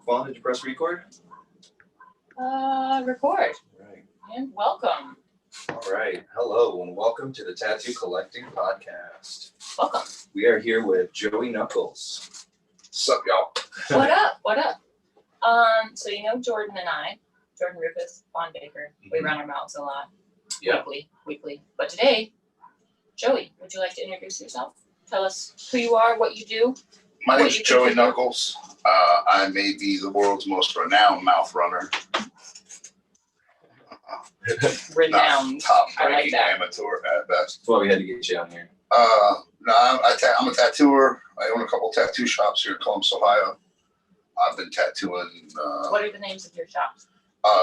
Fawn, did you press record? Record. Right. And welcome. All right. Hello and welcome to the Tattoo Collecting Podcast. Welcome. We are here with Joey Knuckles. Sup, y'all? What up? What up? So you know Jordan and I, Jordan Rookus, Fawn Baker, we run our mouths a lot. Yeah. Weekly. But today, Joey, would you like to introduce yourself? Tell us who you are, what you do. My name's Joey Knuckles. I may be the world's most renowned mouth runner. Renowned. Top-ranking amateur at best. That's why we had to get you on here. No, I'm a tattooer. I own a couple tattoo shops here in Columbus, Ohio. I've been tattooing. What are the names of your shops?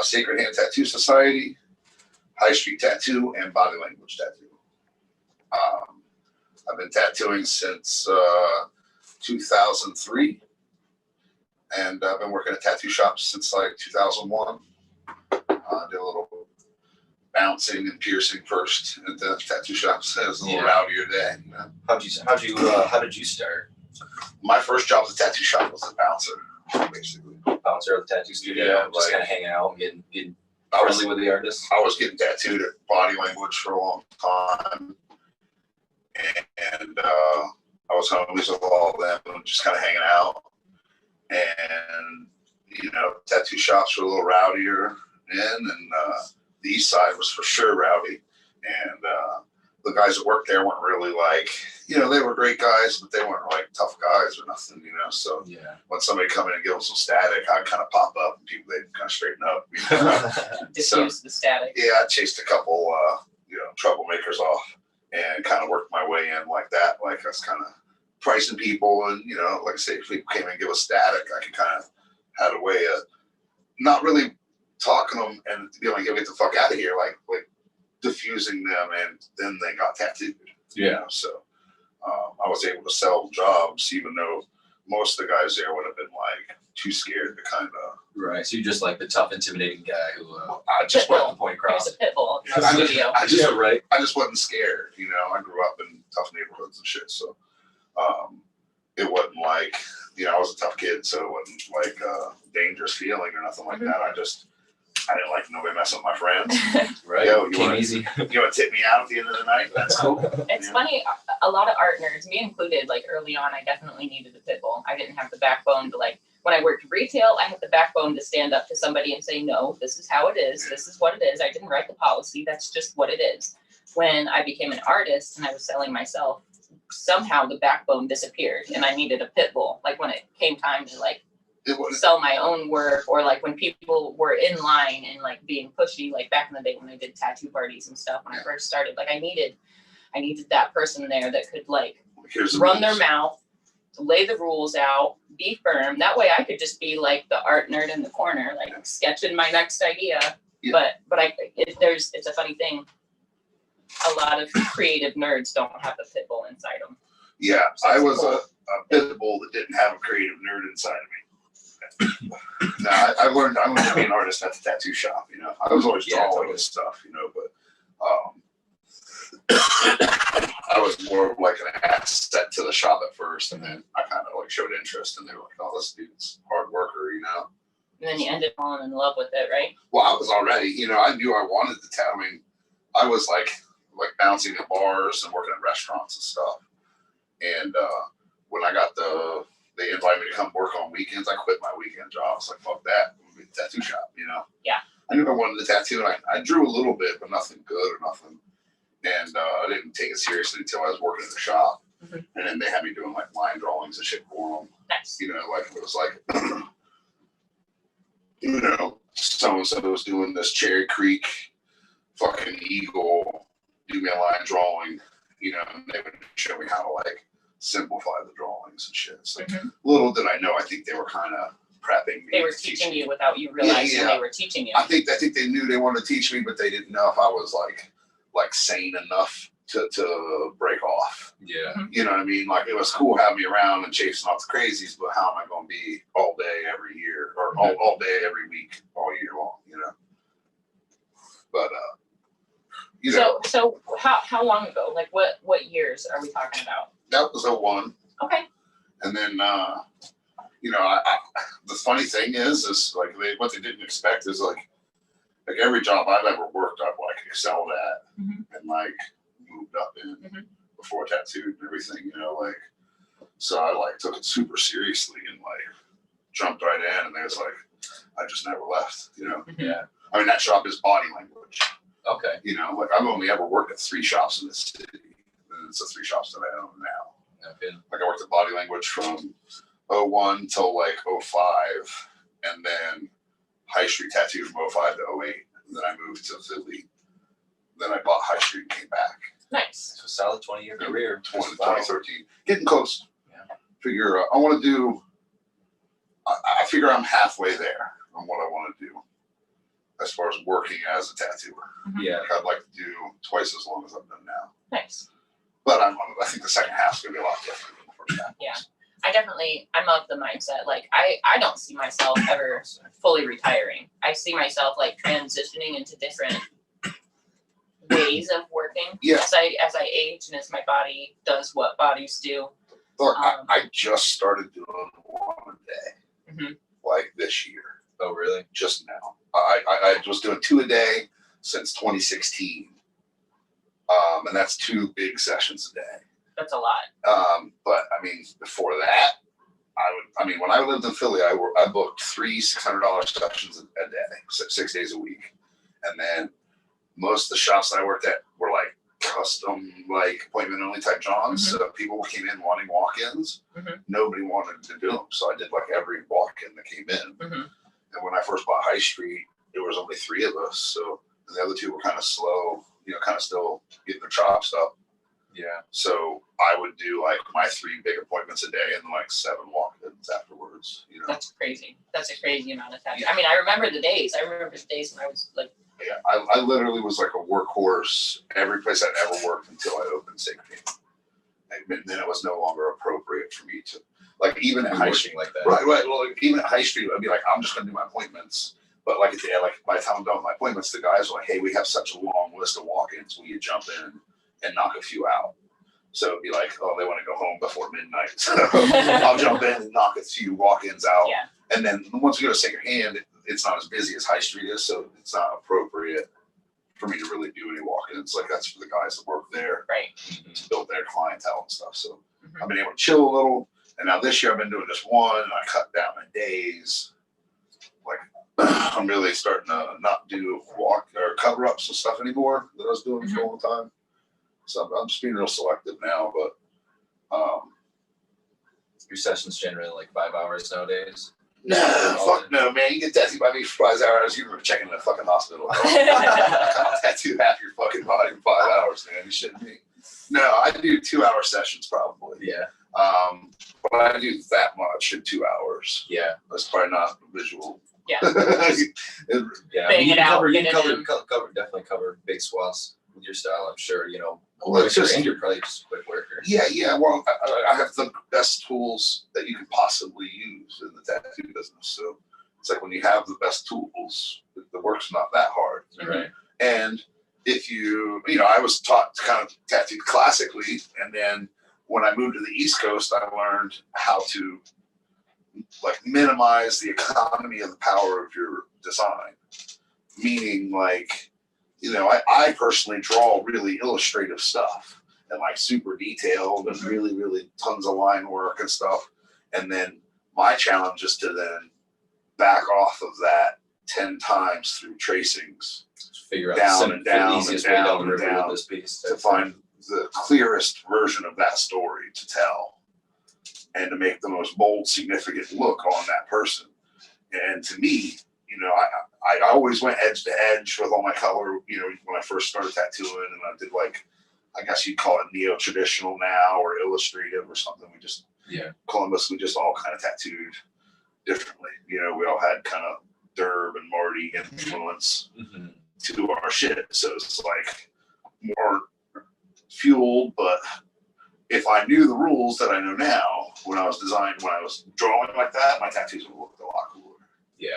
Sacred Hand Tattoo Society, High Street Tattoo, and Body Language Tattoo. I've been tattooing since 2003, and I've been working at tattoo shops since like 2001. Did a little bouncing and piercing first at the tattoo shops. It was a little rowdier day. You know? How did you start? My first job as a tattoo shop was a bouncer, basically. Bouncer at the tattoo studio, Yeah, just kind of hanging out, getting friendly with the artists. I was getting tattooed at Body Language for a long time, and I was homies with all of them, just kind of hanging out. And you know, tattoo shops were a little rowdier then, and the East Side was for sure rowdy. And the guys that worked there weren't really like, you know, they were great guys, but they weren't like tough guys or nothing, you know. So when somebody come in and give them some static, I'd kind of pop up and people, they'd kind of straighten up. You know? Diffuse the static. Yeah, I chased a couple, troublemakers off and kind of worked my way in like that. Like I was kind of pricing people, and, you know, like I say, if people came in and give us static, I could kind of had a way of not really talking to them and being like, get the fuck out of here, like diffusing them, and then they got tattooed. Yeah. You know? So I was able to sell jobs, even though most of the guys there would have been like too scared to kind of. Right. So you're just like the tough, intimidating guy who I just put the point There's across. a pit bull in the studio. I just wasn't scared. You know, I grew up in tough neighborhoods and shit, so it wasn't like, you know, I was a tough kid, so it wasn't like a dangerous feeling or nothing like that. I didn't like nobody messing with my friends. Right. Yo, Came easy. You want to tip me out at the end of the night? That's cool. It's funny, a lot of art nerds, me included, like early on, I definitely needed a pit bull. I didn't have the backbone to when I worked retail, I had the backbone to stand up to somebody and say, no, this is how it is. This is what it is. I didn't write the policy. That's just what it is. When I became an artist and I was selling myself, somehow the backbone disappeared and I needed a pit bull. Like when it came time to sell my own work, or like when people were in line and like being pushy, like back in the day when I did tattoo parties and stuff, when I first started, like I needed that person there that could run their mouth, lay the rules out, be firm. That way I could just be like the art nerd in the corner, like sketching my next idea. Yeah. But it's a funny thing. A lot of creative nerds don't have the pit bull inside them. Yeah, So I was cool. a pit bull that didn't have a creative nerd inside of me. No, I learned to be an artist at the tattoo shop. You know, I was always drawing and stuff. You know, but I was more of like an asset to the shop at first, and then I kind of like showed interest, and they were like, "Oh, this dude's a hard worker," you know. And then you ended up falling in love with it, right? Well, I was already, you know, I knew I wanted to tattoo. I mean, I was like bouncing at bars and working at restaurants and stuff. And when I got they invited me to come work on weekends, I quit my weekend job. I was like, fuck that, I'm gonna be a tattoo shop, you know? Yeah. I knew I wanted to tattoo, and I drew a little bit, but nothing good or nothing. And I didn't take it seriously until I was working at the shop. Mm-hmm. And then they had me doing like line drawings and shit for them. Nice. You know, like it was like, you know, so-and-so was doing this Cherry Creek fucking eagle, do me a line drawing, you know, and they would show me how to like simplify the drawings and shit. So little did I know, I think they were kind of prepping me. They were teaching you without you realizing they were teaching you. I think they knew they wanted to teach me, but they didn't know if I was like sane enough to break off. Yeah. You know what I mean? Like it was cool having me around and chasing off the crazies, but how am I going to be all day every year, or all day every week, all year long? You know. But you know. So how long ago? Like what years are we talking about? That was 01. Okay. And then you know, the funny thing is like what they didn't expect is like every job I've ever worked, I've like excelled at and like moved up in before tattooed and everything, you know, like, so I like took it super seriously and like jumped right in, and they was like, I just never left, you know? Yeah. I mean, that shop is body language. Okay. You know, like I've only ever worked at 3 shops in the city. And it's the 3 shops that I own now. Okay. Like I worked at body language from 01 till like 05, and then High Street Tattoo from 05 to 08. And then I moved to Philly. Then I bought High Street and came back. Nice. So solid 20-year career. 2013. Getting close. Yeah. Figure I want to do, I figure I'm halfway there on what I want to do as far as working as a tattooer. Yeah. Like I'd like to do twice as long as I've done now. Nice. But I think the second half is going to be a lot different than the first half. Yeah. I'm of the mindset, like, I don't see myself ever fully retiring. I see myself like transitioning into different ways of working Yeah. as I age and as my body does what bodies do. Look, I just started doing one a day, Mhm. like this year, Oh, really? just now. I was doing 2 a day since 2016. And that's 2 big sessions a day. That's a lot. But I mean, before that, when I lived in Philly, I booked 3 $600 sessions a day, 6 days a week. And then most of the shops that I worked at were like custom, like appointment only type jobs. So people came in wanting walk-ins. Nobody wanted to do them. So I did like every walk-in that came in. And when I first bought High Street, there was only 3 of us. So the other 2 were kind of slow, you know, kind of still getting their chops up. Yeah. So I would do like my 3 big appointments a day and like 7 walk-ins afterwards, you know. That's crazy. That's a crazy amount of time. I mean, I remember the days. I remember the days when I was like, Yeah, I literally was like a workhorse every place I'd ever worked until I opened Safety. And then it was no longer appropriate for me to, like, even at High Street. Like that. Right. Well, like, even at High Street, I'd be like, I'm just going to do my appointments. But like, by the time I'm done with my appointments, the guys are like, hey, we have such a long list of walk-ins. Will you jump in and knock a few out? So it'd be like, oh, they want to go home before midnight. So I'll jump in and knock a few walk-ins out. yeah, And then once we go to Sacred Hand, it's not as busy as High Street is, so it's not appropriate for me to really do any walk-ins. Like that's for the guys that work there right. to build their clientele and stuff. So I've been able to chill a little. And now this year I've been doing just one, and I cut down my days. Like I'm really starting to not do walk or cover-ups and stuff anymore that I was doing for a long time. So I'm just being real selective now, but Your sessions generally like 5 hours nowadays. no, fuck no, man. You get tattooed by me for 5 hours, you were checking in a fucking hospital. I'll tattoo half your fucking body in 5 hours, man. You shouldn't be. No, I do 2-hour sessions probably. Yeah. But I do that much in 2 hours. Yeah. That's probably not visual. Yeah. Yeah. Bang You it out, cover, get it in. definitely cover big swaths with your style, I'm sure, you know. Well, it's just- and you're probably just a quick worker. Yeah. Well, I have the best tools that you could possibly use in the tattoo business. So it's like when you have the best tools, the work's not that hard. Right. And if I was taught to kind of tattoo classically, and then when I moved to the East Coast, I learned how to like minimize the economy of the power of your design. Meaning like, I personally draw really illustrative stuff and like super detailed and really, really tons of line work and stuff. And then my challenge is to then back off of that 10 times through tracings Figure out down the and down easiest and way down down the and river down with this piece. to find the clearest version of that story to tell and to make the most bold, significant look on that person. And to me, I always went edge to edge with all my color, when I first started tattooing, and I did like, I guess you'd call it neo-traditional now or illustrative or something. Columbus, we just all kind of tattooed differently. We all had kind of Derb and Marty influence to our shit. So it's like more fueled, but if I knew the rules that I know now, when I was drawing like that, my tattoos would look a lot cooler. Yeah.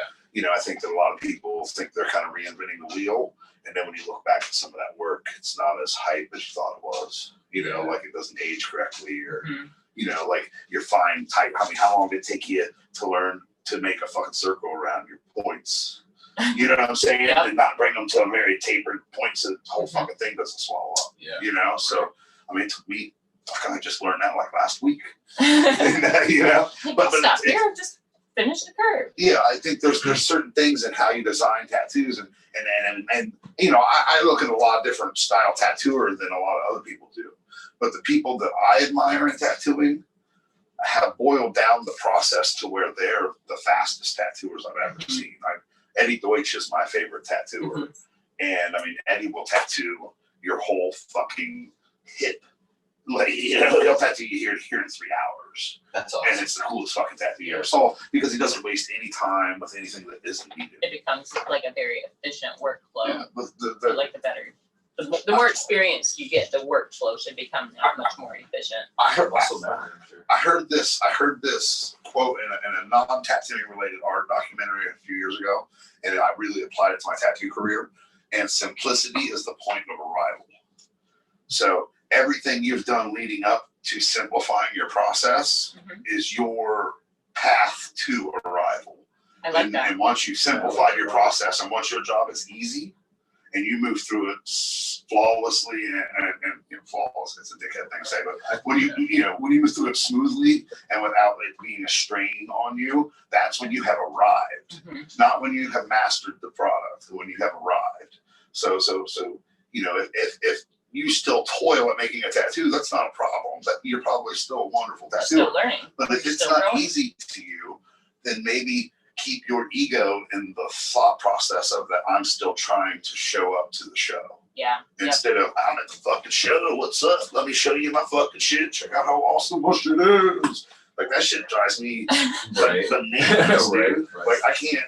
I think that a lot of people think they're kind of reinventing the wheel. And then when you look back at some of that work, it's not as hype as you thought it was. Like it doesn't age correctly or, you know, like your fine type. I mean, how long did it take you to learn to make a fucking circle around your points? You know what I'm saying? Yep. And not bring them to a very tapered point so the whole fucking thing doesn't swallow up. Yeah. You know, so I mean, it took me. I just learned that like last week. You know, but stop here. Just finish the curve. yeah, I think there's certain things in how you design tattoos, and you know, I look at a lot of different style tattooer than a lot of other people do. But the people that I admire in tattooing have boiled down the process to where they're the fastest tattooers I've ever seen. Eddie Deutsch is my favorite tattooer. And I mean, Eddie will tattoo your whole fucking hip. Like, you know, he'll tattoo you here in 3 hours. That's awesome. And it's the coolest fucking tattoo you ever saw because he doesn't waste any time with anything that isn't needed. It becomes like a very efficient workflow. Yeah, but Like the better, the more experienced you get, the workflow should become much more efficient. I heard Also better, I'm sure. I heard this quote in a non-tattooing related art documentary a few years ago, and I really applied it to my tattoo career. And simplicity is the point of arrival. So everything you've done leading up to simplifying your process is your path to arrival. I like that. And once you've simplified your process, and once your job is easy, and you move through it flawlessly, and you know, flawless, it's a dickhead thing to say, but when you move through it smoothly and without it being a strain on you, that's when you have arrived. Not when you have mastered the product, when you have arrived. So you know, if you still toil at making a tattoo, that's not a problem. But you're probably still a wonderful tattooer. Still learning. But if it's Still not growing. easy to you, then maybe keep your ego in the thought process of that I'm still trying to show up to the show. Yeah. Instead of, I'm at the fucking show, what's up? Let me show you my fucking shit. Check out how awesome my shit is. Like, that shit drives me Right. bananas, Right, dude. right. Like, I can't,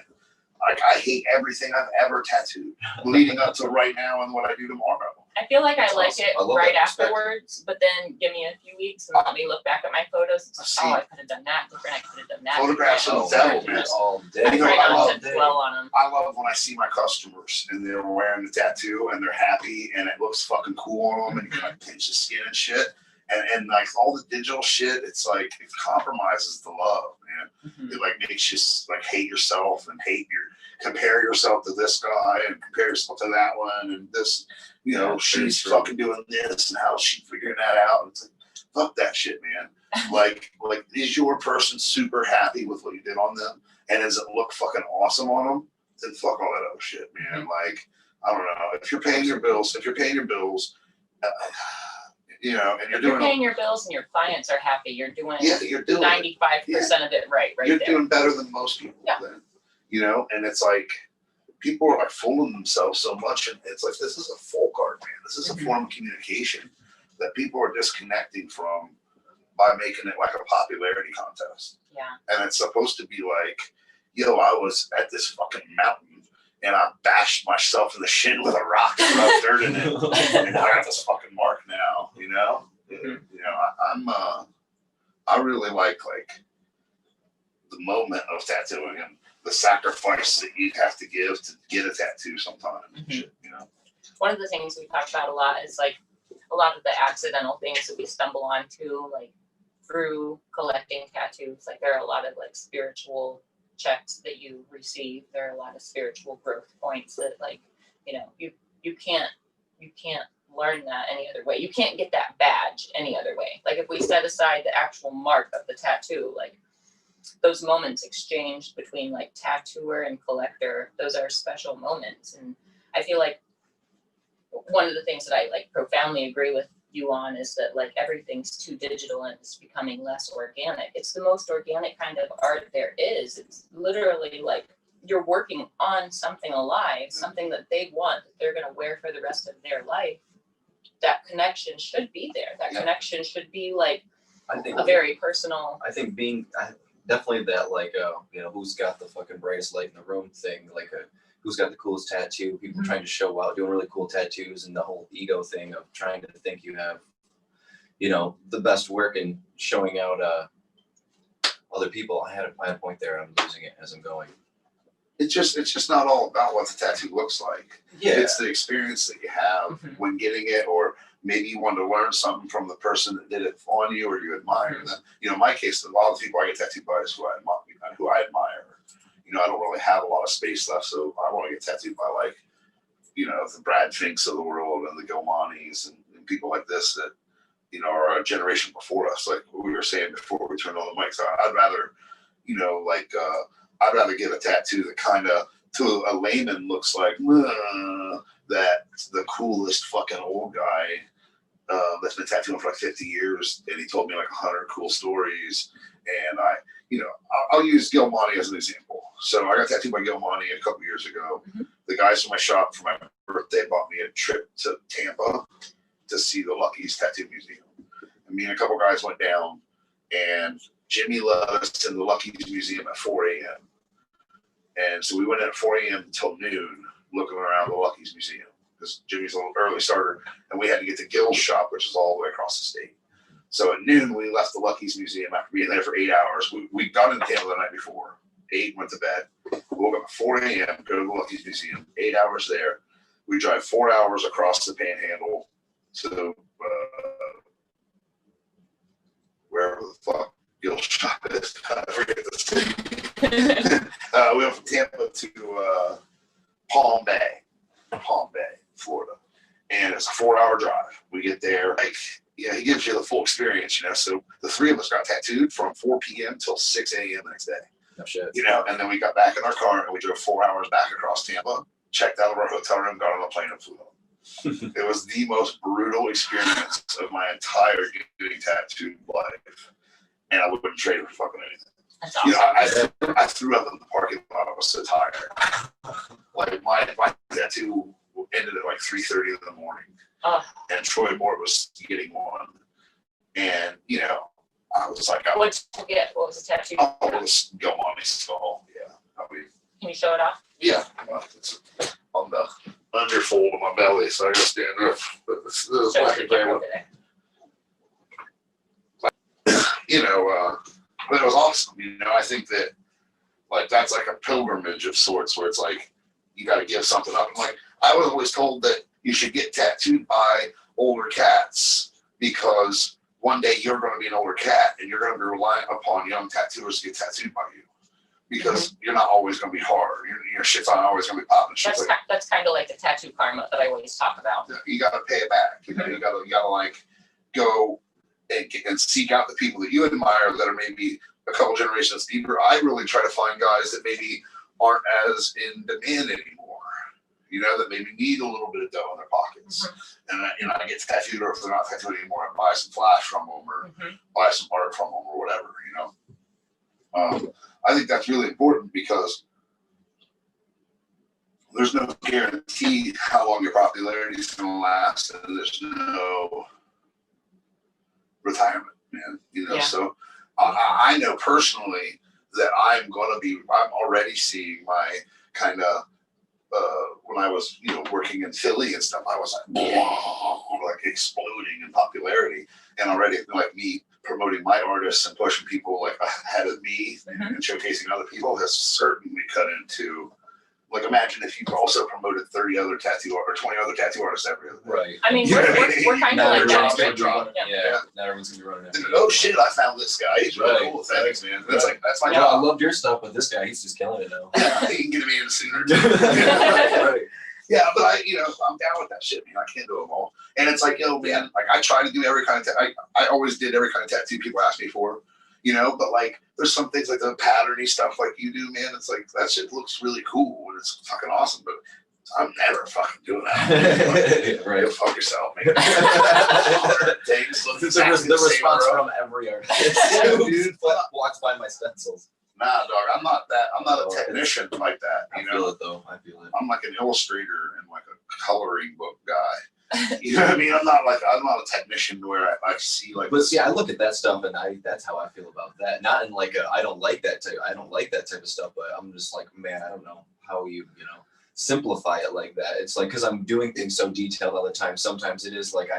like, I hate everything I've ever tattooed leading up to right now and what I do tomorrow. I feel like That's I like awesome. it I love right that perspective. afterwards, but then give me a few weeks and let me look back at my photos. It's like, oh, I could have done that different. I could have done that. Photographs different. of the devil, I man. All day. try You know, I not love to dwell on them. I love when I see my customers and they're wearing the tattoo and they're happy and it looks fucking cool on them and you kind of pinch the skin and shit. And like all the digital shit, it's like it compromises the love, man. It like makes you like hate yourself and compare yourself to this guy and compare yourself to that one and this, you know, Yeah, she's very true. fucking doing this and how's she figuring that out? And it's like, fuck that shit, man. like is your person super happy with what you did on them? And does it look fucking awesome on them? Then fuck all that other shit, man. Like, I don't know. If you're paying your bills, you know, and you're If you're doing paying your bills and your clients are happy, you're doing you're doing 95% of it right you're there. doing better than most people then. You know, and it's like people are like fooling themselves so much, and it's like this is a folk art, man. This is a form of communication that people are disconnecting from by making it like a popularity contest. Yeah. And it's supposed to be like, yo, I was at this fucking mountain and I bashed myself in the shin with a rock and rubbed dirt in it, and I got this fucking mark now. You know, you know, I really like the moment of tattooing and the sacrifice that you have to give to get a tattoo sometimes. Shit, you know. One of the things we talk about a lot is like a lot of the accidental things that we stumble onto, like through collecting tattoos. Like there are a lot of like spiritual checks that you receive. There are a lot of spiritual growth points that, like, you know, you can't learn that any other way. You can't get that badge any other way. Like if we set aside the actual mark of the tattoo, like those moments exchanged between like tattooer and collector, those are special moments. And I feel like one of the things that I like profoundly agree with you on is that like everything's too digital and it's becoming less organic. It's the most organic kind of art there is. It's literally like you're working on something alive, something that they want, that they're going to wear for the rest of their life. That connection should be there. That connection should be like I think a very personal. I think definitely that, like, you know, who's got the fucking brightest light in the room thing, like who's got the coolest tattoo, people trying to show out, doing really cool tattoos, and the whole ego thing of trying to think you have, you know, the best work and showing out other people. I had a point there. I'm losing it as I'm going. It's just not all about what the tattoo looks like. Yeah. It's the experience that you have when getting it, or maybe you want to learn something from the person that did it on you, or you admire them. You know, in my case, a lot of the people I get tattooed by is who I admire. You know, I don't really have a lot of space left, so I want to get tattooed by, like, you know, the Brad Finks of the world and the Gilmanis and people like this that, you know, are a generation before us. Like we were saying before we turned on the mics, I'd rather, you know, like, I'd rather get a tattoo that kind of, to a layman, looks like that's the coolest fucking old guy that's been tattooing for like 50 years, and he told me like 100 cool stories. And you know, I'll use Gilmani as an example. So I got tattooed by Gilmani a couple years ago. The guys from my shop for my birthday bought me a trip to Tampa to see the Lucky's Tattoo Museum. And me and a couple guys went down, and Jimmy led us in the Lucky's Museum at 4 a.m. And so we went in at 4 a.m. until noon looking around the Lucky's Museum, because Jimmy's a little early starter, and we had to get to Gil's shop, which is all the way across the state. So at noon, we left the Lucky's Museum after being there for 8 hours. We got in Tampa the night before, 8, went to bed. We woke up at 4 a.m., go to the Lucky's Museum, 8 hours there. We drive 4 hours across the Panhandle to wherever the fuck Gil's shop is. I forget the city. We went from Tampa to Palm Bay, Florida. And it's a 4-hour drive. We get there, like, yeah, he gives you the full experience, you know. So the 3 of us got tattooed from 4 p.m. till 6 a.m. the next day. Oh, shit. You know, and then we got back in our car and we drove 4 hours back across Tampa, checked out of our hotel room, got on a plane and flew home. It was the most brutal experience of my entire getting tattooed life. And I wouldn't trade it for fucking anything. That's awesome. You know, I threw up in the parking lot. I was so tired. Like my tattoo ended at like 3:30 in the morning. And Troy Moore was getting one. And, you know, I was like, What'd you get? What was the tattoo? Oh, it was Gilmani's skull. Yeah. I mean, Can you show it off? yeah. Well, it's on the underfold of my belly, so I gotta stand up. But this is Show like it to the camera over there. you know, but it was awesome. You know, I think that, like, that's like a pilgrimage of sorts where it's like, you got to give something up. And like, I was always told that you should get tattooed by older cats because one day you're going to be an older cat and you're going to be relying upon young tattooers to get tattooed by you because you're not always going to be hard. Your shit's not always going to be popping. That's kind of like the tattoo karma that I always talk about. You got to pay it back. You know, you got to like go and seek out the people that you admire that are maybe a couple generations deeper. I really try to find guys that maybe aren't as in demand anymore, you know, that maybe need a little bit of dough in their pockets. And you know, I get tattooed, or if they're not tattooed anymore, I buy some flash from them or buy some art from them or whatever, you know. I think that's really important because there's no guarantee how long your popularity is going to last, and there's no retirement, man. You know, so I know personally that I'm already seeing my kind of when I was, you know, working in Philly and stuff, I was like exploding in popularity, and already like me promoting my artists and pushing people like ahead of me and showcasing other people has certainly cut into. Like, imagine if you also promoted 30 other tattoo or 20 other tattoo artists every other day. Right. I mean, we're kind of like that. Yeah. Not everyone's gonna be running after. Oh shit! I found this guy. He's really cool. Thanks, man. That's like that's my job. I loved your stuff, but this guy, he's just killing it now. Yeah, he can get me in sooner. Right. Yeah, but I'm down with that shit, man. I can't do them all. And it's like, yo, man, like I try to do every kind of I always did every kind of tattoo people ask me for, you know, but like there's some things like the patterny stuff like you do, man. It's like that shit looks really cool and it's fucking awesome, but I'm never fucking doing that. Right. Go fuck yourself, man. Things look The exactly response same, from every artist. Dude walks by my stencils. Nah, dog, I'm not a technician like that. I feel it though. I feel it. I'm like an illustrator and like a coloring book guy. You know what I mean? I'm not a technician where I see like. But see, I look at that stuff and that's how I feel about that. Not in like I don't like that type of stuff, but I'm just like, man, I don't know how you simplify it like that. It's like because I'm doing things so detailed all the time. Sometimes it is like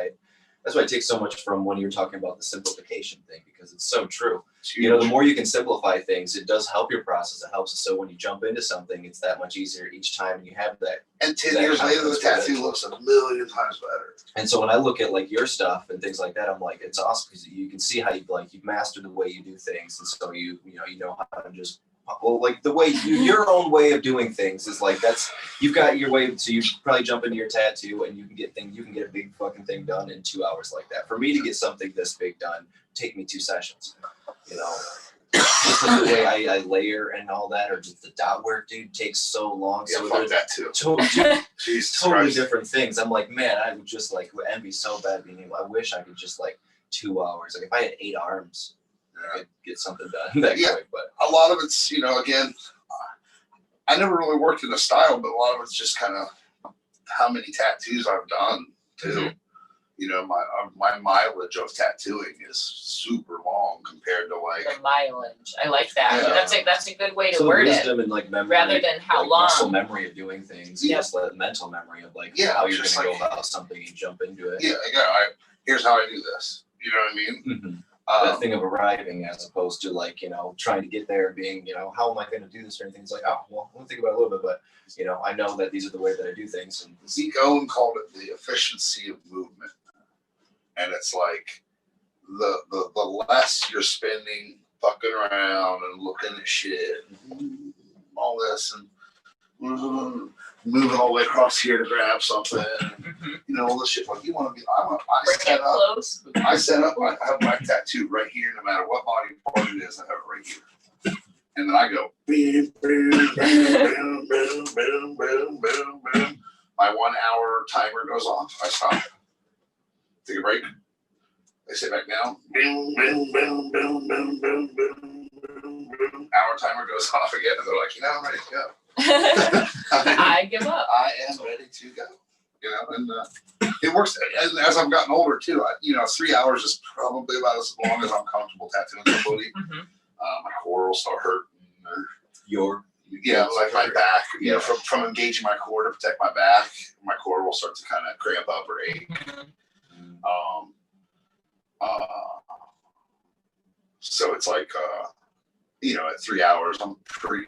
That's why it takes so much from when you're talking about the simplification thing, because it's so true. It's You know, the huge. more you can simplify things, it does help your process. It helps. So when you jump into something, it's that much easier each time, and you have that. And 10 that years later, the confidence with it. tattoo looks a million times better. And so when I look at like your stuff and things like that, I'm like, it's awesome because you can see how you've mastered the way you do things, and so you know how to just like the way your own way of doing things is like you've got your way. So you probably jump into your tattoo and you can get a big fucking thing done in 2 hours like that. For me to get something this big done, take me 2 sessions. You know, just the way I layer and all that, or just the dot work, dude, takes so long. Yeah, So fuck there's that too. Jesus totally Christ. different things. I'm like, man, I would just like would envy so bad being able. I wish I could just like 2 hours. Like if I had 8 arms, I could get something done that Yeah. quick. But A lot of it's, again, I never really worked in a style, but a lot of it's just kind of how many tattoos I've done too. Mhm. My mileage of tattooing is super long compared to like. The mileage. I like that. Yeah. That's a good way to so the word it. wisdom and like memory, Rather than how like muscle long. memory of doing things, Yeah. just the mental memory of like Yeah, how you're just gonna like- go about something and jump into it. Yeah, here's how I do this. You know what I mean? Mhm. Um, That thing of arriving as opposed to like, trying to get there and being, how am I going to do this or anything? It's like, oh, well, let me think about it a little bit, but, I know that these are the way that I do things. And Zeke Owen called it the efficiency of movement. And it's like the less you're spending fucking around and looking at shit and all this and moving all the way across here to grab something, all this shit. Like you want to be, I Bring set it up. close. I have my tattoo right here, no matter what body part it is. I have it right here, and then I go boom, boom, boom, boom, boom, boom, boom, boom, boom. My 1 hour timer goes off. I stop. Take a break. I sit back down. Boom, boom, boom, boom, boom, boom, boom, boom, boom. Hour timer goes off again, and they're like, I'm ready to go. I give up. I am ready to go. And it works. And as I've gotten older too, 3 hours is probably about as long as I'm comfortable tattooing somebody. Mhm. My core will start hurting. Or, your like my back. Yeah. From engaging my core to protect my back, my core will start to kind of cramp up or ache. So it's like, at 3 hours,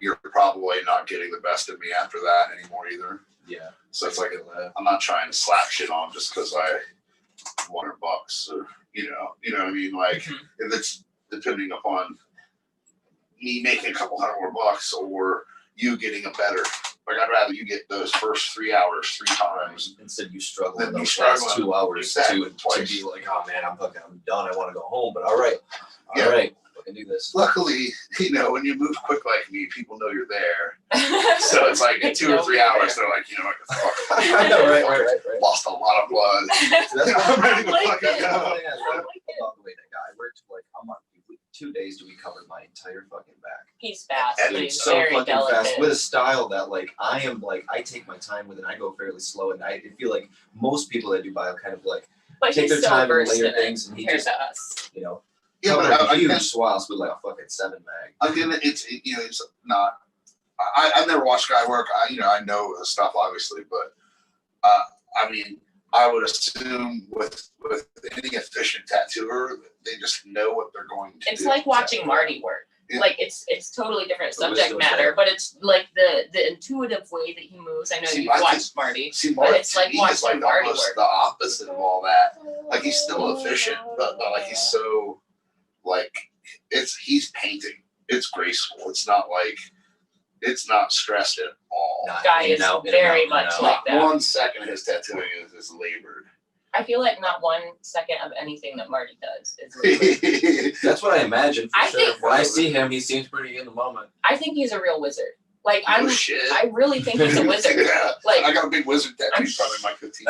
you're probably not getting the best of me after that anymore either. Yeah. So it's like, I'm not trying to slap shit on just because I $100 or, you know what I mean? Like, if it's depending upon me making a couple $100 more bucks or you getting a better, like I'd rather you get those first 3 hours 3 times. Instead you struggle Then in you those struggle last 2 hours exactly to twice. be like, oh man, I'm done. I want to go home. But all right, Yeah. I can do this. Luckily, when you move quick like me, people know you're there. So it's like in 2 or 3 Know hours, you're they're like, fuck. I know, right. Lost a lot of blood. That's I'm ready to like fucking it. go. I love I like it. about the way that guy worked. Like I'm on 2 days we covered my entire fucking back. He's fast. And But It's he's so very fucking delicate. fast with a style that like I take my time with it. And I go fairly slow, and I feel like most people that do bio kind of like But take he's their so time and versed layer in things, it and he compared just to us. Yeah, covered but huge swaths with like a fucking 7 mag. again, it's not. I've never watched guy work. I know the stuff obviously, but I would assume with any efficient tattooer, they just know what they're going to do. It's like watching Marty work. Yeah. Like it's totally different The subject wisdom's matter, there. but it's like the intuitive way that he moves. I know See, you've I think- watched Marty. See, But Marty, it's like to me, is watching like Marty almost work. the opposite of all that. Like he's still efficient, but like he's so like he's painting. It's graceful. It's not stressed at all. Guy is very much like Not that. 1 second of his tattooing is labored. I feel like not 1 second of anything that Marty does is labored. That's what I imagine for I sure. think- When I see him, he seems pretty in the moment. I think he's a real wizard. Like Oh shit. I really think he's a wizard. Yeah. Like I got a big wizard tattoo I'm probably in my 15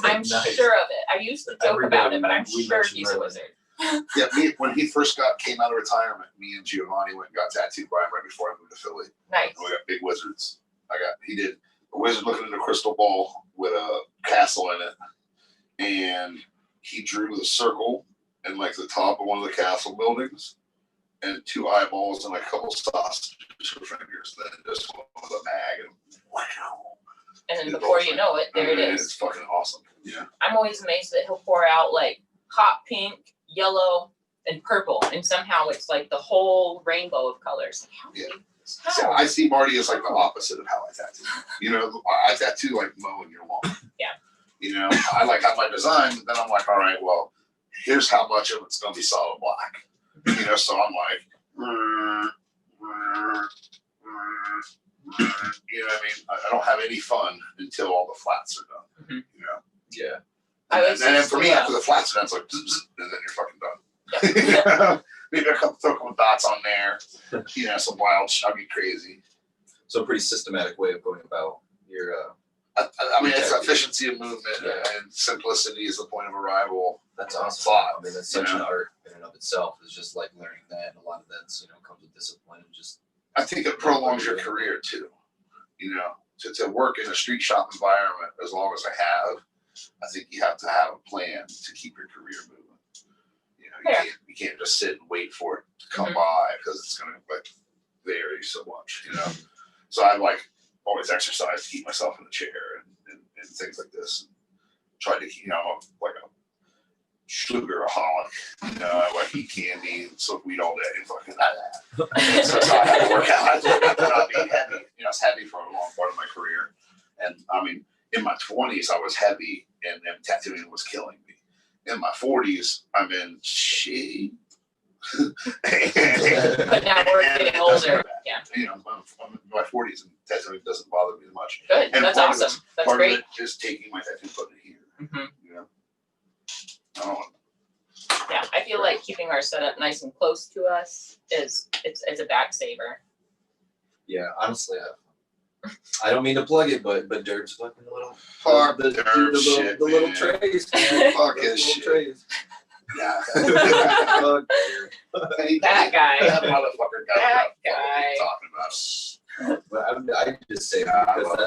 I'm Nice. sure of it. I used to joke Every about day it, but I'm we sure mention he's a Merlin. wizard. Yeah, when he first came out of retirement, me and Giovanni went and got tattooed by him right before I moved to Philly. Nice. And we got big wizards. He did a wizard looking in a crystal ball with a castle in it. And he drew the circle and like the top of one of the castle buildings and 2 eyeballs and like a couple sausage fingers. Then just one with a mag and wow. And then before you know it, there it And is. It's fucking awesome. Yeah. I'm always amazed that he'll pour out like hot pink, yellow, and purple, and somehow it's like the whole rainbow of colors. Like, how? Yeah. How? So I see Marty as like the opposite of how I tattoo. You know, I tattoo like mowing your lawn. Yeah. You know, I like have my design, but then I'm like, all right, well, here's how much of it's gonna be solid black. You know, so I'm like, you know what I mean? I don't have any fun until all the flats are done. Mhm. You know? Yeah. And then for me, after the flats are done, it's like, zzz, zzz, and then you're fucking done. You know? Maybe throw a couple dots on there. You know, some wild, I'll be crazy. So a pretty systematic way of going about your. I mean, it's efficiency of movement Yeah. and simplicity is the point of arrival. That's awesome. Thought, I mean, that's such you an know? art in and of itself. It's just like learning that, and a lot of that's comes with discipline and just. I think it prolongs your career too. You know, to work in a street shop environment as long as I have, I think you have to have a plan to keep your career moving. You know, you can't just sit and wait for it to come by because it's going to like vary so much. You know, so I like always exercise to keep myself in the chair and things like this. And try to keep, I'm like a sugaraholic. You know, I like eat candy and smoke weed all day and fucking that. So I had to work out. I had to not be heavy. You know, I was heavy for a long part of my career. And I mean, in my 20s, I was heavy and tattooing was killing me. In my 40s, I'm in shape. But now we're getting older. Yeah. You know, I'm in my 40s and tattooing doesn't bother me as much. Good. And That's part of awesome. That's part great. of it is taking my tattoo, putting it here. Mhm. You know, I don't want. Yeah, I feel like keeping our setup nice and close to us is a back saver. Yeah, honestly, I don't mean to plug it, but Dirt's fucking little. Fuck the Dirk little, shit, the little man. trays. Man. Fuck The his little shit. trays. Yeah. Fuck. That guy. That motherfucker got That what we're guy. talking about. But I just say that because We love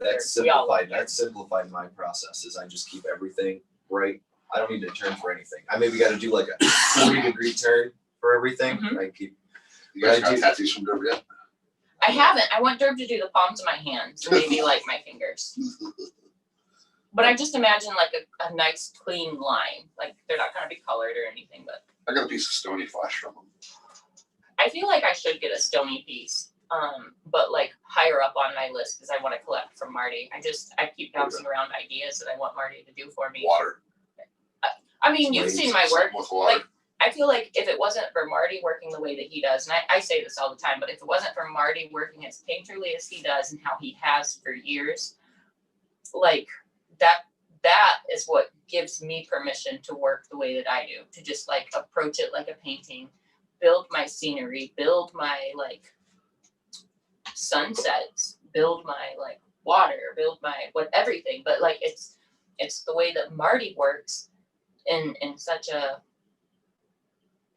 that's Dirk. We all love simplified. That's simplified my processes. I just keep everything right. I don't need to turn for anything. I maybe got to do like a 40-degree turn for everything. Mhm. I keep. You guys got I do- tattoos from Derby yet? I haven't. I want Derb to do the palms of my hands, maybe like my fingers. But I just imagine like a nice clean line. Like they're not gonna be colored or anything, but I got a piece of stony flash from him. I feel like I should get a stony piece. But like higher up on my list because I want to collect from Marty. I keep bouncing around ideas that I want Marty to do for me. Water. I mean, you've seen my work. With water. Like, I feel like if it wasn't for Marty working the way that he does, and I say this all the time, but if it wasn't for Marty working as painterly as he does and how he has for years, like that is what gives me permission to work the way that I do, to just like approach it like a painting, build my scenery, build my like sunsets, build my like water, build my everything. But like it's the way that Marty works in such a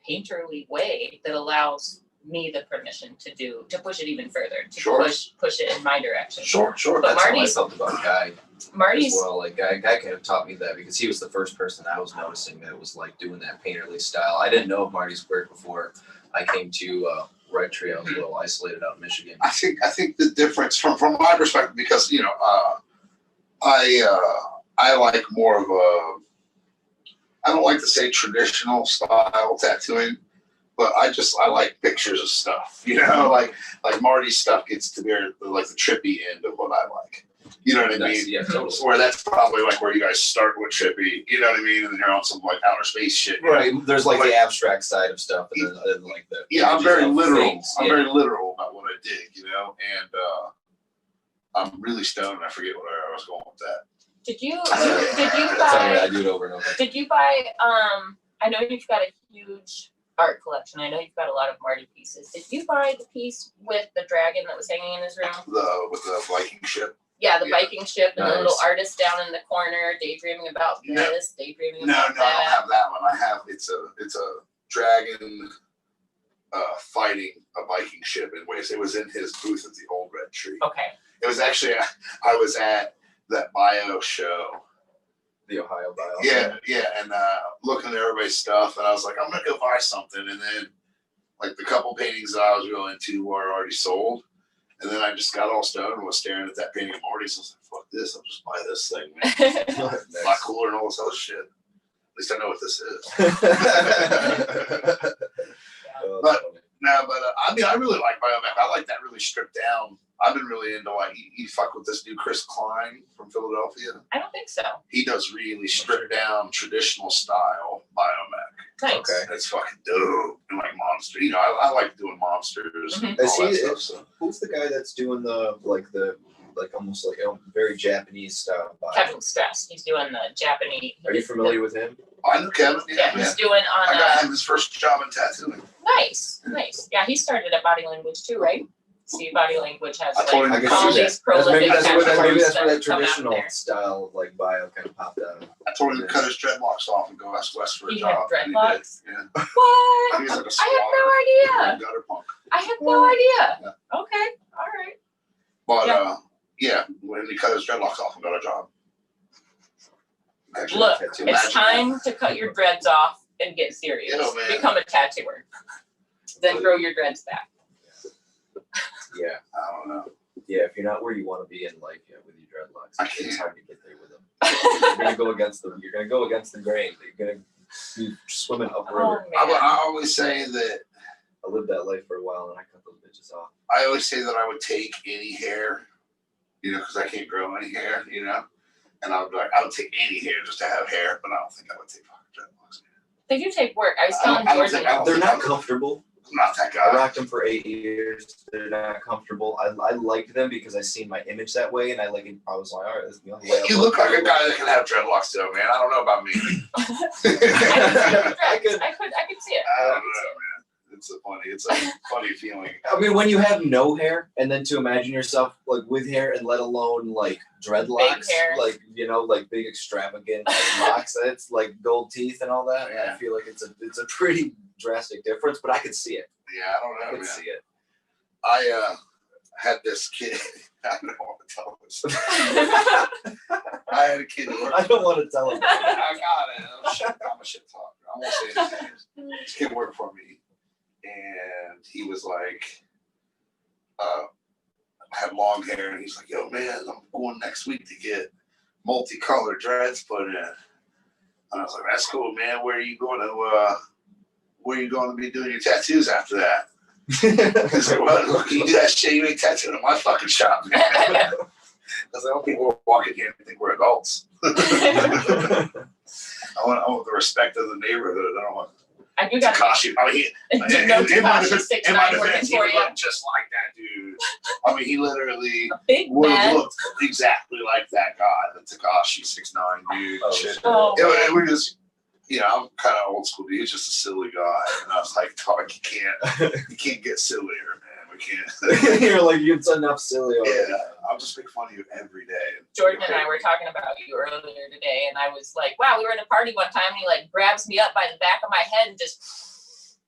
painterly way that allows me the permission to push it even further, to Sure. push it in my direction. Sure. But That's Marty's- how I felt about Guy Marty's as well. Like Guy kind of taught me that because he was the first person I was noticing that was like doing that painterly style. I didn't know of Marty's work before I came to Red Tree. I was a little isolated out in Michigan. I think the difference from my perspective, because you know, I like more of a, I don't like to say traditional style tattooing, but I like pictures of stuff. You know, like Marty's stuff gets to be like the trippy end of what I like. You know what I mean? Yeah, totally. Where that's probably like where you guys start with trippy. You know what I mean? And then you're on some like outer space shit. Right. There's like Like- the abstract side of stuff, and then like the Yeah, I'm images very of literal. things. I'm Yeah. very literal about what I dig, you know, and I'm really stoned. I forget where I was going with that. did you That's how I buy do it over and over. did you buy I know you've got a huge art collection. I know you've got a lot of Marty pieces. Did you buy the piece with the dragon that was hanging in his room? With the Viking ship. Yeah, the Yeah. Viking ship and the Nice. little artist down in the corner daydreaming about No. this, daydreaming No, about I don't that. have that one. I have it's a dragon fighting a Viking ship in ways. It was in his booth at the old Red Tree. Okay. It was actually I was at that bio show. The Ohio Bio. Yeah, and looking at everybody's stuff, and I was like, I'm gonna go buy something, and then like the couple paintings that I was really into were already sold, And then I just got all stoned and was staring at that painting of Morty. So I was like, fuck this, I'll just buy this thing, man. It's a lot cooler than all this other shit. At least I know what this is. But I mean, I really like Biomech. I like that really stripped down. I've been really into like, you fuck with this new Chris Klein from Philadelphia. I don't think so. He does really stripped down traditional style Biomech. Nice. Okay. That's fucking dope. And like monster, you know, I like doing monsters. Mhm. And all that stuff. So. Who's the guy that's doing the almost like a very Japanese style bio? Kevin Stress. He's doing the Japanese. Are you familiar with him? I know Kevin. Yeah, he's doing I on. got him his first job in tattooing. Nice. Yeah, he started at Body Language too, right? See, Body Language has I told him like I could all see these That's maybe prolific that's where tattoos that that come out traditional there. style like bio kind of popped out. I told him to cut his dreadlocks off and go west for a He had job. and he did. dreadlocks? Yeah. What? He was like a I squatter. had no idea. Gutter punk. I had no idea. Okay, all right. But Yeah. when he cut his dreadlocks off and got a job. Actually, Look, tattoo. it's Imagine time to cut your dreads off and get serious. Yeah, man. Become a tattooer. Then grow your dreads back. Yeah, I don't know. yeah. If you're not where you want to be in life yet with your dreadlocks, I it's can't. hard to get there with them. You're gonna go against them. You're gonna go against the grain. You're gonna be swimming upriver. Oh I man. always say that I lived that life for a while and I cut those bitches off. I always say that I would take any hair, you know, because I can't grow any hair, you know. And I would be like, I would take any hair just to have hair, but I don't think I would take fucking dreadlocks. They do take work. I was I don't- telling I don't Jordan. think I don't They're think not I would- comfortable. I'm not that I guy. rocked them for 8 years. They're not comfortable. I liked them because I seen my image that way, and I was like, all right, this is the only way. You look like a guy that can have dreadlocks though, man. I don't know about me. I could see it. I don't know, man. It's a funny feeling. I mean, when you have no hair, and then to imagine yourself like with hair, and let alone like dreadlocks, Big hair. like like big extravagant like, locks, it's like gold teeth and all that. Yeah. I feel like it's a pretty drastic difference, but I could see it. Yeah, I don't I know, could man. see it. I had this kid. I don't want to tell this. I had a kid. I don't want to tell him. I got it. I'm a shit talker. I won't say anything. This kid worked for me, and he was like, had long hair, and he's like, "Yo, man, I'm going next week to get multicolored dreads put in." And I was like, "That's cool, man. Where are you going to be doing your tattoos after that?" He's like, "Well, look, you do that shit, you ain't tattooing in my fucking shop, man." I was like, "Oh, people are walking here and think we're adults." I want the respect of the neighborhood. I don't want I do got Takashi. I mean, no Takashi 6'9" working he for would you. look just like that dude. I mean, he literally Big would have man. looked exactly like that guy, the Takashi 6'9" dude. Oh, shit. shit. Oh, Yeah, we just, I'm kind of old school. He's just a silly guy, and I was like, "Dog, you can't get sillier, man. We can't." You're like, it's enough silly. Already. Yeah, I'll just make fun of you every day. Jordan and I were talking about you earlier today, and I was like, wow, we were at a party one time, and he like grabs me up by the back of my head and just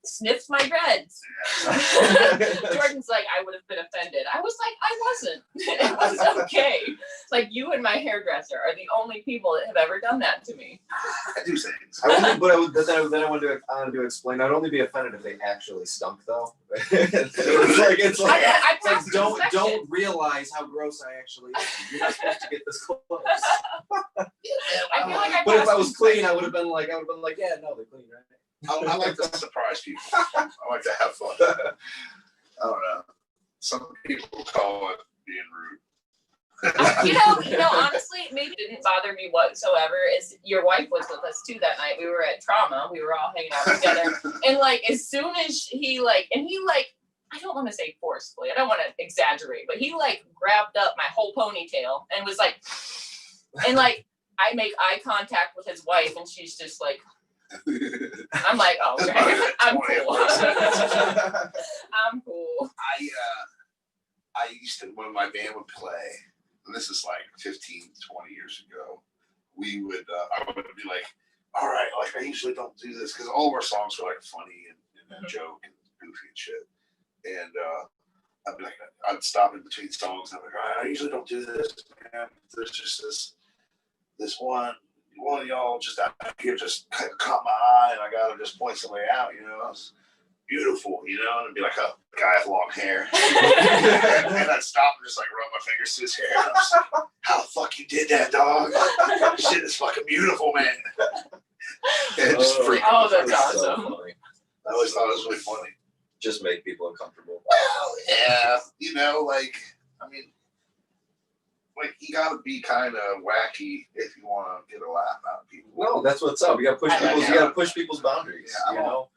sniffs my dreads. Jordan's like, I would have been offended. I was like, I wasn't. It was okay. Like, you and my hairdresser are the only people that have ever done that to me. I do things. Then I wanted to explain. I'd only be offended if they actually stunk, though. it's like I passed the don't inspection. realize how gross I actually am. You're not supposed to get this close. I feel like I But if passed I was the clean, inspection. I would have been like, yeah, no, they're clean, right? I like to surprise people. I like to have fun. I don't know. Some people call it being rude. You know, honestly, maybe it didn't bother me whatsoever. Is your wife was with us too that night. We were at Trauma. We were all hanging out together. And like, as soon as he I don't want to say forcefully, I don't want to exaggerate, but he like grabbed up my whole ponytail and was like, and like, I make eye contact with his wife and she's just like, I'm like, oh, okay. I'm cool. I'm cool. I used to, when my band would play, and this is like 15, 20 years ago, I would be like, all right, like I usually don't do this because all of our songs were like funny and a joke and goofy and shit. And I'd be like, I'd stop in between songs and I'd be like, all right, I usually don't do this, man. There's just this one of y'all just out here just kind of caught my eye and I gotta just point somebody out, beautiful, you know, and it'd be like a guy with long hair. And I'd stop and just like rub my fingers through his hair. And I was like, how the fuck you did that, dog? Shit is fucking beautiful, man. And it just freaked me. Oh, that's So awesome. funny. I always thought it was really funny. Just make people uncomfortable. Well, yeah, you know, like, I mean, like, you gotta be kind of wacky if you want to get a laugh out of people. No, that's what's up. You gotta push people's. You gotta push people's boundaries. Yeah, you know,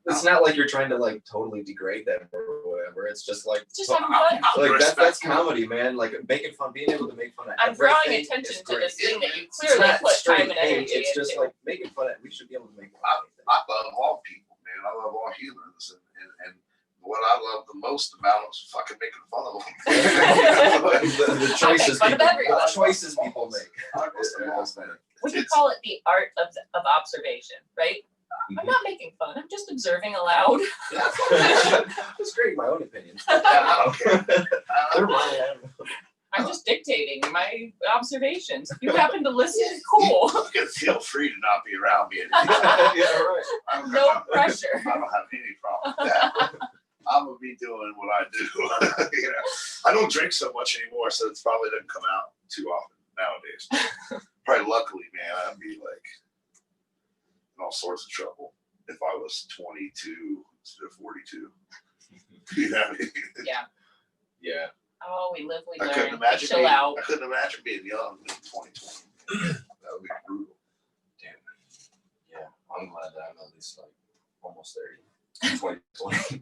it's not like you're trying to like totally degrade them or whatever. It's just like Just having fun. like that's comedy, man. Like making fun, being able to make fun of. I'm drawing everything attention is to this great. thing that you It's clearly not put straight time and hate, energy it's just into. like making fun of. We should be able to make fun of anything. I love all people, man. I love all humans, and what I love the most about them is fucking making fun of them. the choices fun of people, everyone. the choices people make. We could call it the art of observation, right? Mm-hmm. I'm not making fun. I'm just observing aloud. Just creating my own opinions. I don't care. They're mine. I'm just dictating my observations. If you happen to listen, cool. You can feel free to not be around me. Yeah, right. I don't No have- pressure. I don't have any problem with that. I'm gonna be doing what I do. You know, I don't drink so much anymore, so it's probably doesn't come out too often nowadays. Probably luckily, man, I'd be like in all sorts of trouble if I was 22 instead of 42. You know what I mean? Yeah. Yeah. Oh, we live, we I learn. couldn't imagine Chill being, out. I couldn't imagine being young in 2020. That would be brutal. Damn. Yeah. I'm glad that I'm at least like almost 30. 2020.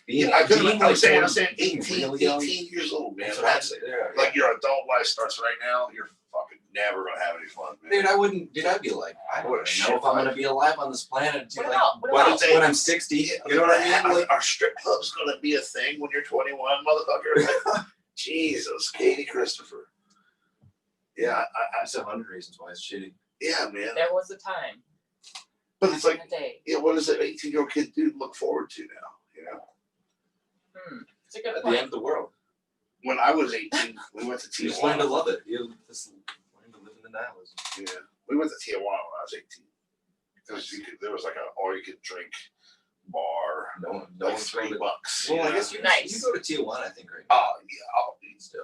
Yeah, I couldn't. I'm saying 18 18 years old, man. That's what I'm That's saying. Yeah, like your adult life starts right now. You're fucking never gonna have any fun, man. Dude, I wouldn't. Dude, I'd be like, I What a don't shit know if I'm life. gonna be alive on this planet. Dude, What like, about- what when, about- when I'm 60, you know what I mean? Like, Our strip club's gonna be a thing when you're 21, motherfucker. Like, Jesus, Katie Christopher. Yeah, that's 100 reasons why it's shitty. yeah, man. There was a time. But it's like, in a day. yeah, what does an 18-year-old kid do to look forward to now? You know, It's a good At the end point. of the world, when I was 18, we went to you just learn to Tijuana. love it. You just learn to live in the nihilism. Yeah, we went to Tijuana when I was 18. There was like an all-you-could-drink bar. No one, no Like one's $3. going to. you Well, I know? guess you Nice. go to Tijuana, I think, right? Oh yeah, I'll be Still,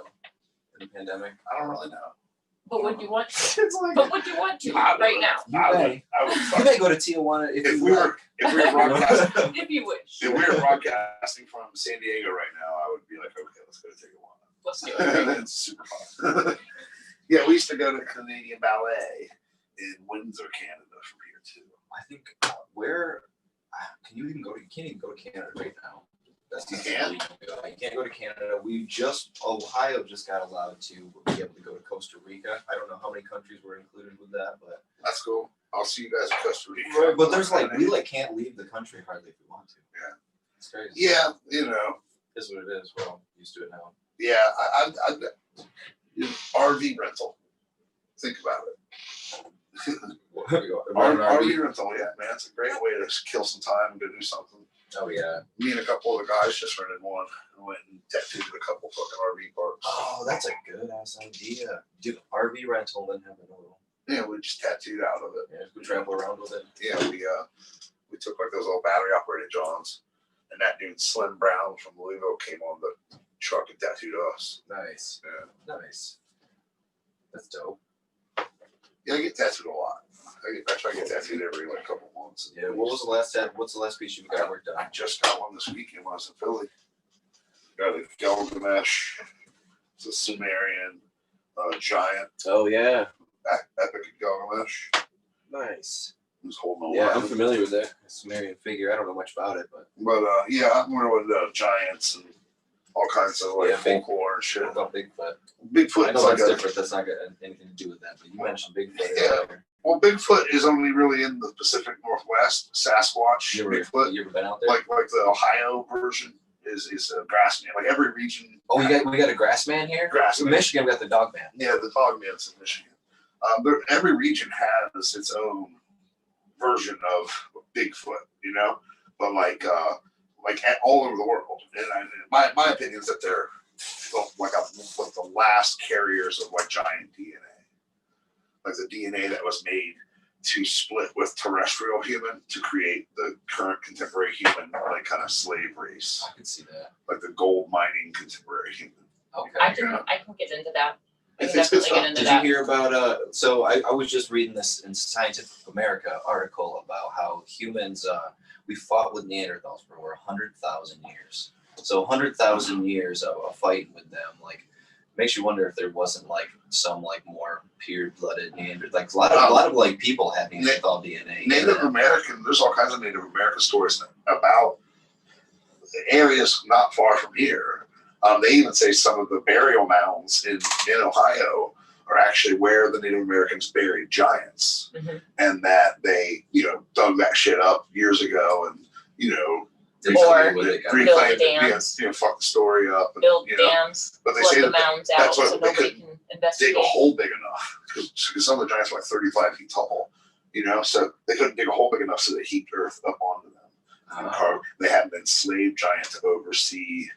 in the pandemic. I don't really know. But would you want? It's like But would you want to I would. right now, I would you fuck- may go to Tijuana if if you we like. were if we were broadcasting if you wish? if we were broadcasting from San Diego right now, I would be like, okay, let's go to Tijuana. Let's do it. It's super fun. Yeah, we used to go to Canadian Ballet in Windsor, Canada, from here too. I think where can you even go to? You can't even go to Canada right now. That's You the can? thing. You can't go to Canada. Ohio just got allowed to be able to go to Costa Rica. I don't know how many countries were included with that, but That's cool. I'll see you guys in Costa Rica. but there's like we like can't leave the country hardly if we want to. Yeah. It's crazy. Yeah, you know. It's what it is. We're all used to it now. Yeah, RV rental. Think about it. RV rental, yeah, man, it's a great way to just kill some time and go do something. Oh yeah. Me and a couple other guys just rented one and went and tattooed a couple fucking RV parks. Oh, that's a good ass idea. Do RV rental and then have a little. Yeah, we just tattooed out of it. Yeah, we travel around with it. Yeah, we took like those old battery operated Johns, and that dude Slim Brown from Louisville came on the truck and tattooed us. Nice. Yeah, Nice. That's dope. yeah, I get tattooed a lot. I try to get tattooed every like couple months. Yeah. What's the last piece you got worked I on? just got one this weekend when I was in Philly. Got a Gilgamesh. It's a Sumerian giant Oh yeah. epic Gilgamesh. Nice. Who's holding on. Yeah, I'm familiar with that Sumerian figure. I don't know much about it, but But yeah, I'm more with giants and all kinds of like Yeah, big- folklore and shit. what about Bigfoot? Bigfoot I is know like that's a, different. That's not got anything to do with that. But you mentioned Bigfoot Yeah. earlier. well, Bigfoot is only really in the Pacific Northwest. Sasquatch, You ever been out there? like the Ohio version is a grass man. Like every region. Oh, we got a grass man here. Grass In man. Michigan, we got the dog man. Yeah, the dog man's in Michigan. Every region has its own version of Bigfoot, you know, but like all over the world. And my opinion is that they're like the last carriers of like giant DNA, like the DNA that was made to split with terrestrial human to create the current contemporary human, like kind of slave race, I could see that. like the gold mining contemporary human. Okay. I can get into that. I can It's good definitely stuff. get into Did that. you hear about so I was just reading this in Scientific America article about how humans we fought with Neanderthals for over 100,000 years. So 100,000 years of fighting with them, like, makes you wonder if there wasn't like some like more pure-blooded Neanderthal, like a lot of like people had Neanderthal DNA. Native American, there's all kinds of Native American stories about areas not far from here. They even say some of the burial mounds in Ohio are actually where the Native Americans buried giants, and that they, dug that shit up years ago, and Or reclaimed build dams. fuck the story up, and, Build dams, but they flood say the that mounds out that's so why they nobody couldn't can dig investigate. a hole big enough, because some of the giants were like 35 feet tall, so they couldn't dig a hole big enough, so they heaped earth up onto them. They had an enslaved giant to oversee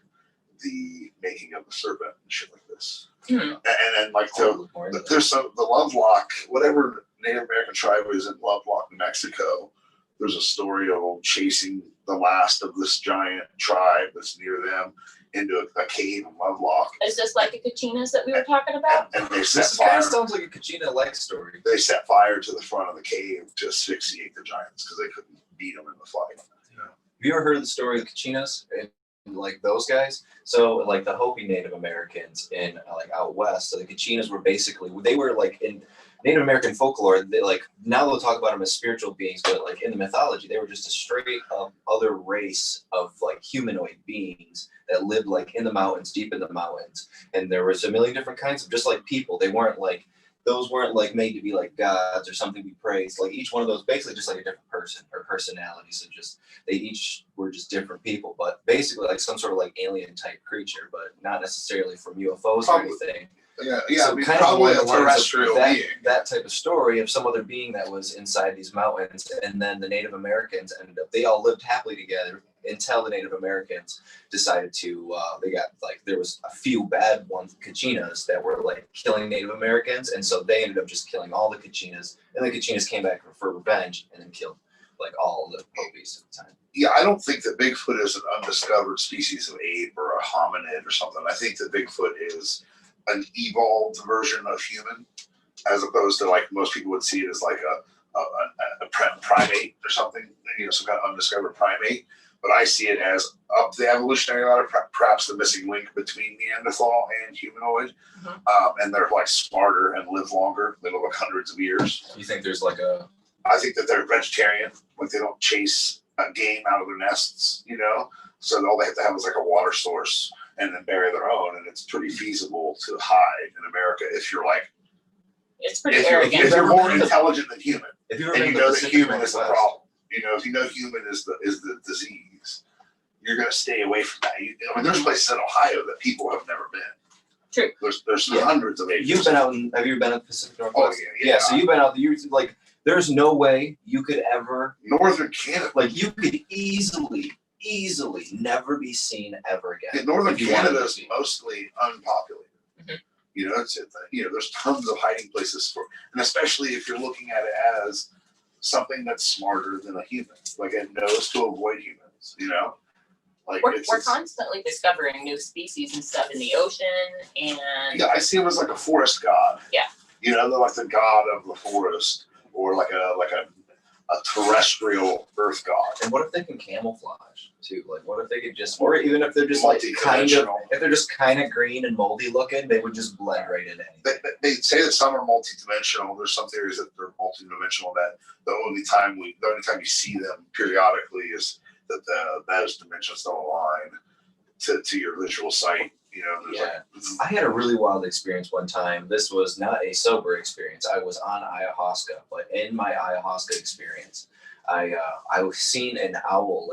the making of the serpent and shit like this. And like there's the Lovelock, whatever Native American tribe is in Lovelock, New Mexico. There's a story of them chasing the last of this giant tribe that's near them into a cave in Lovelock. Is this like the Kachinas that we were talking about? And they set This kind fire. of sounds like a Kachina-like story. They set fire to the front of the cave to asphyxiate the giants because they couldn't beat them in the fight. Have you ever heard of the story of the Kachinas and like those guys? So like the Hopi Native Americans in like out west. So the Kachinas were basically, they were like in Native American folklore. They like, now they'll talk about them as spiritual beings, but like in the mythology, they were just a straight up other race of like humanoid beings that lived like in the mountains, deep in the mountains. And there was a million different kinds of just like people. They weren't like, those weren't like made to be like gods or something to be praised. Like each one of those basically just like a different person or personality. So just they each were just different people, but basically like some sort of like alien type creature, but not necessarily from UFOs or anything. Yeah. So I mean, kind of probably along a the lines of terrestrial being. that type of story of some other being that was inside these mountains, and then the Native Americans ended up. They all lived happily together until the Native Americans decided to. They got like there was a few bad ones, Kachinas, that were like killing Native Americans, and so they ended up just killing all the Kachinas, and the Kachinas came back for revenge and then killed like all the Hopis at the time. Yeah, I don't think that Bigfoot is an undiscovered species of ape or a hominid or something. I think that Bigfoot is an evolved version of human, as opposed to like most people would see it as like a primate or something, some kind of undiscovered primate. But I see it as up the evolutionary ladder, perhaps the missing link between Neanderthal and humanoid. And they're like smarter and live longer. They live like hundreds of years. You think there's like a? I think that they're vegetarian, like they don't chase game out of their nests, so all they have to have is like a water source and then bury their own, and it's pretty feasible to hide in America if you're like, it's pretty if arrogant. you're more intelligent than human, If you and you know that human is the problem, if you know human is the disease, you're going to stay away from that. I mean, there's places in Ohio that people have never been. True. There's hundreds of acres. You've been out in, have you been in the Pacific Northwest? Oh, yeah. So you've been out, you're like, there's no way you could ever, Northern Canada. like you could easily never be seen ever again. Yeah, Northern if you wanted Canada to is be. mostly unpopulated. There's tons of hiding places for, and especially if you're looking at it as something that's smarter than a human, like it knows to avoid humans, Like We're constantly discovering new species and stuff in the ocean, and yeah, I see him as like a forest god. Yeah. They're like the god of the forest, or like a terrestrial earth god. And what if they can camouflage too? Like, what if they could just, or even if they're just like if they're just kind of green and moldy looking, they would just blend right into anything. They say that some are multidimensional. There's some theories that they're multidimensional. That the only time you see them periodically is that those dimensions don't align to your visual sight. I had a really wild experience one time. This was not a sober experience. I was on ayahuasca, but in my ayahuasca experience, I was seen an owl.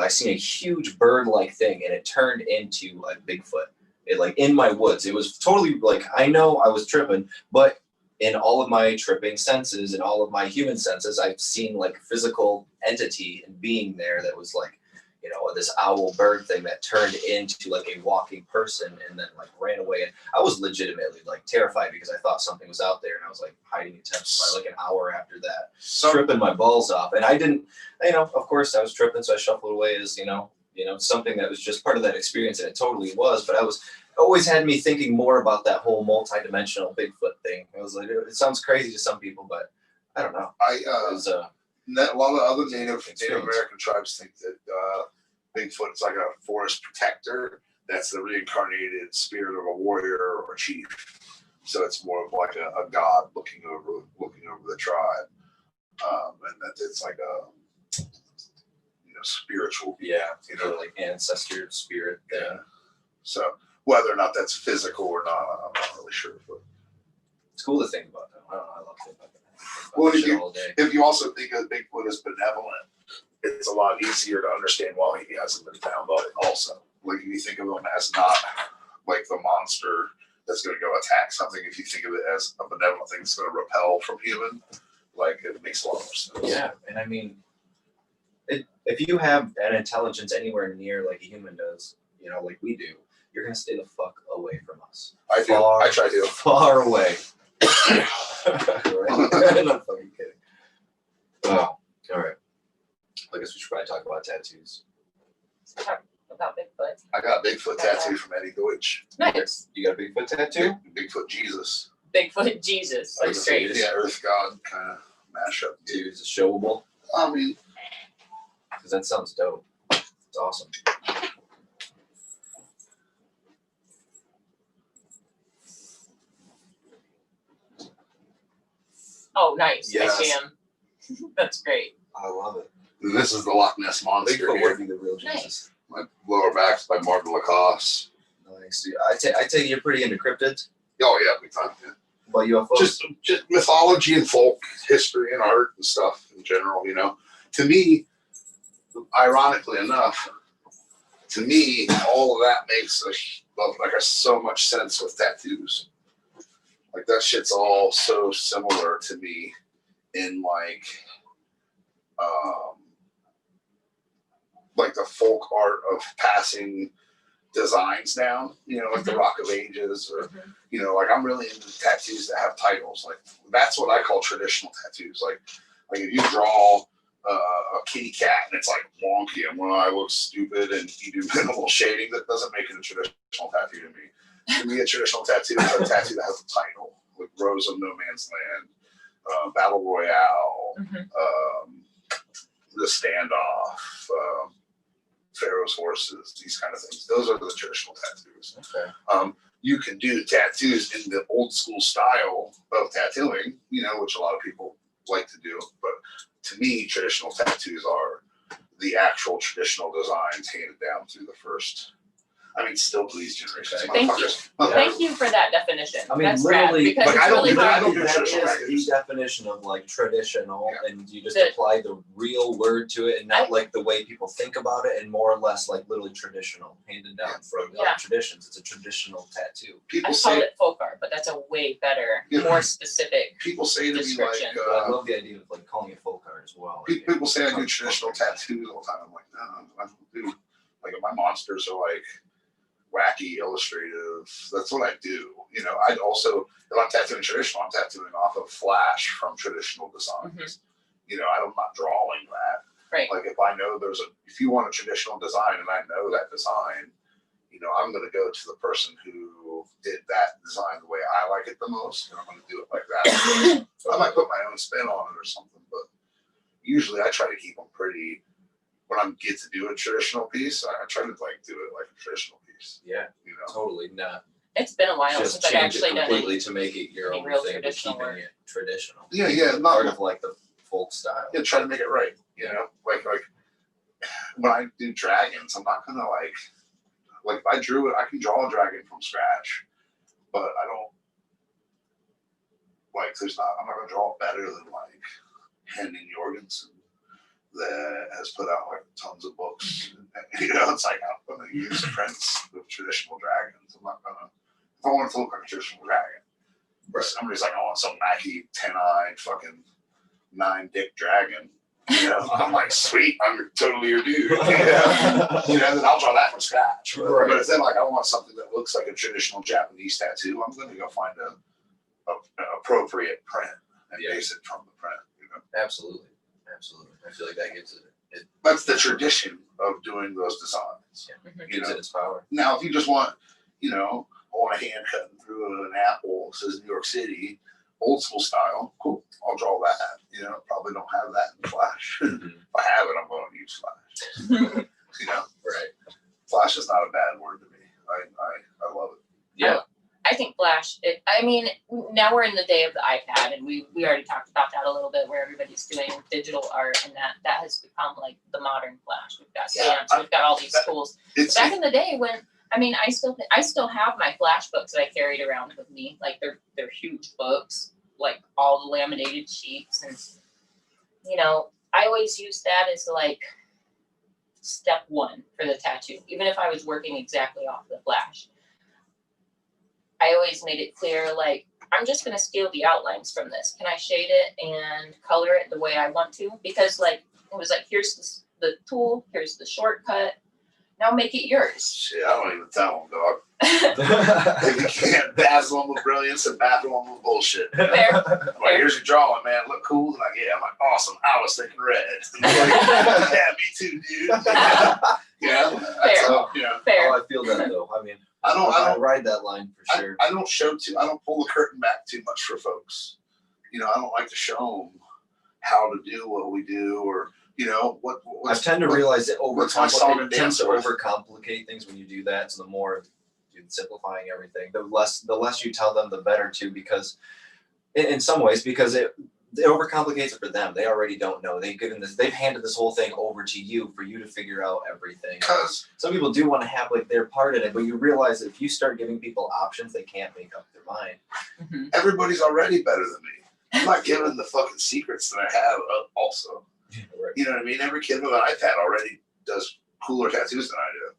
I seen a huge bird-like thing, and it turned into a Bigfoot. It like in my woods. It was totally like, I know I was tripping, but in all of my tripping senses and all of my human senses, I've seen like physical entity and being there that was like, you know, this owl bird thing that turned into like a walking person and then like ran away. And I was legitimately like terrified because I thought something was out there, and I was like hiding in tents by like an hour after that, tripping my balls off. And I didn't, you know, of course I was tripping, so I shuffled away as, you know, something that was just part of that experience, and it totally was. But always had me thinking more about that whole multi-dimensional Bigfoot thing. It was like, it sounds crazy to some people, but I don't know. It was, a lot of other Native American tribes think that Bigfoot is like a forest protector. That's the reincarnated spirit of a warrior or a chief. So it's more of like a god looking over the tribe, and that it's like a spiritual. Yeah, like ancestor spirit thing. Yeah. So whether or not that's physical or not, I'm not really sure. But it's cool to think about that. I don't know. I love thinking about that. Well, if you also think of Bigfoot as benevolent, it's a lot easier to understand why he hasn't been found on it also. Like if you think of him as not like the monster that's going to go attack something, if you think of it as a benevolent thing that's going to repel from human, like it makes a lot more sense. Yeah, and I mean, if you have an intelligence anywhere near like a human does, like we do, you're going to stay the fuck away from us. I do. I try to. Far away. Right? I'm not fucking kidding. Oh, all right. I guess we should probably talk about tattoos. Talk about Bigfoot. I got a Bigfoot tattoo from Eddie Deutsch. Nice. You got a Bigfoot tattoo? Bigfoot Jesus. Bigfoot Jesus. That's great. Yeah, Earth God kind of mashup. Dude, is it showable? I mean, because that sounds dope. It's awesome. Oh, nice. Yes. I see him. That's great. I love it. This is the Loch Ness Monster. Bigfoot Here. would be the real Jesus. My lower back's by Martin Lacoste. Nice. I take you're pretty into cryptids. Oh yeah, big time. Yeah. About UFOs? Just mythology and folk history and art and stuff in general. To me, ironically enough, all of that makes so much sense with tattoos. Like that shit's all so similar to me in like the folk art of passing designs down, like the Rock of Ages, or like I'm really into tattoos that have titles. Like that's what I call traditional tattoos. Like if you draw a kitty cat and it's like wonky and one eye looks stupid and you do minimal shading, that doesn't make it a traditional tattoo to me. To me, a traditional tattoo is a tattoo that has a title, like Rose of No Man's Land, Battle Royale, The Standoff, Pharaoh's Horses, these kind of things. Those are the traditional tattoos. Okay. You can do tattoos in the old school style of tattooing, which a lot of people like to do. But to me, traditional tattoos are the actual traditional designs handed down through the first. Still to these generations. Thank you. Thank you for that definition. I mean, that's literally, rad, because it's really hard. that is the definition of like traditional, and you just apply the real word to it, and not like the way people think about it, and more or less like literally traditional, handed down from other traditions. It's a traditional tattoo. People I call it folk art, but that's a way better, more specific. People say to me like, I love the idea of like calling it folk art as well. People say I do traditional tattoos all the time. I'm like, no, I don't do. Like my monsters are like wacky, illustrative. That's what I do. I'd also, if I'm tattooing traditional, I'm tattooing off of flash from traditional designs. I'm not drawing that. Right. Like if I know if you want a traditional design and I know that design, I'm going to go to the person who did that design the way I like it the most, and I'm going to do it like that. So I might put my own spin on it or something, but usually I try to keep them pretty. When I get to do a traditional piece, I try to do it like a traditional piece. Yeah, totally not. It's been a while Just since I've change actually it done completely it. to make it your own Real thing, but traditional keeping work. it traditional. Yeah, not part of like the folk style. Yeah, try to make it right. Like when I do dragons, I'm not gonna like if I drew it, I can draw a dragon from scratch, but I don't I'm not gonna draw it better than like Henning Jorgensen that has put out like tons of books. It's like I'm gonna use prints of traditional dragons. I'm not gonna, if I want it to look like a traditional dragon, somebody's like, I want some wacky 10-eyed fucking 9-dick dragon. You know, I'm like, sweet, I'm totally your dude. Then I'll draw that from scratch. Right. But if then like I want something that looks like a traditional Japanese tattoo, I'm going to go find an appropriate print and base it from the print. Absolutely. I feel like that gives it That's the tradition of doing those designs. gives it its power. Now, if you just want, I want a hand cutting through an apple, says New York City, old school style, cool, I'll draw that. Probably don't have that in Flash. If I have it, I'm going to use Flash. Right. Flash is not a bad word to me. I love it. Yeah. I think Flash, now we're in the day of the iPad, and we already talked about that a little bit, where everybody's doing digital art, and that has become like the modern Flash. We've got stamps, we've got all these tools. Back in the day when, I still have my Flash books that I carried around with me. Like they're huge books, like all the laminated sheets, and I always use that as like step one for the tattoo, even if I was working exactly off the Flash. I always made it clear, like, I'm just going to steal the outlines from this. Can I shade it and color it the way I want to? Because, like, it was like, here's the tool, here's the shortcut. Now make it yours. Shit, I don't even tell them, dog. If you can't dazzle them with brilliance and baffle them with bullshit. Fair. Like, here's your drawing, man. Look cool. Like, yeah. I'm like, awesome. I was thinking red. Like, yeah, me too, dude. That's how, Fair. I feel that though. I don't ride that line for sure. I don't pull the curtain back too much for folks. I don't like to show them how to do what we do, or what. I tend to realize that what's my song and tends dance to with? overcomplicate things when you do that. So the more you're simplifying everything, the less you tell them, the better too. Because in some ways, because it overcomplicates it for them. They already don't know. They've handed this whole thing over to you for you to figure out everything. Because some people do want to have like their part in it, but you realize that if you start giving people options, they can't make up their mind. everybody's already better than me. I'm not giving the fucking secrets that I have also. Right. You know what I mean? Every kid with an iPad already does cooler tattoos than I do.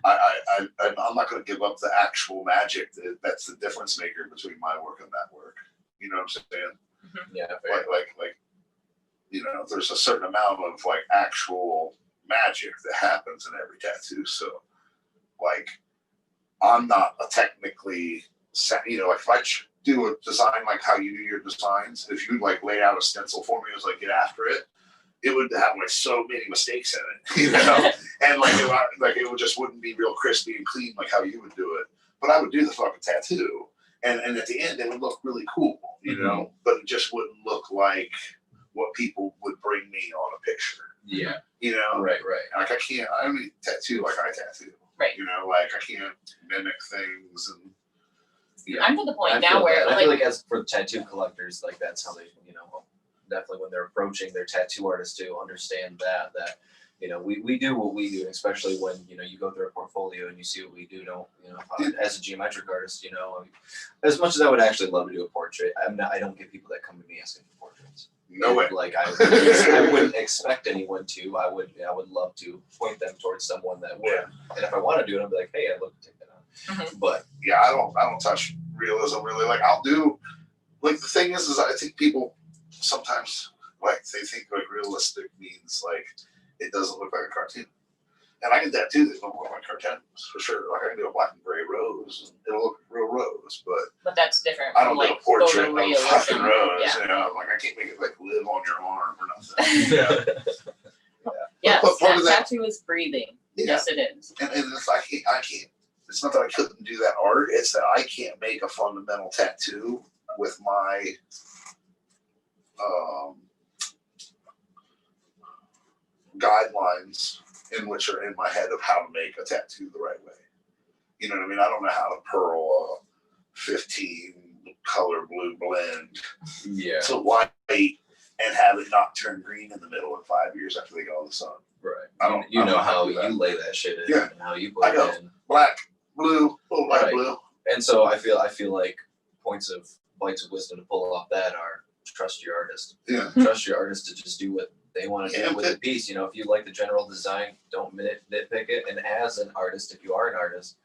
I'm not going to give up the actual magic that's the difference maker between my work and that work. You know what I'm saying? Yeah. Fair. Like, there's a certain amount of like actual magic that happens in every tattoo. So, like, I'm not a technically, like if I do a design like how you do your designs, if you like lay out a stencil for me, it was like get after it, it would have like so many mistakes in it, and like it just wouldn't be real crispy and clean like how you would do it. But I would do the fucking tattoo, and at the end it would look really cool, but it just wouldn't look like what people would bring me on a picture. Yeah. Right. Right. Like I only tattoo like I tattoo. Right. Like I can't mimic things and. Yeah. I'm to the point I now where I feel like as for tattoo collectors, like that's how they, definitely when they're approaching their tattoo artist to understand that we do what we do, especially when you go through a portfolio and you see what we do. As a geometric artist, as much as I would actually love to do a portrait, I don't get people that come to me asking for portraits. No way. Like I wouldn't expect anyone to. I would love to point them towards someone that would. Yeah. And if I want to do it, I'll be like, hey, I'd love to take that on. But yeah, I don't touch realism really. Like I'll do, like the thing is I think people sometimes like they think like realistic means like it doesn't look like a cartoon. And I can tattoo that don't look like cartoons for sure. Like I can do a black and gray rose and it'll look real rose, but that's different. I don't from, do a portrait of photorealism. fucking rose. Yeah. Like I can't make it like live on your arm or nothing. Yes, But part of that- tattoo is breathing. Yeah. Yes, it is. And it's like I can't. It's not that I couldn't do that art. It's that I can't make a fundamental tattoo with my guidelines in which are in my head of how to make a tattoo the right way. You know what I mean? I don't know how to pearl a 15 color blue blend to white and have it not turn green in the middle in 5 years after they get all the sun. Right. I don't how do that. you lay that shit in Yeah. and how you put it in. Black, blue, little light Right. blue. And so I feel like bites of wisdom to pull off that are trust your artist. Yeah. Trust your artist to just do what they want to Yeah, do with the piece. If you like the general design, don't nitpick it. And as an artist, if you are an artist,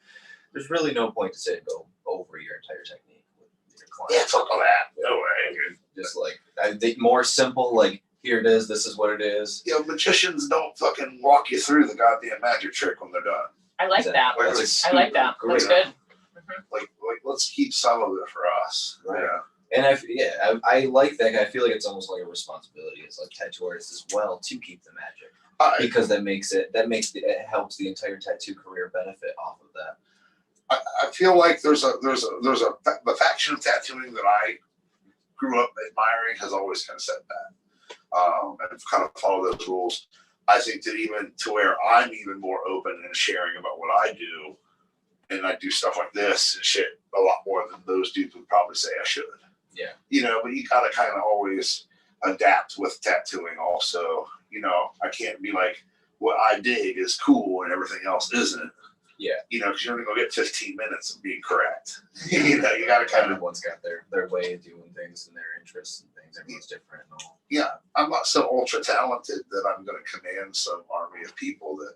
there's really no point to sit and go over your entire technique with your client. Yeah, fuck all that. No way. Just like I think more simple, like here it is. This is what it is. You know, magicians don't fucking walk you through the goddamn magic trick when they're done. I like that. Like, That's I like that. great. That's good. like let's keep some of it for us. Right. Yeah. And I like that. I feel like it's almost like a responsibility as like tattoo artists as well to keep the magic because it helps the entire tattoo career benefit off of that. I feel like the faction of tattooing that I grew up admiring has always kind of said that, and kind of follow those rules. I think that even to where I'm even more open and sharing about what I do, and I do stuff like this and shit a lot more than those dudes would probably say I should. Yeah. You know, but you gotta kind of always adapt with tattooing also. You know, I can't be like, what I dig is cool and everything else isn't. Yeah. You know, because you're only gonna get 15 minutes of being correct. You know, you gotta kind of. Everyone's got their way of doing things and their interests and things. Everyone's different and all. Yeah, I'm not so ultra talented that I'm gonna command some army of people that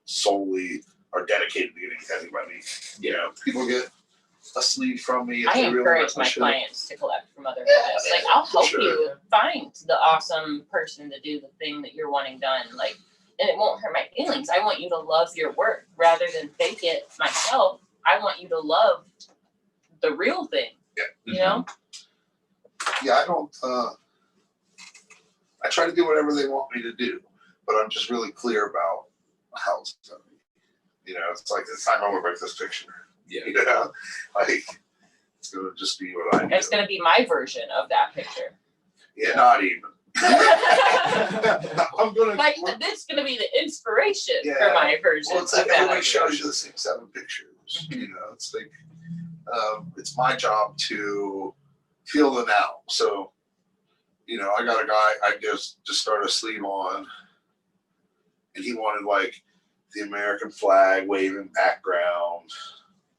solely are dedicated to getting tattooed by me. You know, people get a sleeve from me. If I they really encourage like my shit. clients to collect from other artists. Like, I'll help Sure. you find the awesome person to do the thing that you're wanting done. Like, and it won't hurt my feelings. I want you to love your work rather than fake it myself. I want you to love the real thing. Yeah. You know? Yeah, I don't. I try to do whatever they want me to do, but I'm just really clear about how it's gonna be. You know, it's like this time I'm gonna break this picture. Yeah. You know, like it's gonna just be what I do. It's going to be my version of that picture. Yeah, not even. I'm gonna. Like, this is going to be the inspiration for Yeah. my version Well, it's of like that. everybody idea. shows you the same 7 pictures. You know, it's like it's my job to feel the now. So, you know, I got a guy I just started a sleeve on, and he wanted like the American flag waving background,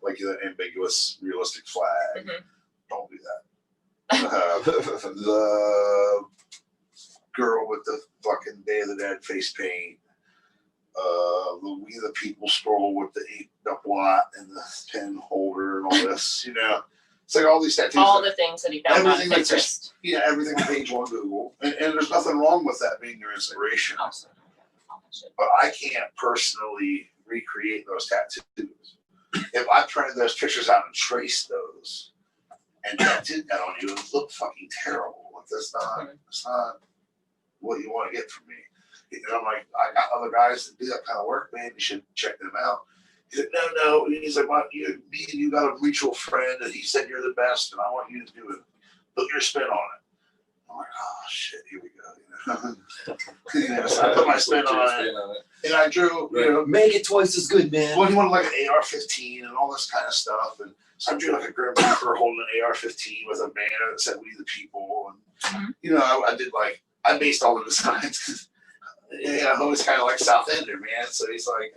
like the ambiguous, realistic flag. Mhm. Don't do that. The girl with the fucking Day of the Dead face paint. The We the People scroll with the 8 blot and the pen holder and all this, you know. It's like all these tattoos. All the things that he found on Everything that's Pinterest. Yeah, everything on page 1 Google. And there's nothing wrong with that being your inspiration. Awesome. All that shit. But I can't personally recreate those tattoos. If I printed those pictures out and traced those and tattooed that on you, it would look fucking terrible. Like that's not what you want to get from me. And I'm like, I got other guys that do that kind of work, man. You should check them out. He's like, no. He's like, well, me and you got a mutual friend, and he said you're the best, and I want you to do it. Put your spin on it. I'm like, oh shit, here we go. You know? So I put my spin on it, and I drew. You know, make it twice as good, man. well, he wanted like an AR-15 and all this kind of stuff, and so I drew like a Grim Reaper holding an AR-15 with a banner that said "We the People," and you know, I based all the designs. Yeah, I was kind of like South Ender, man. So he's like,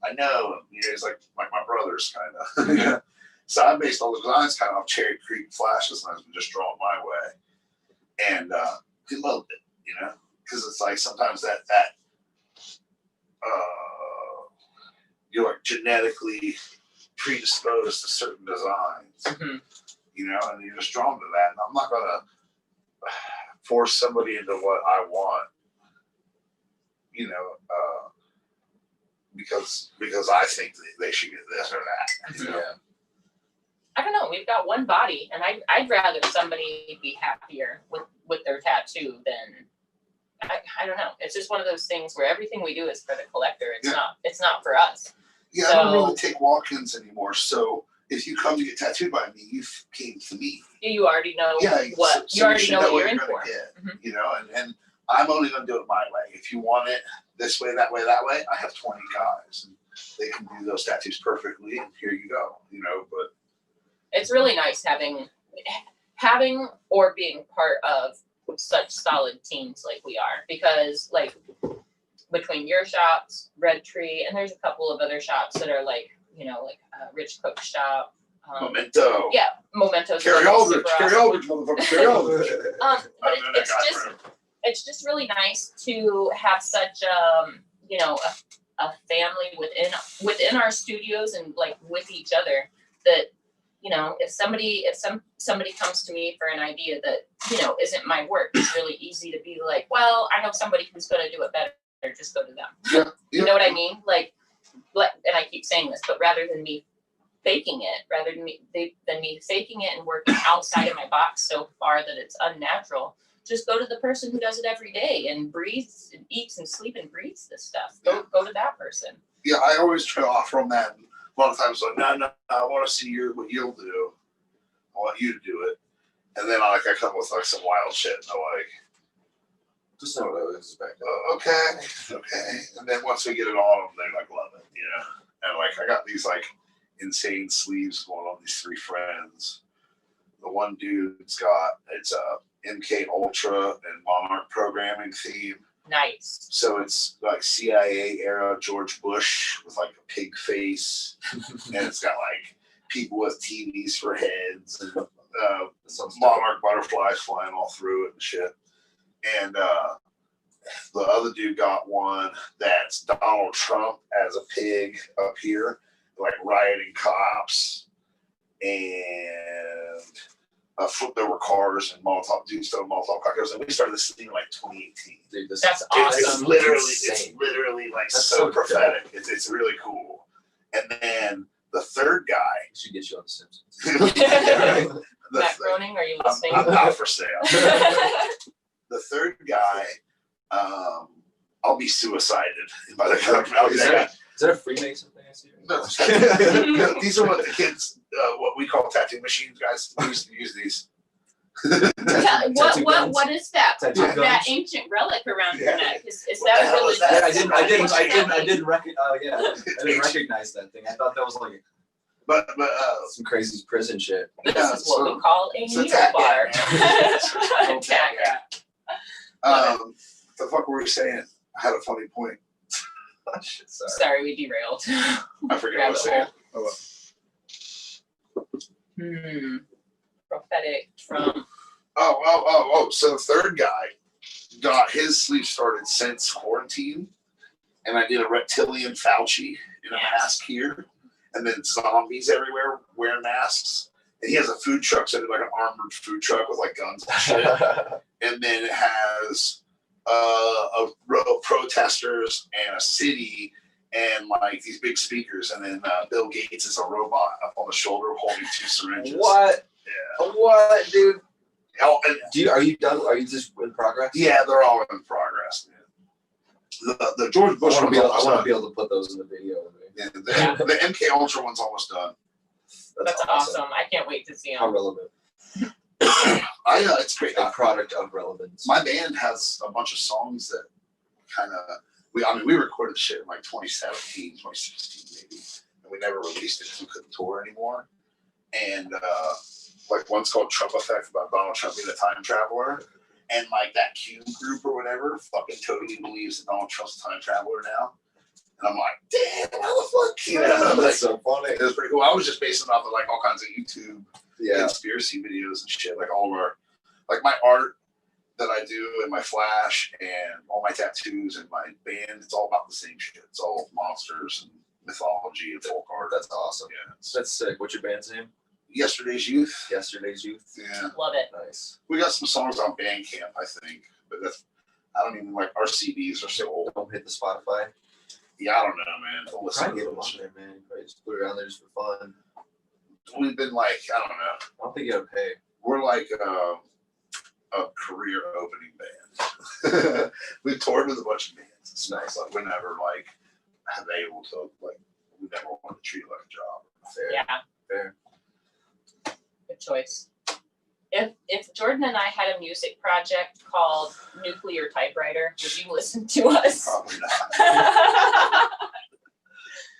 I know. You know, he's like my brothers, kind of. Yeah. So I based all the designs kind of off Cherry Creek Flash designs, but just drawn my way. And he loved it, you know, because it's like sometimes that you're like genetically predisposed to certain designs, you know, and you're just drawn to that. And I'm not gonna force somebody into what I want. You know, because I think they should get this or that. You know? Yeah. I don't know. We've got one body, and I'd rather somebody be happier with their tattoo than I don't know. It's just one of those things where everything we do is for the collector. It's not for us. Yeah, I don't really take walk-ins anymore. So if you come to get tattooed by me, you came to me. You already know So you already should know what you're you're in gonna for. get, you know, and I'm only going to do it my way. If you want it this way, that way, I have 20 guys. And they can do those tattoos perfectly, and here you go, you know, but. It's really nice having or being part of such solid teams like we are, because like between your shops, Red Tree, and there's a couple of other shops that are like, you know, like Rich Cook's shop. Memento. Yeah, Memento's. Carrie really Aldrich, super motherfucker, awesome. Carrie Aldrich. But it's just really nice to have such you know, a family within our studios and like with each other that if somebody comes to me for an idea that, isn't my work, it's really easy to be like, well, I know somebody who's going to do it better, just go to them. Yeah. You know what I mean? Like, and I keep saying this, but rather than me faking it, rather than me faking it and working outside of my box so far that it's unnatural, just go to the person who does it every day and breathes and eats and sleep and breathes this stuff. Go to that person. Yeah, I always try to offer them that. A lot of times, like, no, I want to see what you'll do. I want you to do it. And then I come with like some wild shit. And they're like, Just know what I was expecting. okay. And then once we get it on them, they like love it, And like I got these like insane sleeves going on these 3 friends. The one dude's got it's a MK Ultra and Monarch programming theme. Nice. So it's like CIA era George Bush with like a pig face, and it's got like people with TVs for heads and monarch butterflies flying all through it and shit. And the other dude got one that's Donald Trump as a pig up here, like rioting cops, and there were cars and dudes throwing Molotov cocktails, and we started this thing in like 2018. Dude, That's It's awesome. literally like That's so so prophetic. It's really cool. And then the third guy, We should get you on The Simpsons. Matt Groening, are you listening? I'm not for sale. The third guy, I'll be suicided by the company. Is that a Freemason thing I see? No, these are what the kids, what we call tattoo machines, guys. We used to use these. What is that? Tattoo That guns? ancient relic around your Yeah. neck? Is What that the hell really? is that? Yeah, I didn't recognize that thing. I thought that was like But some crazy prison shit. This Yeah, is what so- we call a it's a needle tat bar. gat, Tat gat. the fuck were we saying? I had a funny point. Shit, sorry. Sorry, we derailed. I forget what I was saying. Oh, well. Prophetic from. Oh. So the third guy got his sleep started since quarantine. And I did a reptilian Fauci in a mask here. And then zombies everywhere wearing masks. And he has a food truck, so I did like an armored food truck with like guns and shit. And then it has a row of protesters and a city and like these big speakers. And then Bill Gates is a robot up on the shoulder holding 2 syringes. What? Yeah. What, dude? Oh, and Are you done? Are you just in progress? yeah, they're all in progress, man. The George Bush I one's almost want to done. be able to put those in the video. Yeah, the MK Ultra one's almost done. That's awesome. I can't wait to see How them. relevant? It's great. A product of relevance. My band has a bunch of songs that kind of we recorded shit in like 2017, 2016 maybe, and we never released it because we couldn't tour anymore. And like one's called Trump Effect about Donald Trump being a time traveler, and like that Q group or whatever fucking totally believes that Donald Trump's a time traveler now. And I'm like, damn, how the fuck? You know, like, That's so funny. it was pretty cool. I was just basing it off of like all kinds of YouTube Yeah. conspiracy videos and shit. Like all of our, like my art that I do and my flash and all my tattoos and my band, it's all about the same shit. It's all monsters and mythology and folk art. That's awesome. Yeah. That's sick. What's your band's name? Yesterday's Youth. Yesterday's Youth. Yeah. Love it. Nice. We got some songs on Bandcamp, I think. But that's, I don't even like, our CDs are so old. Don't hit the Spotify. Yeah, I don't know, man. Don't listen Try to to get them those. on there, man. Probably just put it on there just for fun. We've been like, I don't know. I don't think you gotta pay. We're like a career opening band. We've toured with a bunch of bands. It's nice. Like we're never like able to like we never want to treat it like a job. Fair. Yeah, Fair. good choice. If Jordan and I had a music project called Nuclear Typewriter, would you listen to us? Probably not.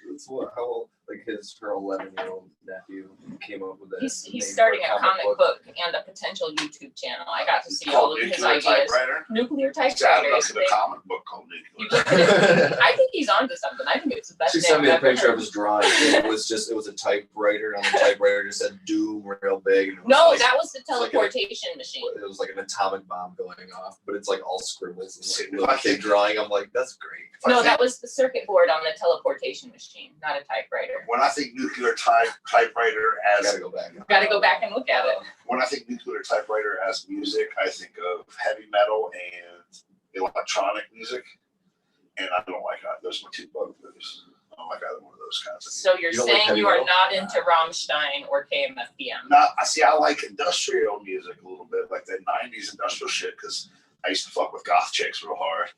That's what how like her 11-year-old nephew came up with that. He's name for starting a comic book and a potential YouTube channel. I got to see all Called of his Nuclear ideas. Typewriter. Nuclear Sounded Typewriter. like a comic book called You Nuclear. look at it, I think he's onto something. I think it's the best She thing sent me a I've ever picture of heard. his drawing. It was a typewriter, and on the typewriter it said Doom real big. And it was No, like, that was the like a- teleportation machine. it was like an atomic bomb going off, but it's like all scribbles See, and like little kid drawing. I'm like, that's great. No, that was the circuit board on the teleportation machine, not a typewriter. When I think nuclear typewriter, typewriter I as gotta go back. Gotta go back and look at it. when I think nuclear typewriter as music, I think of heavy metal and electronic music, and I don't like that. Those are my two bugaboos. I don't like either one of those kinds of. So you're You don't like saying heavy you are metal? not into Rammstein or KMFDM? Now, I see. I like industrial music a little bit, like the '90s industrial shit, because I used to fuck with goth chicks real hard.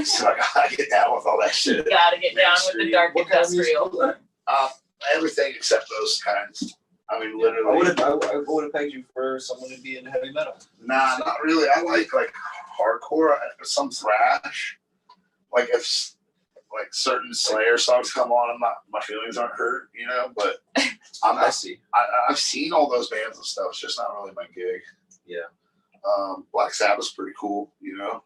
So I gotta get down with all that shit. Gotta get down with the dark What kind of music industrial. was that? Everything except those kinds. I mean, I literally. would have pegged you for someone to be into heavy metal. Nah, not really. I like hardcore, some thrash. Like if like certain Slayer songs come on, my feelings aren't hurt, you know. But I see. I've seen all those bands and stuff. It's just not really my gig. Yeah. Black Sabbath's pretty cool, you know.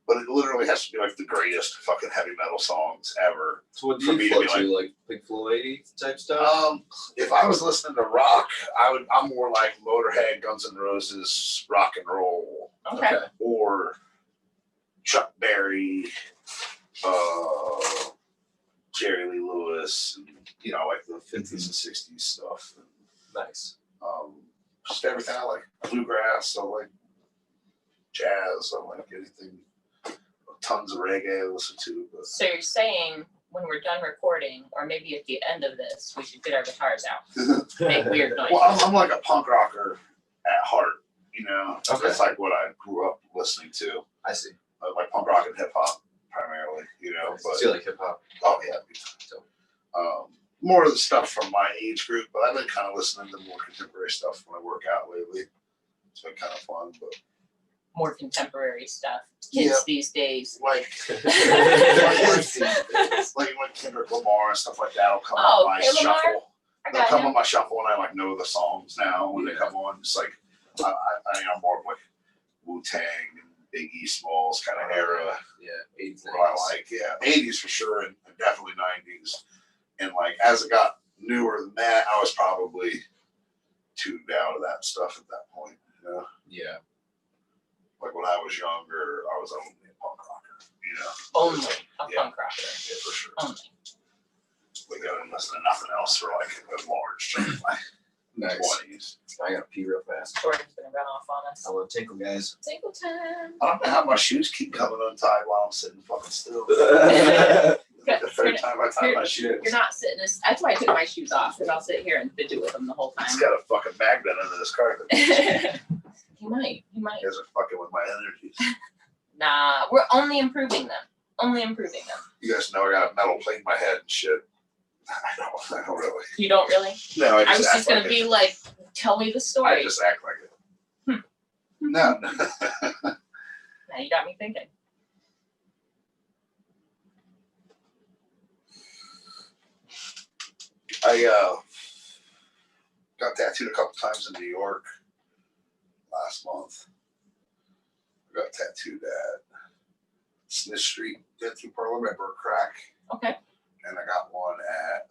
But it literally has to be like the greatest fucking heavy metal songs ever. So what do For you me to float be to? Like Pink Floyd type stuff? If I was listening to rock, I'm more like Motorhead, Guns N' Roses, rock and roll, Okay. or Chuck Berry, Jerry Lee Lewis, and, you know, like the 50s and 60s stuff. Nice. Just everything I like. Bluegrass, I like jazz, I like anything. Tons of reggae I listen to. But So you're saying when we're done recording, or maybe at the end of this, we should get our guitars out, make weird noises. well, I'm like a punk rocker at heart, you know. Okay. That's like what I grew up listening to. I see. Like punk rock and hip hop primarily, you know. But So you like hip hop? oh yeah, so more of the stuff from my age group. But I've been kind of listening to more contemporary stuff when I work out lately. It's been kind of fun, but More contemporary stuff. Kids these days. like like Kendrick Lamar and stuff like that will come Oh, on my okay, Lamar. shuffle. I They'll got come him. on my shuffle and I like know the songs now when they come on. It's like I'm more of like Wu-Tang and Biggie Smalls kind of era. Yeah, 80s, What I 90s. like, yeah, 80s for sure, and definitely 90s. And like as it got newer than that, I was probably tuned out of that stuff at that point. You know, Yeah. like when I was younger, I was only a punk rocker. You know, Only a Yeah. punk rocker. Yeah, for sure. Only. Like I didn't listen to nothing else for like a large chunk of my Nice. 20s. I gotta pee real fast. Jordan's gonna run off on us. I love tinkle, guys. Single time. I don't know how my shoes keep coming untied while I'm sitting fucking still. You're The third time I tied my shoes. not sitting this. That's why I took my shoes off, because I'll sit here and fidget with them the whole It's time. got a fucking magnet under this carpet. You might. You guys are fucking with my energies. Nah, we're only improving them. Only improving them. You guys know I got a metal plate in my head and shit. I don't really. You don't really? No, I was act just gonna like be it. like, tell me the I story. just act like it. No. Now you got me thinking. I got tattooed a couple times in New York last month. I got tattooed at Smith Street, Dead Through Pearl River Crack, Okay. and I got one at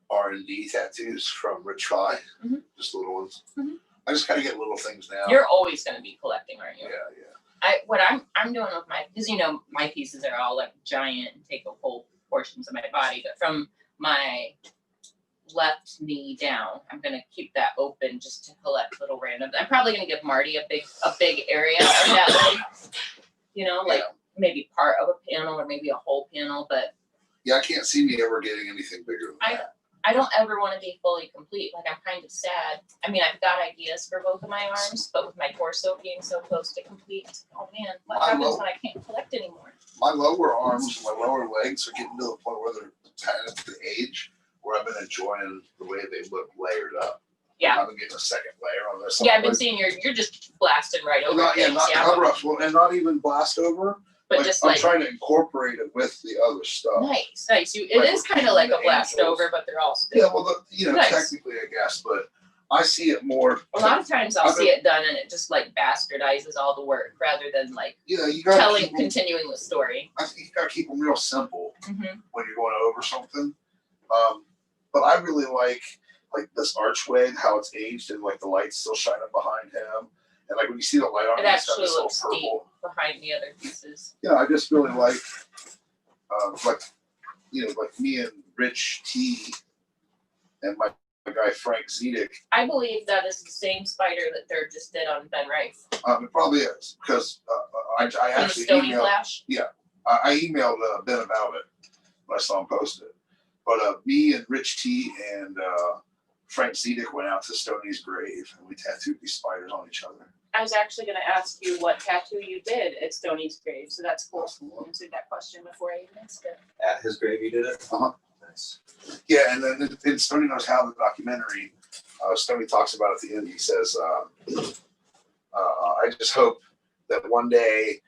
R&D tattoos from Rich Fi, Mhm. just little ones. Mhm. I just gotta get little things now. You're always gonna be collecting, aren't you? Yeah. What I'm doing with my, because you know my pieces are all like giant and take up whole portions of my body, but from my left knee down, I'm gonna keep that open just to collect little random. I'm probably gonna give Marty a big area of that, like, you know, like maybe part of a panel or maybe a whole panel, but Yeah, I can't see me ever getting anything bigger than that. I don't ever want to be fully complete. Like, I'm kind of sad. I mean, I've got ideas for both of my arms, but with my torso being so close to complete, oh man, what happens when I can't collect anymore? My lower arms, my lower legs are getting to the point where they're kind of the age where I've been enjoying the way they look layered up. Yeah. I've been getting a second layer on this. Yeah, I've been seeing you're just blasting right over Not, things, not cover ups, well, and not even blast over. but Like, just I'm like trying to incorporate it with the other stuff. nice. It Like, is kind of like a the blast angels. over, but they're all Yeah, still. well, Nice. technically, I guess, but I see it more. A lot of times I'll I've see it done and it just like bastardizes all the work rather than like You gotta keep them, continuing the story. I think you gotta keep them real simple Mm-hmm. when you're going over something. But I really like this archway, how it's aged, and like the light's still shining behind him, and like when you see the light on It it, it's got actually this little looks deep purple. behind the other pieces. Yeah, I just really like me and Rich T and my guy Frank Zedek. I believe that is the same spider that Dirk just did on Ben Rice. It probably is because I On the actually Stony emailed. Flash. I emailed Ben about it when I saw him post it. But me and Rich T and Frank Zedek went out to Stoney's grave and we tattooed these spiders on each other. I was actually going to ask you what tattoo you did at Stoney's grave, so that's cool. You answered that question before I even asked it. At his grave, you did it? Uh-huh. Nice. Yeah, and then in Stoney Knows How, the documentary, Stoney talks about at the end, he says, I just hope that one day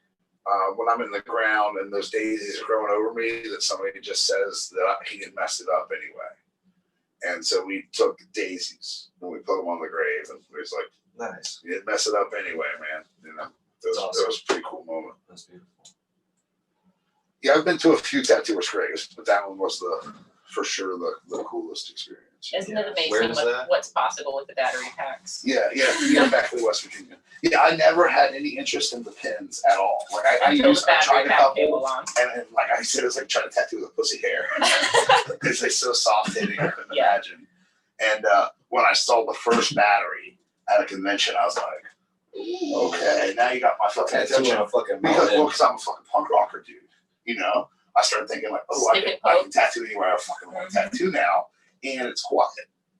when I'm in the ground and those daisies are growing over me, that somebody just says that he didn't mess it up anyway. And so we took daisies and we put them on the grave, and it was like, Nice. you didn't mess it up anyway, man. You know, it Awesome. was a pretty cool moment. That's beautiful. Yeah, I've been to a few tattooers' graves, but that one was for sure the coolest experience. Isn't Yeah. it amazing Where is that? what's possible with the battery packs? Yeah, Beckley, West Virginia. Yeah, I never had any interest in the pins at all. Like I Until the tried battery a pack came couple, along. and like I said, it's like trying to tattoo with a pussy hair because they're so soft hitting. I couldn't Yeah. imagine. And when I saw the first battery at a convention, I was like, okay, now you got my fucking Tattoo attention. on a fucking Because mountain. I'm a fucking punk rocker, dude. You know, I started thinking like, oh, I Stick can, and I poke. can tattoo anywhere I fucking want to tattoo now, and it's quiet.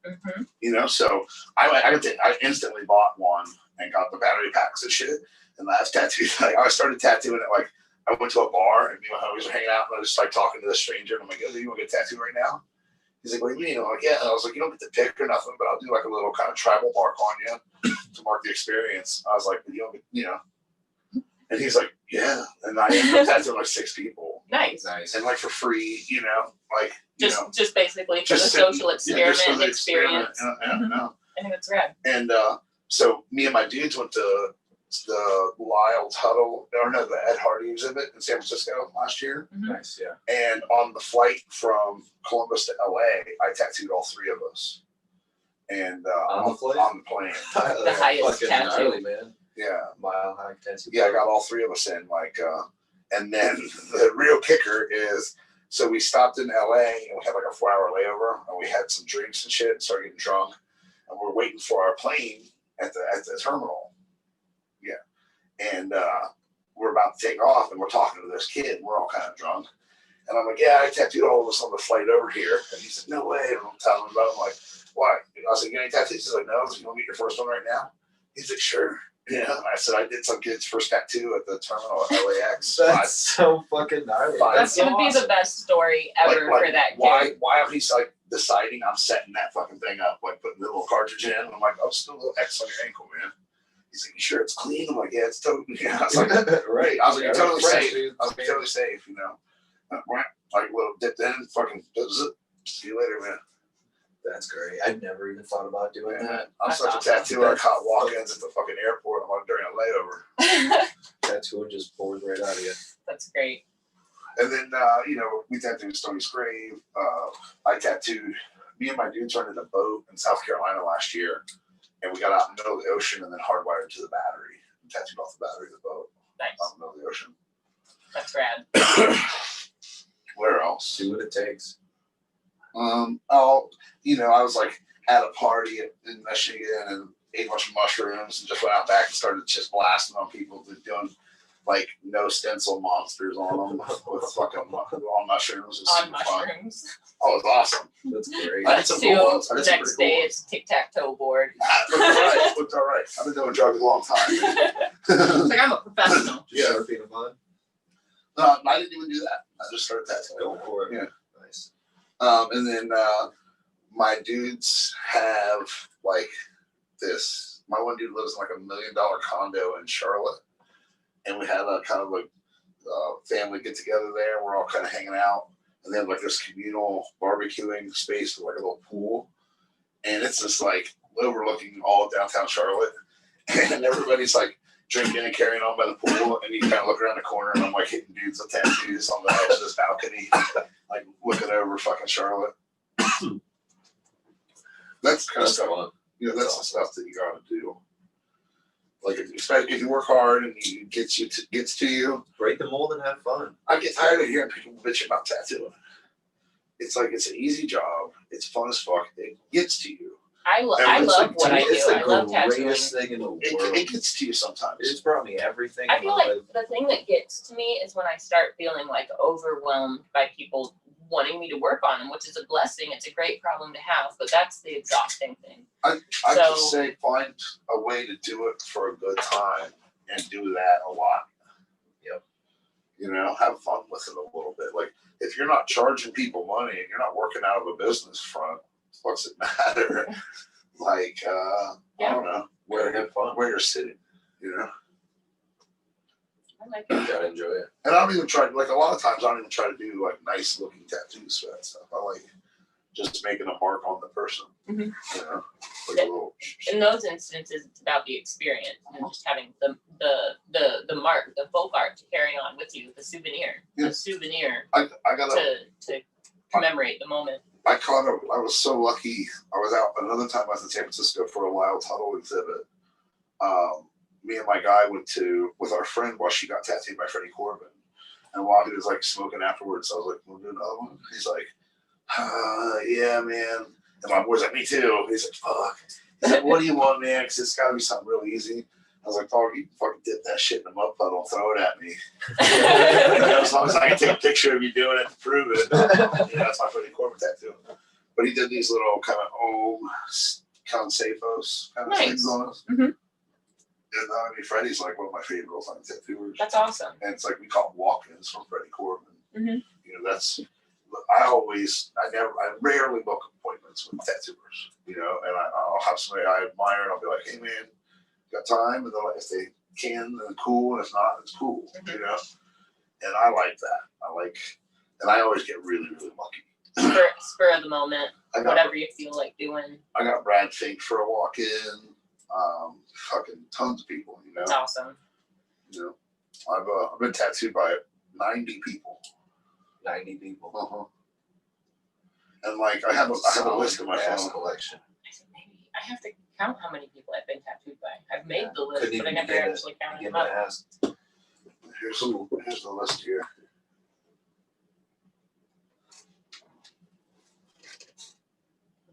Mm-hmm. You know, so I instantly bought one and got the battery packs and shit. And I've tattooed. Like I started tattooing it. Like I went to a bar and me and my homies were hanging out, and I was just like talking to this stranger. And I'm like, "Yo, do you want to get a tattoo right now?" He's like, "What do you mean?" I'm like, "Yeah." And I was like, "You don't get to pick or nothing, but I'll do like a little kind of tribal mark on you to mark the experience." I was like, "You don't get, you know." And he's like, "Yeah." And I ended up tattooing like 6 people, Nice. Nice. and like for free, you know, like you know. Just basically for Just the sit- social Yeah, just for experiment the experience. experiment. Yeah. I think it's rad. And so me and my dudes went to the Lyle Tuttle, or no, the Ed Hardy exhibit in San Francisco last year. Nice, yeah. And on the flight from Columbus to LA, I tattooed all 3 of us. And On the flight? On the plane. The highest Fucking tattoo. gnarly, man. Yeah. Mile high tattoo. Yeah, I got all 3 of us in. Like, and then the real kicker is, so we stopped in LA and we had like a 4-hour layover, and we had some drinks and shit and started getting drunk. And we're waiting for our plane at the terminal. Yeah. And we're about to take off, and we're talking to this kid, and we're all kind of drunk. And I'm like, "Yeah, I tattooed all of us on the flight over here." And he said, "No way." And I'm telling him about it. I'm like, "Why?" I was like, "You got any tattoos?" He's like, "No." I was like, "You want to get your first one right now?" He's like, "Sure." Yeah. And I said, "I did some kid's first tattoo at the terminal at LAX." That's so fucking gnarly. That's so gonna be the best story ever for that kid. Why he's like deciding I'm setting that fucking thing up, like putting the little cartridge in. I'm like, "Oh, still a little X on your ankle, man." He's like, "You sure it's clean?" I'm like, "Yeah, it's totally." Yeah. I was like, Right. I was like, "You're totally Fresh, safe." dude. I was like, "Totally safe," you know. Like a little dipped in, fucking. See you later, man. That's great. I've never even thought about doing that. I'm That's such awesome. a tattooer. I caught walk-ins at the fucking airport. I'm like during a layover. Tattooing just pours right out of you. That's great. And then, you know, we tattooed Stoney's grave. I tattooed, me and my dudes rented a boat in South Carolina last year. And we got out in the middle of the ocean and then hardwired to the battery. And tattooed off the battery of the boat Nice. out in the middle of the ocean. That's rad. Where else? Do what it takes. You know, I was like at a party in Michigan and ate a bunch of mushrooms and just went out back and started just blasting on people, doing like no stencil monsters on them with fucking on mushrooms. It was On super fun. mushrooms. Oh, it was awesome. That's great. I did some Two, cool ones. I the did some next pretty day cool it's tic-tac-toe board. ones. Looked all right. Looked all right. I've been doing drugs a long time. It's like I'm a professional. Just Yeah. Sharpie them on. No, I didn't even do that. I just started tattooing. Go for it. Yeah. Nice. And then my dudes have like this. My one dude lives in like $1 million condo in Charlotte, and we had a kind of like family get together there. We're all kind of hanging out, and they have like this communal barbecuing space with like a little pool, and it's just like overlooking all of downtown Charlotte, and everybody's like drinking and carrying on by the pool, and you kind of look around the corner, and I'm like hitting dudes with tattoos on the edge of this balcony, like looking over fucking Charlotte. That's the kind of That's stuff. fun. You know, that's the stuff that you gotta do. Like if you work hard and it gets to you. Break the mold and have fun. I get tired of hearing people bitching about tattooing. It's like it's an easy job. It's fun as fuck. gets to you. I And love like, what I do. It's the I love tattooing. greatest thing in the world. It gets to you sometimes. It's brought me everything. I in feel my like life. the thing that gets to me is when I start feeling like overwhelmed by people wanting me to work on them, which is a blessing. It's a great problem to have, but that's the exhausting thing. I So- just say find a way to do it for a good time and do that a lot. Yep. You know, have fun with it a little bit. Like if you're not charging people money and you're not working out of a business front, what's it matter? Like I don't know Where to have fun. where you're sitting. You know. I like You it. gotta enjoy it. And I don't even try, like a lot of times I don't even try to do like nice looking tattoos for that stuff. I like just making a mark on the person, Mhm. you know, like Yeah. a little. In those instances, it's about the experience and just having the mark, the folk art to carry on with you, the souvenir, Yeah. the souvenir I got a, to commemorate the moment. I was so lucky. I was out another time I was in San Francisco for a Wild Tuttle exhibit. Me and my guy went to with our friend while she got tattooed by Freddie Corbin. And while he was like smoking afterwards, I was like, "We'll do another one." He's like, "Yeah, man." And my boy's like, "Me too." He's like, "Fuck." He's like, "What do you want, man? Because it's got to be something real easy." I was like, "Dog, you can fucking dip that shit in a mud puddle and throw it at me. You know, as long as I can take a picture of you doing it to prove it." That's my Freddie Corbin tattoo. But he did these little kind of consejos kind of Nice. things on us. Mhm. And I mean, Freddie's like one of my favorite all-time tattooers. That's awesome. And it's like we call them walk-ins from Freddie Corbin. Mhm. You know, I rarely book appointments with tattooers. You know, and I'll have somebody I admire, and I'll be like, "Hey, man, got time?" And they're like, if they can, then cool, and if not, it's cool. Mhm. You know, and I like that. And I always get really, really lucky. Spur of the moment, I got whatever you feel like doing. I got Brad Fink for a walk-in. Fucking tons of people. You know. It's awesome. You know, I've been tattooed by 90 people. 90 people. And like I have a list in my Vast phone. collection. I said maybe I have to count how many people I've been tattooed by. I've made Yeah, the list, couldn't but I even never begin to- actually counted Begin them to up. ask. Here's the list here.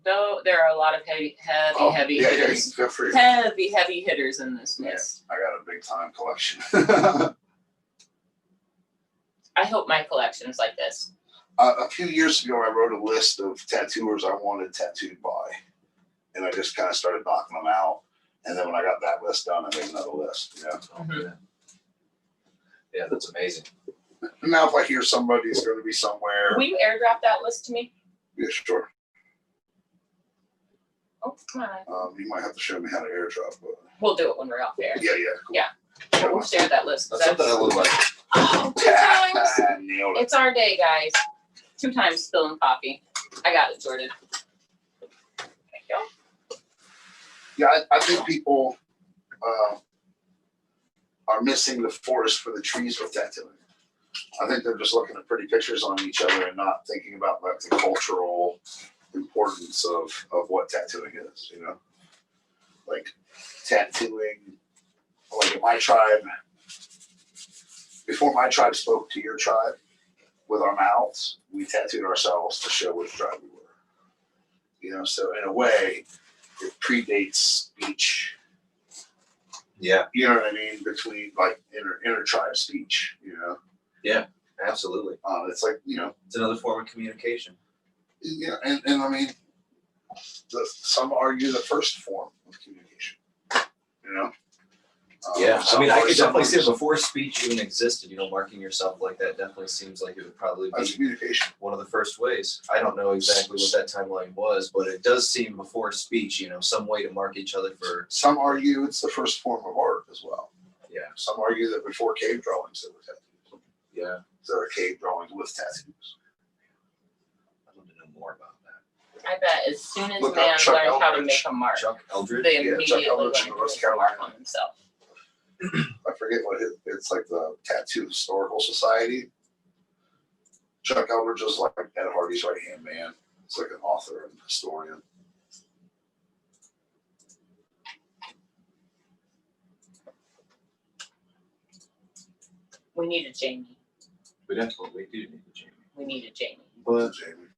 Though there are a lot of heavy Oh, hitters. Feel free. Heavy hitters in this Yeah. list. I got a big time collection. I hope my collection's like this. A few years ago, I wrote a list of tattooers I wanted tattooed by, and I just kind of started knocking them out. And then when I got that list done, I made another list. Yeah. Oh, Mhm. Yeah, that's amazing. And now, if I hear somebody's going to be somewhere, Will you airdrop that list to me? yeah, sure. Oh, come on. You might have to show me how to airdrop, but We'll do it when we're off air. yeah, cool. Yeah. We'll share that list. That's something I would like. Oh, 2 times. Nailed it. It's our day, guys. 2 times spilling coffee. I got it, Jordan. Thank you. Yeah, I think people are missing the forest for the trees with tattooing. I think they're just looking at pretty pictures on each other and not thinking about like the cultural importance of what tattooing is, you know? Like tattooing, like in my tribe, before my tribe spoke to your tribe with our mouths, we tattooed ourselves to show which tribe we were. You know, so in a way, it predates speech. Yeah, You know what I mean? Between like inter tribe speech, you know? absolutely. It's like, you know, It's another form of communication. yeah, and I mean, some argue the first form of communication, you know? Yeah, I mean, I could some definitely see it argue before speech even existed. You know, marking yourself like that definitely seems like it would probably that's be communication. one of the first ways. I don't know exactly what that timeline was, but it does seem before speech, you know, some way to mark each other for. Some argue it's the first form of art as well. Yeah. Some argue that before cave drawings there were tattoos. Yeah, There are cave drawings with tattoos. I'd love to know more about that. I bet as soon as Look up man Chuck learned how to Eldridge. make a mark, Chuck Eldridge. they Yeah, Chuck immediately Eldridge learned in to North make a mark Carolina. on themselves. I forget what it's like the Tattoo Historical Society. Chuck Eldridge is like Ed Hardy's right hand man. It's like an author and historian. We needed Jamie. We definitely do need to change. We needed Jamie. But Jamie.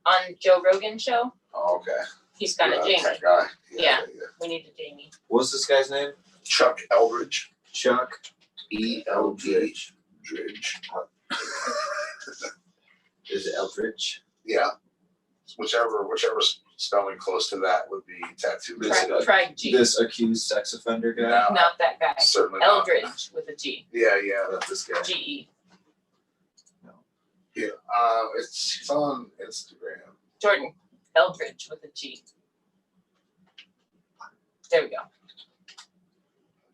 On Joe Rogan's show, Oh, okay. He's got a Jamie. Tech guy. Yeah. We need a Jamie. What's this guy's name? Chuck Eldridge. Chuck Eldridge. Is it Eldridge? Yeah. Whichever spelling close to that would be tattoo. Try G. This accused sex offender guy? No. Not that guy. Certainly not. Eldridge with a G. Yeah. Not this guy. G-E. Yeah. It's on Instagram. Jordan. Eldridge with a G. There we go.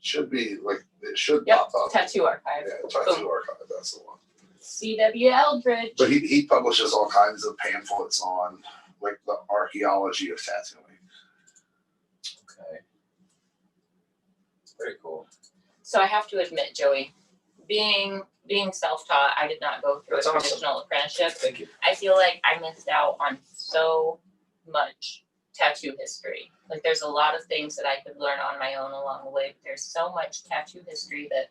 Should be like it should Yep. pop up. Tattoo Archive. Yeah, Tattoo Archive. That's the one. C.W. Eldridge. But he publishes all kinds of pamphlets on like the archaeology of tattooing. Okay. Very cool. So I have to admit, Joey, being self-taught, I did not go through That's a awesome. traditional apprenticeship. Thank you. I feel like I missed out on so much tattoo history. Like there's a lot of things that I could learn on my own along the way, but there's so much tattoo history that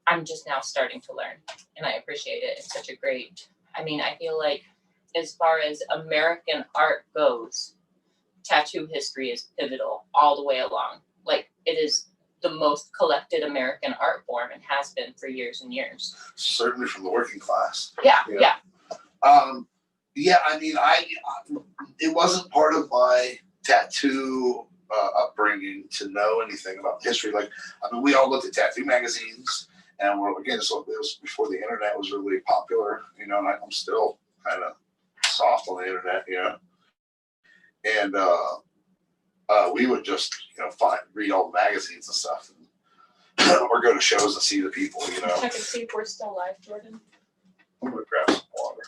I'm just now starting to learn, and I appreciate it. It's such a great, I feel like as far as American art goes, tattoo history is pivotal all the way along. Like it is the most collected American art form and has been for years and years. Certainly from the working class. Yeah. It wasn't part of my tattoo upbringing to know anything about history. We all looked at tattoo magazines, and so it was before the internet was really popular, and I'm still kind of soft on the internet, and we would just, read all the magazines and stuff, or go to shows and see the people, Check and see if we're still live, Jordan. I'm gonna grab some water.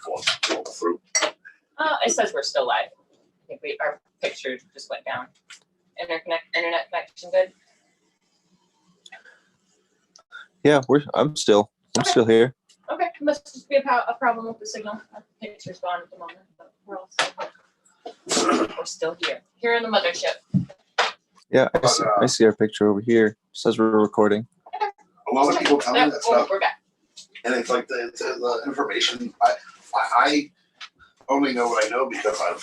Cool. Going through. It says we're still live. I think our picture just went down. Internet connection good? Yeah, I'm still here. Okay, must just be a problem with the signal. Our picture's gone at the moment, but we're all still here. We're still here. Here in the mothership. Yeah, I see our picture over here. It says we're recording. A lot of people tell me that stuff, We're back. and it's like the information. I only know what I know because I've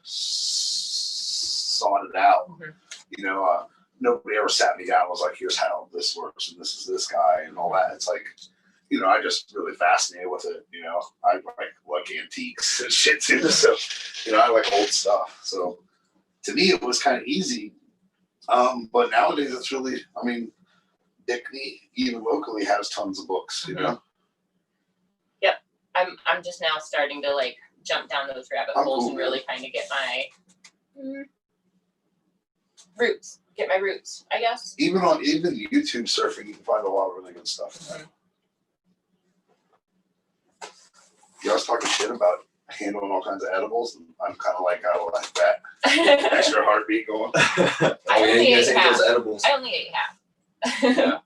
sought it out. Mhm. Nobody ever sat me down and was like, "Here's how this works, and this is this guy, and all that." It's like, I just really fascinated with it. I like antiques and shit too. So, I like old stuff. So, to me, it was kind of easy. But nowadays, it's really, Dickney, even locally, has tons of books. Mhm. Yep, I'm just now starting to jump down those rabbit holes and really kind of get my roots. Get my roots, I guess. Even YouTube surfing, you can find a lot of really good stuff in there. I was talking shit about handling all kinds of edibles, and I'm kind of like, I don't like that extra heartbeat going. I only you guys ate ate half. those edibles. I only ate half. Yeah.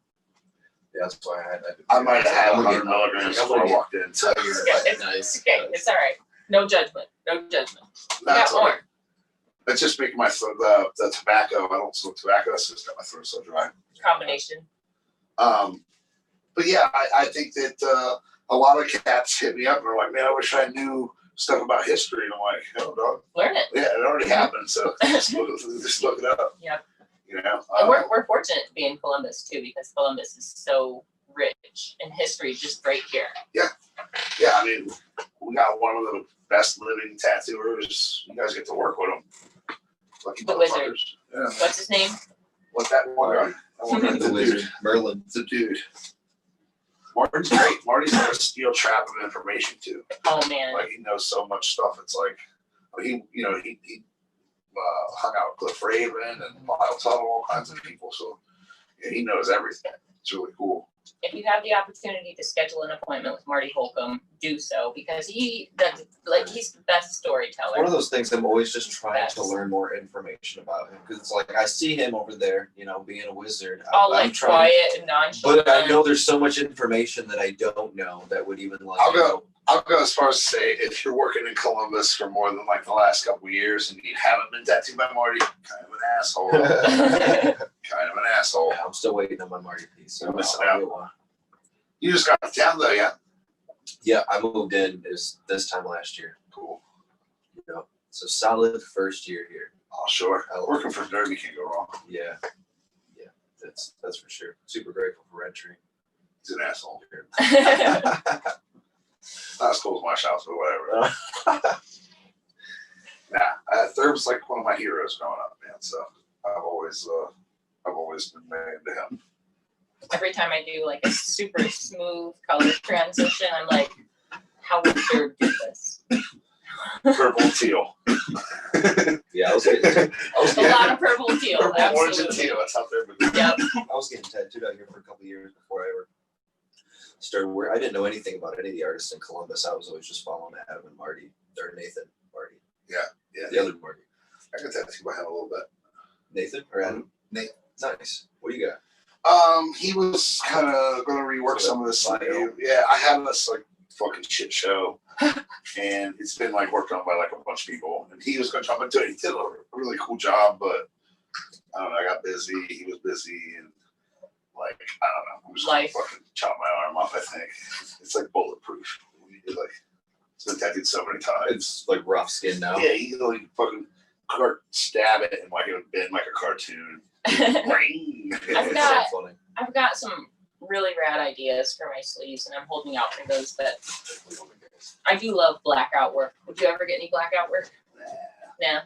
That's why I had that. I might have had I'm 100 gonna milligrams get- before I walked in. So It's Nice. okay. It's all right. No judgment. No judgment. We that's got all more. right. It's just making my throat, the tobacco. I don't smoke tobacco. That's just got my throat so dry. Combination. But yeah, I think that a lot of cats hit me up and are like, "Man, I wish I knew stuff about history." And I'm like, "Hell, dog. Learn it. Yeah, it already happened. So just look it up." Yep. Um, And we're fortunate to be in Columbus too, because Columbus is so rich in history just right here. Yeah, we got one of the best living tattooers. You guys get to work with him. Lucky The wizard. motherfuckers. Yeah. What's his name? What that one guy? That one guy, The wizard. Merlin. It's a dude. Martin's great. Marty's like a steel trap of information too. Oh man. Like he knows so much stuff. It's like he hung out with Cliff Raven and Lyle Tuttle, all kinds of people. So yeah, he knows everything. It's really cool. If you have the opportunity to schedule an appointment with Marty Holcomb, do so, because he's the best storyteller. One of those things I'm always just trying Yes. to learn more information about him, because it's like I see him over there, being a wizard. All I'm like quiet and nonchalant. but I know there's so much information that I don't know that would even like. I'll go as far as to say, if you're working in Columbus for more than the last couple of years and you haven't been tattooed by Marty, kind of an asshole. Kind of an asshole. I'm still waiting on my Marty piece. So You're missing I'll out. get one. You just got to town though, yeah? Yeah, I moved in this time last year. Cool. So solid first year here. Oh, sure. Working for Derby can't go wrong. Yeah. That's for sure. Super grateful for Red Tree. He's an asshole. Not as cool as my shops, but whatever. Thurb was like one of my heroes growing up, man. So I've always been married to him. Every time I do like a super smooth color transition, I'm like, how would Derb do this? Purple and teal. Yeah, I was getting A lot of purple and teal. Purple, orange, and Absolutely. teal. That's how Thurb would do. Yep. I was getting tattooed out here for a couple of years before I ever started work. I didn't know anything about any of the artists in Columbus. I was always just following Adam and Marty, or Nathan Marty. Yeah. The other Marty. I got tattooed by him a little bit. Nathan or Adam? Nate. Nice. What do you got? He was kind of going to rework some of this. Bio. Yeah, I had this like fucking shit show, and it's been like worked on by like a bunch of people. And he was going to jump into it. He did a really cool job, but I don't know. I got busy. He was busy, and like I don't know. I'm just gonna Life. fucking chop my arm off. I think it's like bulletproof. Like it's been tattooed so many times. It's like rough skin now. Yeah, he like fucking stab it and like it would bend like a cartoon. Ring. I've It's got- so funny. I've got some really rad ideas for my sleeves, and I'm holding out for those. But I do love blackout work. Would you ever get any blackout work? Nah.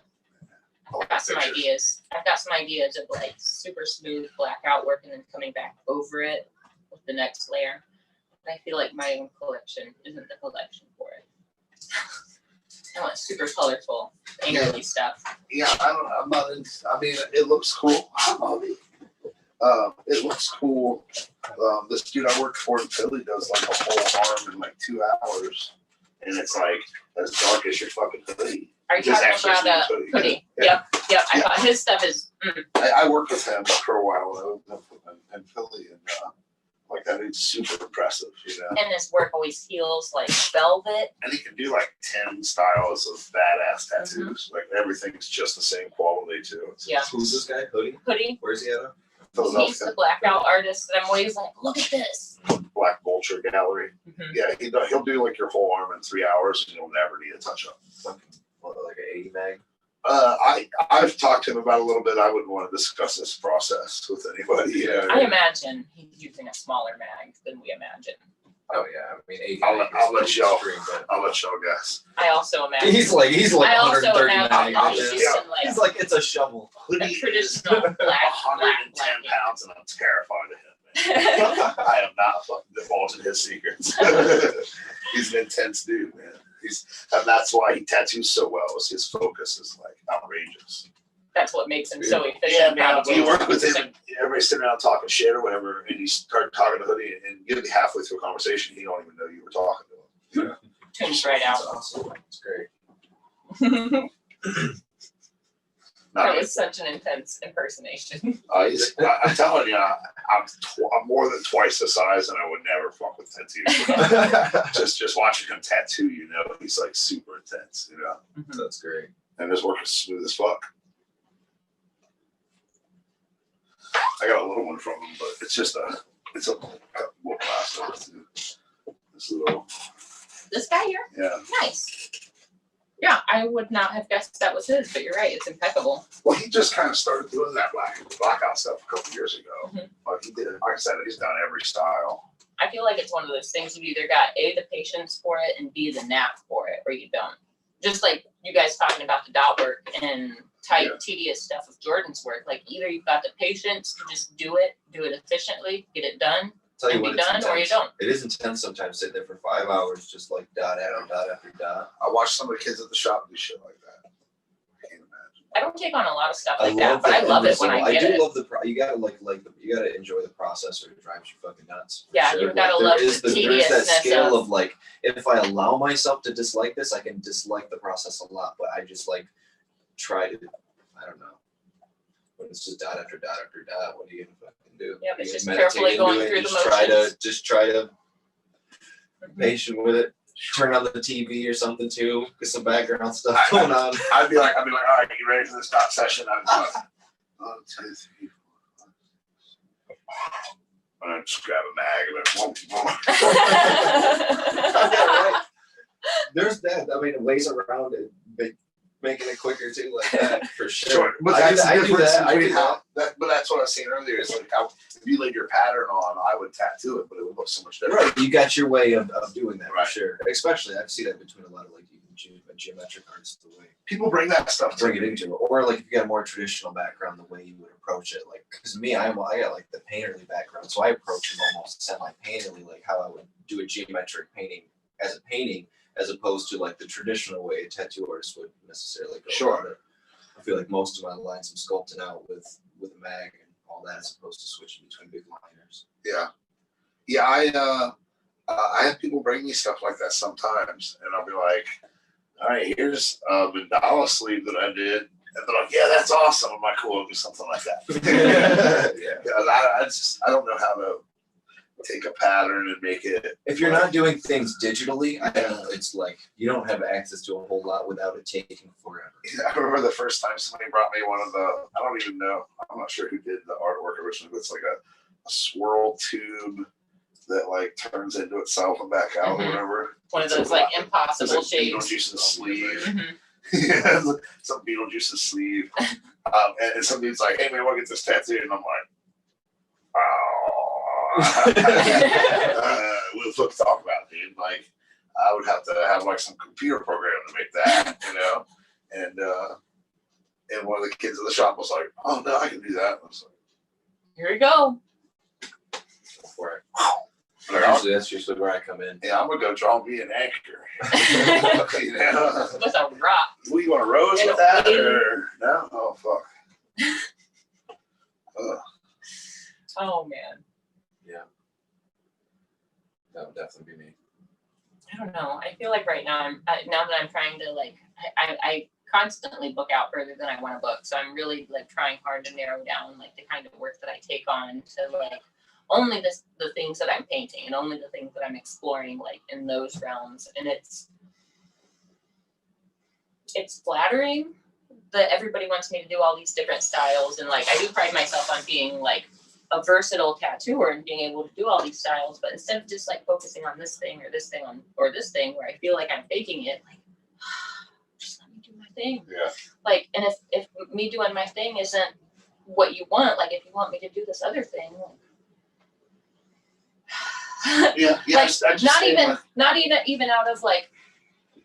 I've got some Pictures. ideas. I've got some ideas of like super smooth blackout work and then coming back over it with the next layer. But I feel like my own collection isn't the collection for it. I want super colorful, angry stuff. Yeah, I don't know. I'm not in. I mean, it looks cool. It looks cool. This dude I worked for in Philly does like a whole arm in like 2 hours, and it's like as dark as your fucking hoodie. Are you Just talking extra about a smooth hoodie. hoodie? Yeah. Yep. I Yeah. thought his stuff is. I worked with him for a while when I lived in Philly, and like that dude's super impressive, you know. And his work always feels like velvet. And he can do like 10 styles of badass tattoos. Like everything's just the same quality too. It's Yeah. Who's this guy? Hoodie? Hoodie. Where's he at? He's the Philadelphia blackout artist that I'm always like, look at this. Black Vulture Gallery. Mhm. Yeah, he'll do like your whole arm in 3 hours, and you'll never need a touch up. Fucking like an 80 mag. I've talked to him about it a little bit. I wouldn't want to discuss this process with anybody. You know? I imagine he's using a smaller mag than we imagine. Oh yeah, I mean 80. I'll let is y'all- extreme, but- I'll let y'all guess. I also imagine. He's like I also 130 imagine mag. he's Yeah. using like He's like it's a shovel. a Hoodie is traditional black 110 pounds, and I'm terrified of him. Man. I am not fucking divulging his secrets. He's an intense dude, man. And that's why he tattoos so well. Is his focus is like outrageous. That's what makes him so Yeah, efficient. man. probably. You work with him, and everybody's sitting around talking shit or whatever, and you start talking to Hoodie, and you'll be halfway through a conversation, he don't even know you were talking to him. Tunes right That's out. awesome. It's great. Not That me. was such an intense impersonation. I'm telling you, I'm more than twice the size, and I would never fuck with tattoos. just watching him tattoo, you know, he's like super intense, you know. That's great. And his work is smooth as fuck. I got a little one from him, but it's a little plastic. This little, This guy here, yeah. nice. Yeah, I would not have guessed that was his, but you're right, it's impeccable. Well, he just kind of started doing that blackout stuff a couple years ago. Mhm. But he did, like I said, he's done every style. I feel like it's one of those things you either got A, the patience for it, and B, the knack for it, or you don't. Just like you guys talking about the dot work and tight, Yeah. tedious stuff of Jordan's work. Like either you've got the patience to just do it efficiently, get it done, Tell you and what, be it's done, or you intense. don't. It is intense sometimes sitting there for 5 hours, just like dot after dot after dot. I watched some of the kids at the shop do shit like that. I can't imagine. I don't take on a lot of stuff like that, but I love it when I get do it. love the you gotta you gotta enjoy the process, or it drives you fucking nuts. for Yeah, sure. you've gotta Like, love there is the there is that tediousness scale of- of like, if I allow myself to dislike this, I can dislike the process a lot. But I just like try to, I don't know. When it's just dot after dot after dot, what are you gonna fucking do? Yep, it's You just meditate carefully into going it, through the just try to Mhm. patient with it. Turn on the TV or something too, get some background stuff I- going on. I'd be like, all right, you ready for this dot session? I'd be like, 1, 2, 3, 4. And I'd just grab a mag and then There's that. I mean, ways around it. But making it quicker too, like that for sure. Sure, but I do that's that. the I do difference that. I between do how that. but that's what I was saying earlier. Is like how if you laid your pattern on, I would tattoo it, but it would look so much different. Right, you got your way of doing that Right. for sure. Especially, I see that between a lot of like even geometric artists, the way People bring that stuff to bring it me. into it, or like if you got a more traditional background, the way you would approach it. Like, because me, I got like the painterly background, so I approach it almost semi-painterly, like how I would do a geometric painting as a painting, as opposed to like the traditional way a tattoo artist would necessarily go. Sure. about it. I feel like most of my lines I'm sculpting out with a mag and all that, as opposed to switching between big liners. Yeah, yeah. I have people bring me stuff like that sometimes, and I'll be like, "All right, here's a mandala sleeve that I did," and they're like, "Yeah, that's awesome." I'm like, "Cool, I'll do something like that." Yeah. I don't know how to take a pattern and make it. If you're not doing things digitally, it's like you don't have access to a whole lot without it taking forever. I remember the first time somebody brought me one of the. I don't even know. I'm not sure who did the artwork originally, but it's like a swirl tube that like turns into itself and back out or whatever. One of It's those like like impossible like shapes. Beetlejuice's sleeve. Mhm. Yeah, it's like some Beetlejuice's sleeve. And some dude's like, "Hey man, I want to get this tattoo," and I'm like, "Oh." We'll talk about it, dude. Like, I would have to have like some computer program to make that, you know. And one of the kids in the shop was like, "Oh no, I can do that." I was like, Here we go. For it. Like, "Oh, That's usually where I come in. yeah, I'm gonna go draw me an anchor." You know? With a rock. What, you want a rose And with a that wing. or no? Oh fuck. Oh man. That would definitely be me. I don't know. I feel like right now now that I'm trying to like I constantly book out further than I want to book. So I'm really like trying hard to narrow down like the kind of work that I take on to like only the things that I'm painting and only the things that I'm exploring like in those realms. And it's flattering that everybody wants me to do all these different styles, and like I do pride myself on being like a versatile tattooer and being able to do all these styles, but instead of just like focusing on this thing or this thing or this thing where I feel like I'm faking it, like just let me do my thing. Yeah. Like, and if me doing my thing isn't what you want, like if you want me to do this other thing, like, Yeah. Yeah. like I just not even out of like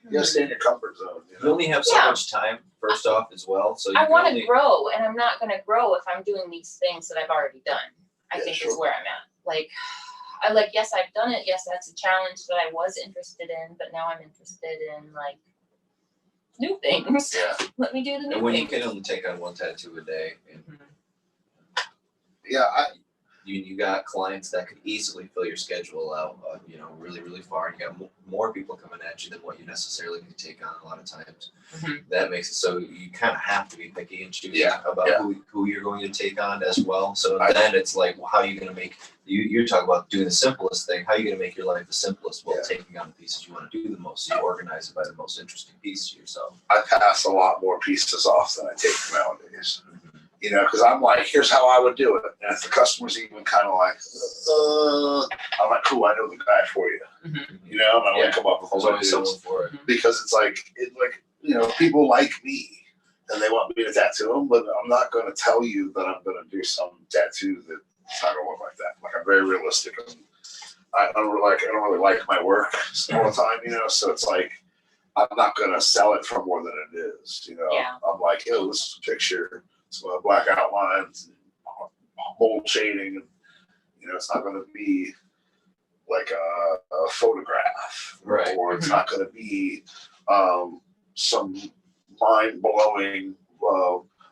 you gotta stay in your comfort zone. You You know? only have so Yeah. much time, first off, as well. So you I can want only to grow, and I'm not going to grow if I'm doing these things that I've already done. I Yeah, think sure. is where I'm at. Like, yes, I've done it. Yes, that's a challenge that I was interested in, but now I'm interested in like new things. Yeah. Let me do the new and when you things. can only take on one tattoo a day, and Yeah. you got clients that could easily fill your schedule out, really, really far. And you got more people coming at you than what you necessarily can take on a lot of times. Mhm. That makes it so you kind of have to be picky and choosy Yeah, about yeah. who you're going to take on as well. So I- then it's like, well, how are you going to make, you're talking about doing the simplest thing. How are you going to make your life the simplest while Yeah. taking on the pieces you want to do the most? So you organize it by the most interesting piece to yourself. I pass a lot more pieces off than I take nowadays. You know, because I'm like, here's how I would do it. And if the customer's even kind of like, I'm like, cool, I know the guy for you. Mhm. You know, and I Yeah. would come up with There's all always the dudes. someone for it. Because it's like, people like me and they want me to tattoo them, but I'm not going to tell you that I'm going to do some tattoo that's not going to look like that. Like, I'm very realistic. I don't really like my work all the time, so it's like, I'm not going to sell it for more than it is, Yeah. I'm like, this is a picture, some black outlines, bold shading, and, it's not going to be like a photograph, Right. or it's not going to be some mind-blowing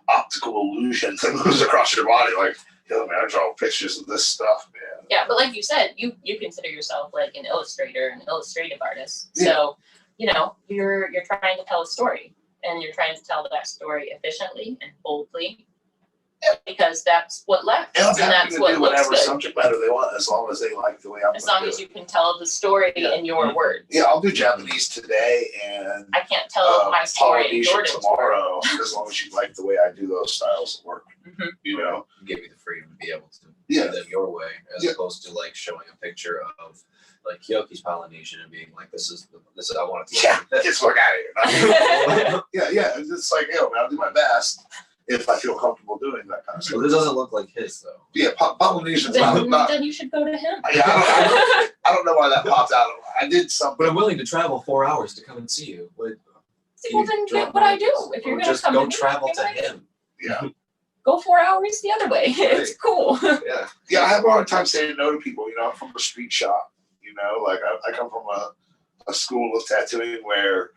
optical illusion that moves across your body. Like, man, I draw pictures of this stuff, man. Yeah, but like you said, you consider yourself like an illustrator, an illustrative artist. Yeah. So, you're trying to tell a story, and you're trying to tell that story efficiently and boldly. Yeah. Because that's what lasts, And I'm and happy that's to what do looks whatever good. subject matter they want, as long as they like the way I'm As gonna long do as it. you can tell the story Yeah. in your words. Yeah, I'll do Japanese today and I can't tell my story in Polynesian Jordan's words. tomorrow, as long as you like the way I do those styles of work. Mhm. Give you the freedom to be able to Yeah. do them your way, as Yeah. opposed to like showing a picture of like Kyoki's Polynesian and being like, this is I want it to look Yeah, like this. get the fuck out of here. Yeah, yeah, it's like, man, I'll do my best if I feel comfortable doing that kind of stuff. Well, this doesn't look like his though. Yeah, Polynesian's not. Then you should go to him. Yeah, I don't know why that popped out. I did something. But I'm willing to travel 4 hours to come and see you. Well, then get what I do. If you're Or gonna just come go to me, travel get to what I do. him. Yeah. Go 4 hours the other way. It's cool. Yeah. Yeah, I have a hard time saying no to people. You know, I'm from a street shop. You know, like I come from a school of tattooing where,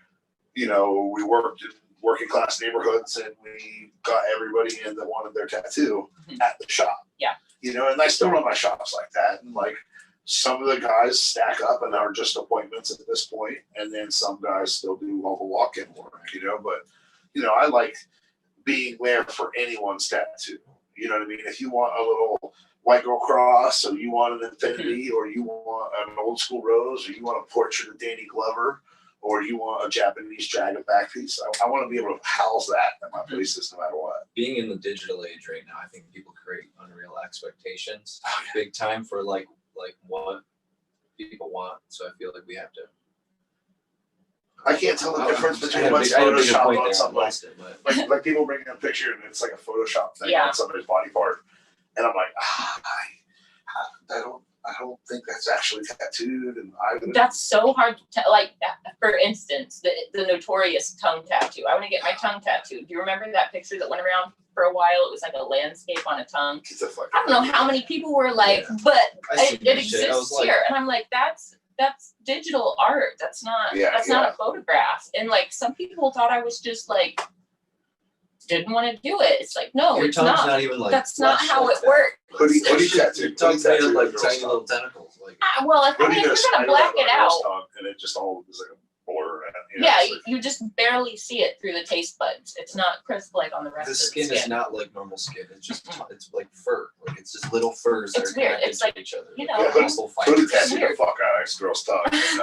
you know, we worked in working class neighborhoods and we got everybody in that wanted their tattoo at the shop. Yeah. You know, and I still run my shops like that. And like some of the guys stack up and are just appointments at this point, and then some guys still do all the walk-in work, you know, but you know, I like being there for anyone's tattoo. You know what I mean? If you want a little white girl cross, or you want an infinity, or you want an old school rose, or you want a portrait of Danny Glover, or you want a Japanese dragon back piece, I want to be able to house that at my places no matter what. Being in the digital age right now, I think people create unreal expectations big time for like what people want. So I feel like we have to. I can't tell the difference I between had a what's big point Photoshopped there, on I something. lost it, but Like people bring in a picture and it's like a Photoshop thing Yeah. on somebody's body part, and I'm like, I don't think that's actually tattooed, and That's so hard to tell. Like, for instance, the notorious tongue tattoo. I want to get my tongue tattooed. Do you remember that picture that went around for a while? It was like a landscape on a tongue. I don't know how many people were like, Yeah. but I seen it that shit. I was exists like- here. And I'm like, that's digital art. That's not a photograph. And like some people thought I was just like didn't want to do it. It's like, no, your it's tongue's not. not even like That's not flesh how like it that. works. hoodie Your tattoo. tongue's made of like Girl's tiny tongue. little tentacles. Like Well, if Hoodie you're does gonna spider black web it on girl's out, tongue, and it just all is like a blur. And, you know, yeah, it's like- you just barely see it through the taste buds. It's not crisp like on the rest the of skin the is skin. not like normal skin. It's just it's like fur. Like it's just little furs that It's are weird. connected It's to like, each other. you Like know, they're muscle Hoodie fibers. tattooed the weird. fuck out of this girl's tongue. And,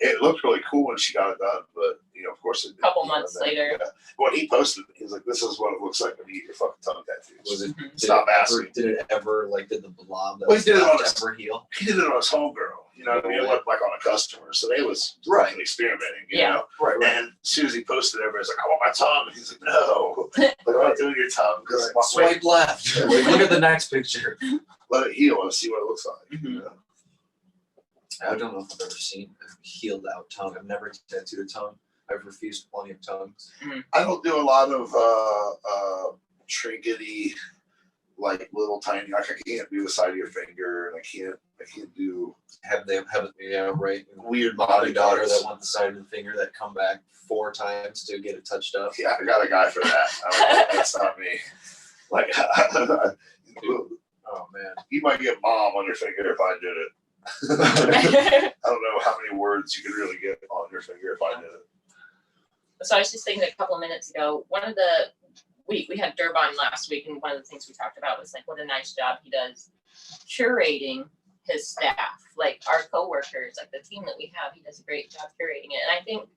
it looked really cool when she got it done, but you know, of course, it Couple months later. Yeah. When he posted, he was like, "This is what it looks like when you get your fucking tongue tattooed." Was it? Mhm. Stop did it ever, asking. did it ever like did the blob that Well, he was did it on left his- ever heal? He did it on his homegirl. You know what I mean? It wasn't like on a customer, so they was Right. fucking experimenting. You Yeah. know. Right. And as soon as he posted, everybody's like, "I want my tongue." And he's like, "No, like, I'm not doing your tongue because Swipe left. Like, look at the next picture. let it heal and see what it looks like." Mhm. You know? I don't know if I've ever seen a healed out tongue. I've never tattooed a tongue. I've refused plenty of tongues. I don't do a lot of trinkety, like little tiny. Like I can't do the side of your finger, and I can't do Have they have yeah right? weird Mom body and daughter parts. that want the side of the finger that come back 4 times to get it touched up. Yeah, I got a guy for that. I don't, that's not me. Like, Oh man. you might get mom on your finger if I did it. I don't know how many words you could really get on your finger if I did it. So I was just thinking a couple of minutes ago, we had Durban last week, and one of the things we talked about was like what a nice job he does curating his staff, like our coworkers, like the team that we have. He does a great job curating it, and I think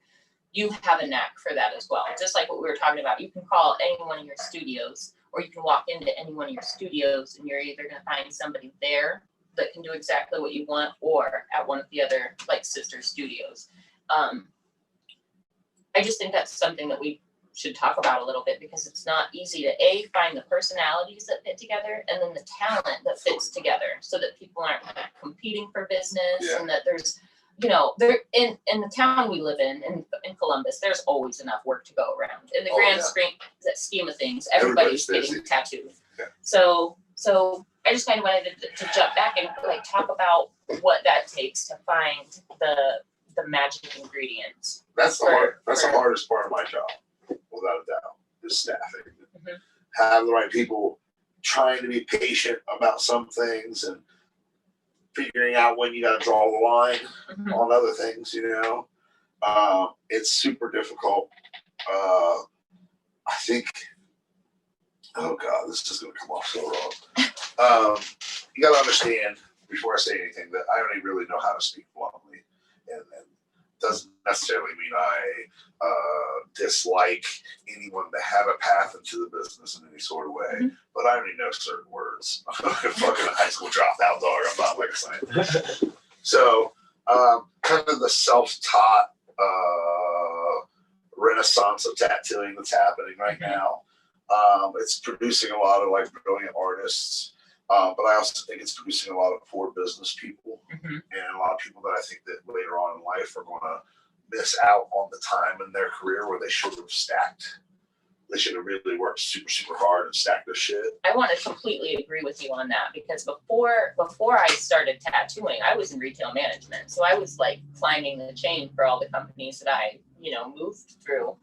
you have a knack for that as well. Just like what we were talking about, you can call any one of your studios, or you can walk into any one of your studios, and you're either going to find somebody there that can do exactly what you want, or at one of the other like sister studios. I just think that's something that we should talk about a little bit, because it's not easy to find the personalities that fit together, and then the talent that fits together, so that people aren't competing for business. Yeah. And that there's, you know, there in the town we live in Columbus, there's always enough work to go around. In the Oh, grand yeah. scheme of things, everybody's Everybody's getting busy. tattooed. Yeah. So I just kind of wanted to jump back and like talk about what that takes to find the magic ingredients. That's the For- the for- hardest part of my job, without a doubt, is staffing. Mhm. Have the right people, trying to be patient about some things, and figuring out when you got to draw the line Mhm. on other things. You know, it's super difficult. I think. Oh God, this is going to come off so wrong. You got to understand before I say anything that I only really know how to speak bluntly, and doesn't necessarily mean I dislike anyone to have a path into the business in any sort of way. Mhm. But I only know certain words. I'm a fucking high school dropout dog. I'm not like a scientist. So, kind of the self-taught renaissance of tattooing that's happening right now. It's producing a lot of like brilliant artists, but I also think it's producing a lot of poor business people and a lot of people that I think that later on in life are going to miss out on the time in their career where they should have stacked. They should have really worked super, super hard and stacked their shit. I want to completely agree with you on that, because before I started tattooing, I was in retail management. So I was like climbing the chain for all the companies that I, moved through.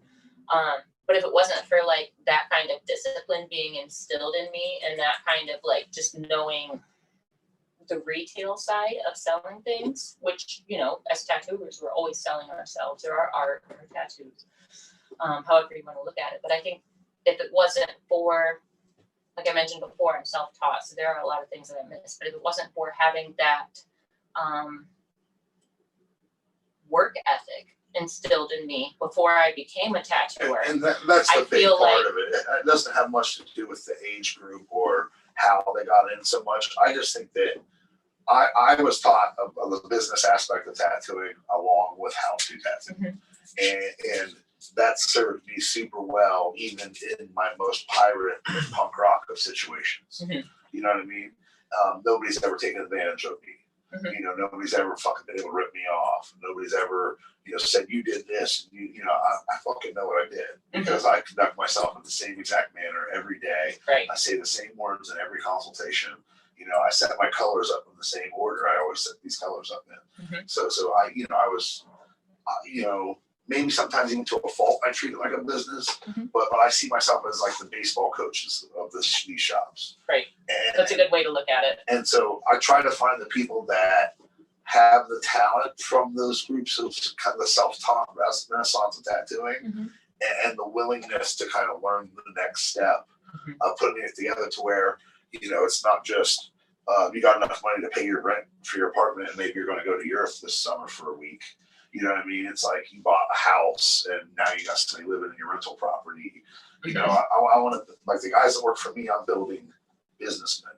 But if it wasn't for like that kind of discipline being instilled in me and that kind of like just knowing the retail side of selling things, which, as tattooers, we're always selling ourselves or our art or tattoos. However you want to look at it. But I think if it wasn't for, like I mentioned before, I'm self-taught, so there are a lot of things that I miss. But if it wasn't for having that work ethic instilled in me before I became a tattooer, And that's the I big feel part like- of it. It doesn't have much to do with the age group or how they got in so much. I just think that I was taught of the business aspect of tattooing along with how to tattoo. And that served me super well, even in my most pirate punk rock of situations. You know what I mean? Nobody's ever taken advantage of me. Nobody's ever fucking been able to rip me off. Nobody's ever, said you did this. I fucking know what I did because I conduct myself in the same exact manner every day. right? I say the same words in every consultation. I set my colors up in the same order. I always set these colors up in. So I was, maybe sometimes even to a fault, I treat it like a business. But I see myself as like the baseball coaches of these shops. Right. And, That's a good way to look at it. and so I try to find the people that have the talent from those groups of kind of the self-taught renaissance of tattooing and the willingness to kind of learn the next step of putting it together to where, it's not just you got enough money to pay your rent for your apartment and maybe you're going to go to Europe this summer for a week. You know what I mean? It's like you bought a house and now you got somebody living in your rental property. I want to, like the guys that work for me, I'm building businessmen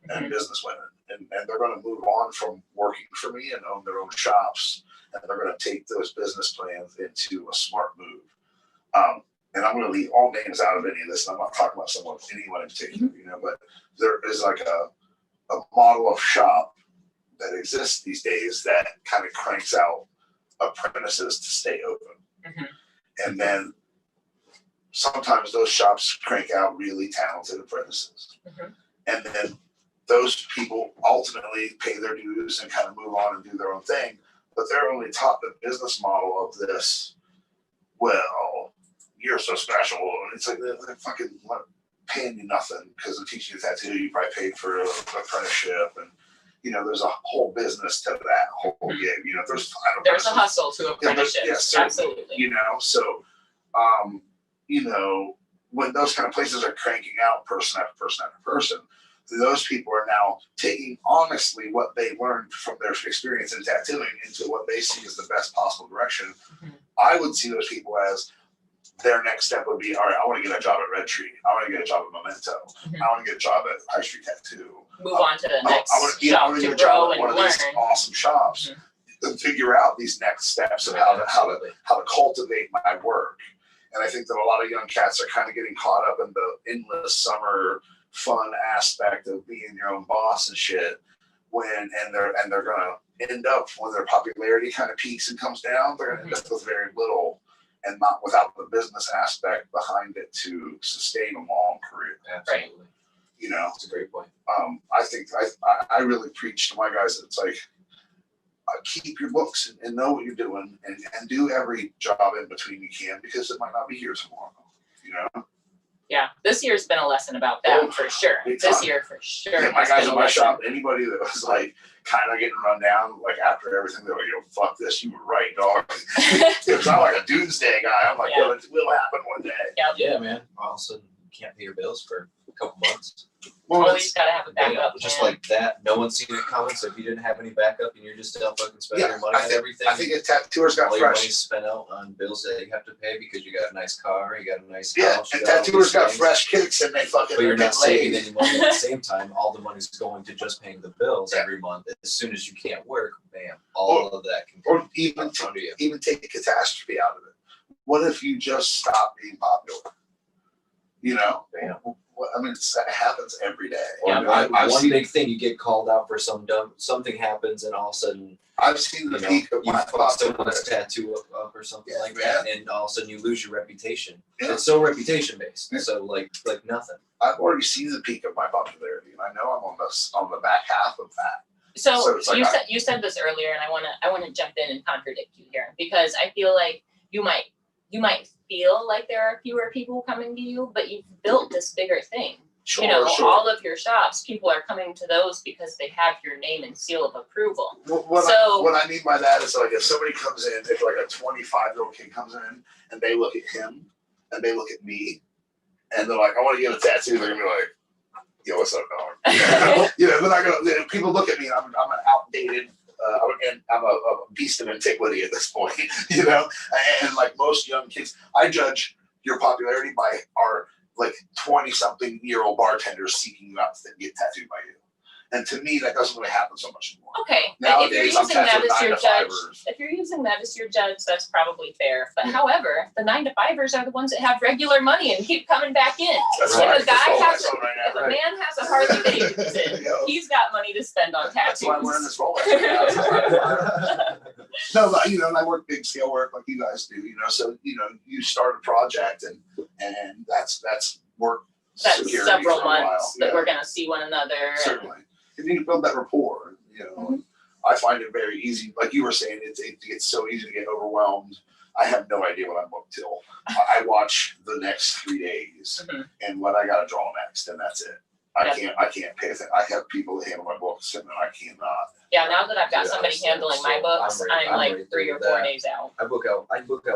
and businesswomen. And they're going to move on from working for me and own their own shops. And they're going to take those business plans into a smart move. And I'm going to leave all names out of any of this. And I'm not talking about anyone in particular, but there is like a model of shop that exists these days that kind of cranks out apprentices to stay open. And then sometimes those shops crank out really talented apprentices. And then those people ultimately pay their dues and kind of move on and do their own thing. But they're only taught the business model of this, well, you're so special. And it's like they're fucking paying you nothing because they're teaching you tattoo. You probably paid for an apprenticeship. And, there's a whole business to that whole gig. There's a hustle to apprenticeships. Yes, absolutely. So, when those kind of places are cranking out person after person after person, those people are now taking honestly what they learned from their experience in tattooing into what they see as the best possible direction. I would see those people as their next step would be, all right, I want to get a job at Red Tree. I want to get a job at Memento. I want to get a job at High Street Tattoo. Move on to the next I want to shop get to a job grow at and one of learn. these awesome shops and figure out these next steps of how to cultivate my work. And I think that a lot of young cats are kind of getting caught up in the endless summer fun aspect of being your own boss and shit. They're gonna end up when their popularity kind of peaks and comes down, they're gonna end up with very little and not without the business aspect behind it to sustain a long career. Absolutely. That's a great point. I think I really preach to my guys that it's like keep your books and know what you're doing and do every job in between you can because it might not be here tomorrow. Yeah, this year's been a lesson about that for sure. big This time. year for sure. Yeah, my has guys been in a my lesson. shop, anybody that was like kind of getting run down, like after everything, they're like, fuck this, you were right, dog. Because I'm like a doomsday guy. I'm like, Yeah. it will happen one day. Yeah, man. All of a sudden, you can't pay your bills for a couple months. Always gotta have a Yeah, backup. just plan. like that. No one's seen it coming. So if you didn't have any backup and you're just still fucking spending Yeah, your money on everything, I think if tattooers got all your fresh. money's spent out on bills that you have to pay because you got a nice car, you got a nice Yeah, house. and you got all tattooers these got things, fresh kicks and they fucking but you're get not saving laid. any money at the same time. All the money's going to just paying the bills Yeah. every month. As soon as you can't work, bam, all of that can Or come even under you. take a catastrophe out of it. what if you just stop being popular? You know, Yeah. I mean, it happens every day. Yeah. I've One seen, big thing, you get called out for something happens, and all of a sudden, I've seen the peak of you my fuck someone's popularity. tattoo up or something Yeah, like man. that, and all of a sudden you lose your reputation. Yeah. It's so reputation based. Yeah. So like nothing. I've already seen the peak of my popularity, and I know I'm on the back half of that. So So it's like you said this earlier, and I wanna jump in and contradict you here, because I feel like you might feel like there are fewer people coming to you, but you've built this bigger thing. Sure, You know, sure. all of your shops, people are coming to those because they have your name and seal of approval. What So- I mean by that is, like, if somebody comes in, if like a 25-year-old kid comes in and they look at him and they look at me and they're like, I want to get a tattoo, they're gonna be like, yo, what's up, dog? You know, they're not gonna. People look at me, and I'm an outdated. I'm a beast of antiquity at this point. You know, and like most young kids, I judge your popularity by our like 20-something-year-old bartenders seeking you out to get tattooed by you. And to me, that doesn't really happen so much anymore. Okay, but if you're Nowadays, I'm using that tattooing as your 9 to judge, 5ers. if you're using that as your judge, that's probably fair. But however, the 9 to 5ers are the ones that have regular money and keep coming back in. That's Right. why I If a guy control has myself right If now. a man has a Harley Davidson, You know, he's got money to spend on that's why I'm wearing tattoos. this Rolex right now. No, but you know, and I work big scale work like you guys do. You know, so you know, you start a project and that's work. That's security several for a while. months that Yeah. we're gonna see one another. Certainly. And you can build that rapport, you know. Mhm. I find it very easy. Like you were saying, it gets so easy to get overwhelmed. I have no idea what I'm booked till. I watch the next 3 days Mhm. and what I got to draw next, and that's it. I Yeah. can't pay attention. I have people that handle my books, and I cannot. Yeah, now that I've got Yeah, somebody so- handling my so books, I'm ready- I'm I'm like ready to 3 do or 4 that. days out. I book out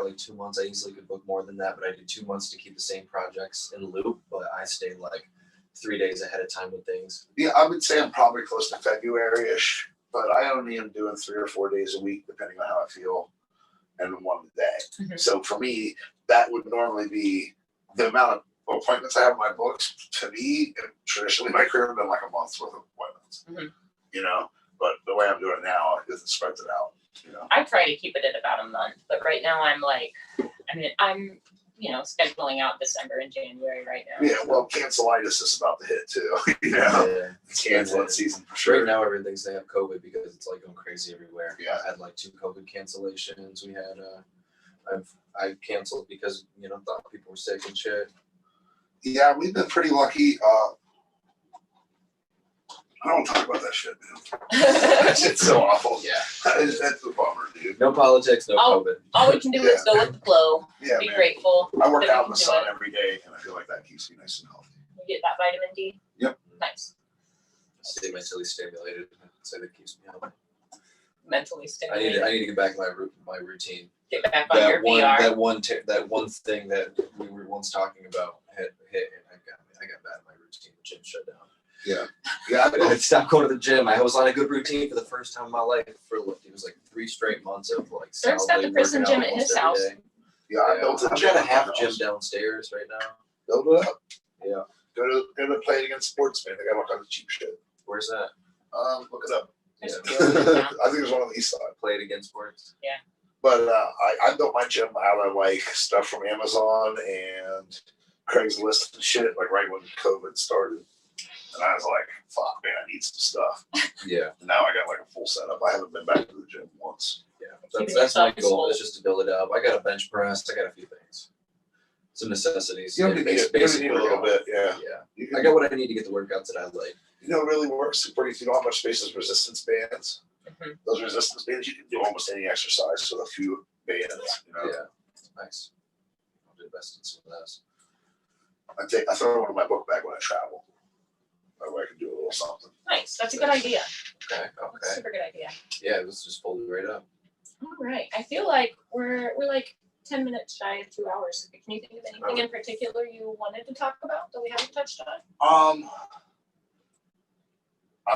like 2 months. I easily could book more than that, but I do 2 months to keep the same projects in loop. But I stay like 3 days ahead of time with things. Yeah, I would say I'm probably close to February-ish, but I only am doing 3 or 4 days a week, depending on how I feel, and one a day. Mhm. So for me, that would normally be the amount of appointments I have in my books. To me, and traditionally, my career have been like a month's worth of appointments. Mhm. You know, but the way I'm doing it now, it spreads it out. You know, I try to keep it at about a month, but right now I'm like, I'm scheduling out December and January right now. yeah. Well, cancelitis is about to hit too. You know, Yeah. it's canceling season for sure. Right now, everything's they have COVID because it's like going crazy everywhere. Yeah. I had like 2 COVID cancellations. We had I canceled because thought people were sick and shit. Yeah, we've been pretty lucky. I don't talk about that shit, man. That shit's so awful. Yeah. That's a bummer, dude. No politics, no Oh. COVID. All we can do is go with the flow, Yeah, be man. grateful. I work that we out in can the do sun it. every day, and I feel like that keeps me nice and healthy. You get that vitamin D. Yep. Nice. Stay mentally stimulated. So that keeps me healthy. Mentally I need stimulated. to get back my routine. Get back on your VR. That one thing that we were once talking about hit, and I got bad at my routine. The gym shut down. Yeah, I stopped going to the gym. I was on a good routine for the first time in my life. It was like 3 straight months of like. Dirk's got the solidly prison working gym out at his almost every house. day. yeah. I built a I've gym. got a at my half house. gym downstairs right now. Build it up. Yeah. Go to play against sports, man. They got all kinds of cheap shit. Where's that? Look it up. There's Yeah. a few of them. I think there's one on the east side. Play it against sports. But I built my gym out of like stuff from Amazon and Craigslist and shit, like right when COVID started. And I was like, fuck, man, I need some stuff. Yeah. And now I got like a full setup. I haven't been back to the gym once. Yeah. Keeping That's my yourself goal. swole. Is just to build it up. I got a bench press. I got a few things. Some necessities. You only need a little workout. bit, yeah. Yeah. You can, I got what I need to get the workouts that I like. you know, it really works super easy. You know how much space is resistance bands? Mhm. Those resistance bands, you can do almost any exercise with a few bands. You know, Yeah. It's nice. I'll invest in some of those. I throw one in my book bag when I travel. That way I can do a little something. Nice. That's a good idea. Okay. That's a Okay. super good idea. Yeah. Let's just fold it right up. All right. I feel like we're like 10 minutes shy of 2 hours. Can you think of anything in particular you wanted to talk about that we haven't touched on?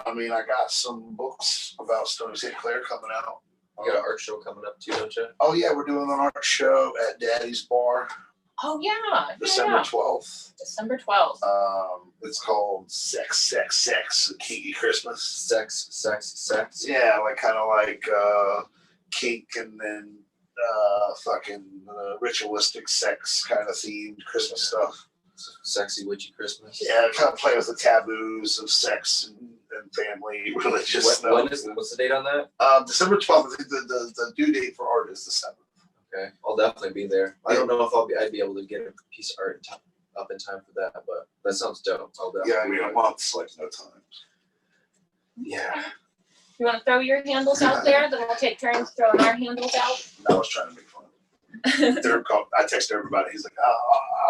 I mean, I got some books about Stony St. Clair coming out. You got an art show coming up too, don't you? Oh yeah, we're doing an art show at Daddy's Bar, Oh yeah. December Yeah. 12th. December 12th. It's called Sex, Kinky Christmas. Sex. Yeah, like kind of like kink and then fucking ritualistic sex kind of themed Christmas stuff. Sexy witchy Christmas. Yeah, kind of play with the taboos of sex and family, religious stuff. What's the date on that? December 12th. I think the due date for art is the 7th. Okay, I'll definitely be there. I don't know if I'd be able to get a piece of art up in time for that, but that sounds dope. I'll definitely. Yeah, I mean a month's like no time. Yeah. You want to throw your handles out there? Then we'll take turns throwing our handles out. I was trying to make fun. I texted everybody. He's like,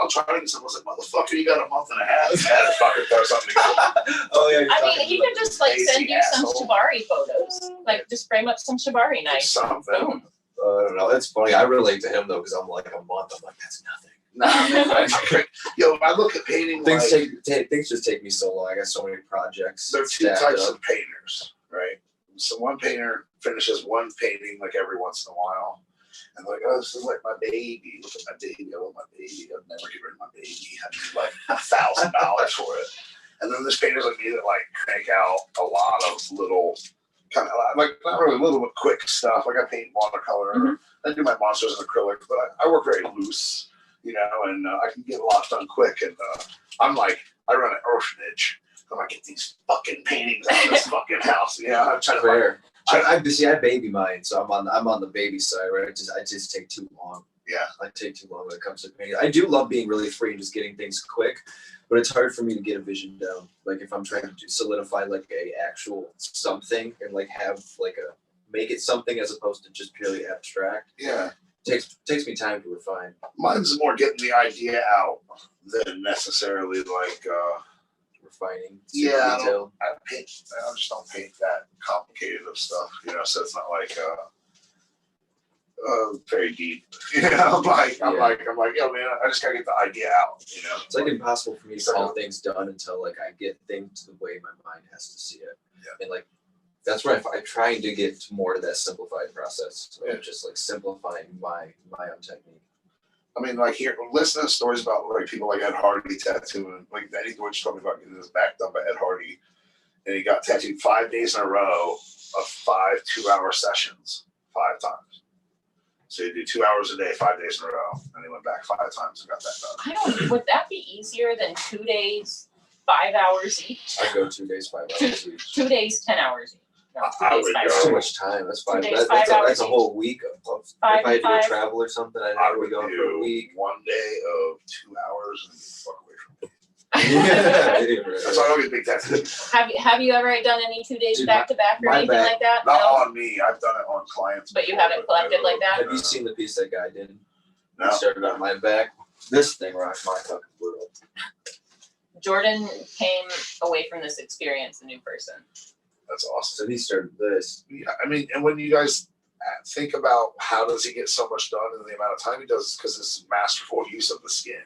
I'll try to get some. I was like, motherfucker, you got a month and a half. I had to fucking throw something together. Oh yeah. I mean, he could just like send lazy you some asshole. shibari photos. Like just frame up some shibari knives. Something. Boom. I don't know. That's funny. I relate to him though, because I'm like a month. I'm like, that's nothing. Nah, man, yo, I look at painting. Things like, things just take me so long. I got so many projects. there are two stacked types up. of painters, right? So one painter finishes one painting like every once in a while. And like, oh, this is like my baby. Look at my baby. I love my baby. I'll never get rid of my baby. I need like $1,000 for it. And then there's painters like me that like crank out a lot of little kind of like not really little but quick stuff. Like I paint watercolor. Mhm. I do my monsters in acrylic, but I work very loose, you know, and I can get a lot done quick. And I'm like, I run an orphanage. I'm like, get these fucking paintings out of this fucking house. Yeah, I'm trying to like, Fair. I baby mine, so I'm on the baby side, right? I just take too long. yeah. I take too long when it comes to painting. I do love being really free and just getting things quick, but it's hard for me to get a vision down. Like if I'm trying to solidify like a actual something and like have like a make it something as opposed to just purely abstract. Yeah. Takes me time to refine. Mine's more getting the idea out than necessarily like Refining. Yeah, I Detail. I just don't paint that complicated of stuff, you know, so it's not like very deep. You know, I'm like, yo man, I just gotta get the idea out, you know. It's like impossible for me to call things done until like I get things the way my mind has to see it. Yeah. And like that's where I'm trying to get to more of that simplified process. So Yeah. just like simplifying my own technique. I mean, like listening to stories about like people like Ed Hardy tattooing, like Eddie Deutsch told me about getting his back done by Ed Hardy, and he got tattooed 5 days in a row of 5 2-hour sessions, 5 times. So he did 2 hours a day, 5 days in a row, and he went back 5 times and got that done. I don't. Would that be easier than 2 days, 5 hours each? I go 2 days, 5 hours each. 2 days, 10 hours each. No, 2 I days, would 5 go- That's hours. too much time. That's 5. 2 days, That's 5 hours a each. whole week of if Five I had and to go five. travel or something, I'd I have to would be gone for a do week. 1 day of 2 hours and fuck away from me. Yeah. That's why I don't get big tattoos. Have you ever done any 2 days Dude, back to back or my anything back- like that? Not No. on me. I've done it on clients. But you before, haven't collected never- like that? Have you seen the piece that guy did? No. He started on my back. This thing rocked my fucking world. Jordan came away from this experience a new person. That's awesome. So he started this. Yeah, I mean, and when you guys think about how does he get so much done in the amount of time he does, because it's masterful use of the skin.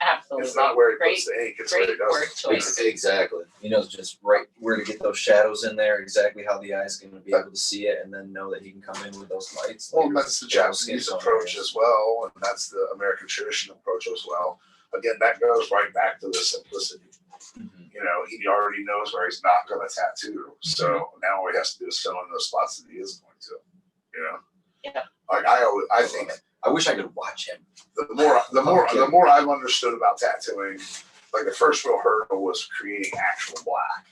Absolutely. It's not where he Great- puts the ink; it's where Great he does word it. choice. Exactly. He knows just right where to get those shadows in there, exactly how the eye's going to be able to see it, and then know that he can come in with those lights. Well, later. that's the Yeah, skin Japanese tone, approach yeah. as well, and that's the American tradition approach as well. Again, that goes right back to the simplicity. Mhm. You know, he already knows where he's not going to tattoo, so now all he has to do is fill in those spots that he is going to. You know, Yeah. like I think I wish I could watch him. the more I've understood about tattooing, like the first real hurdle was creating actual black.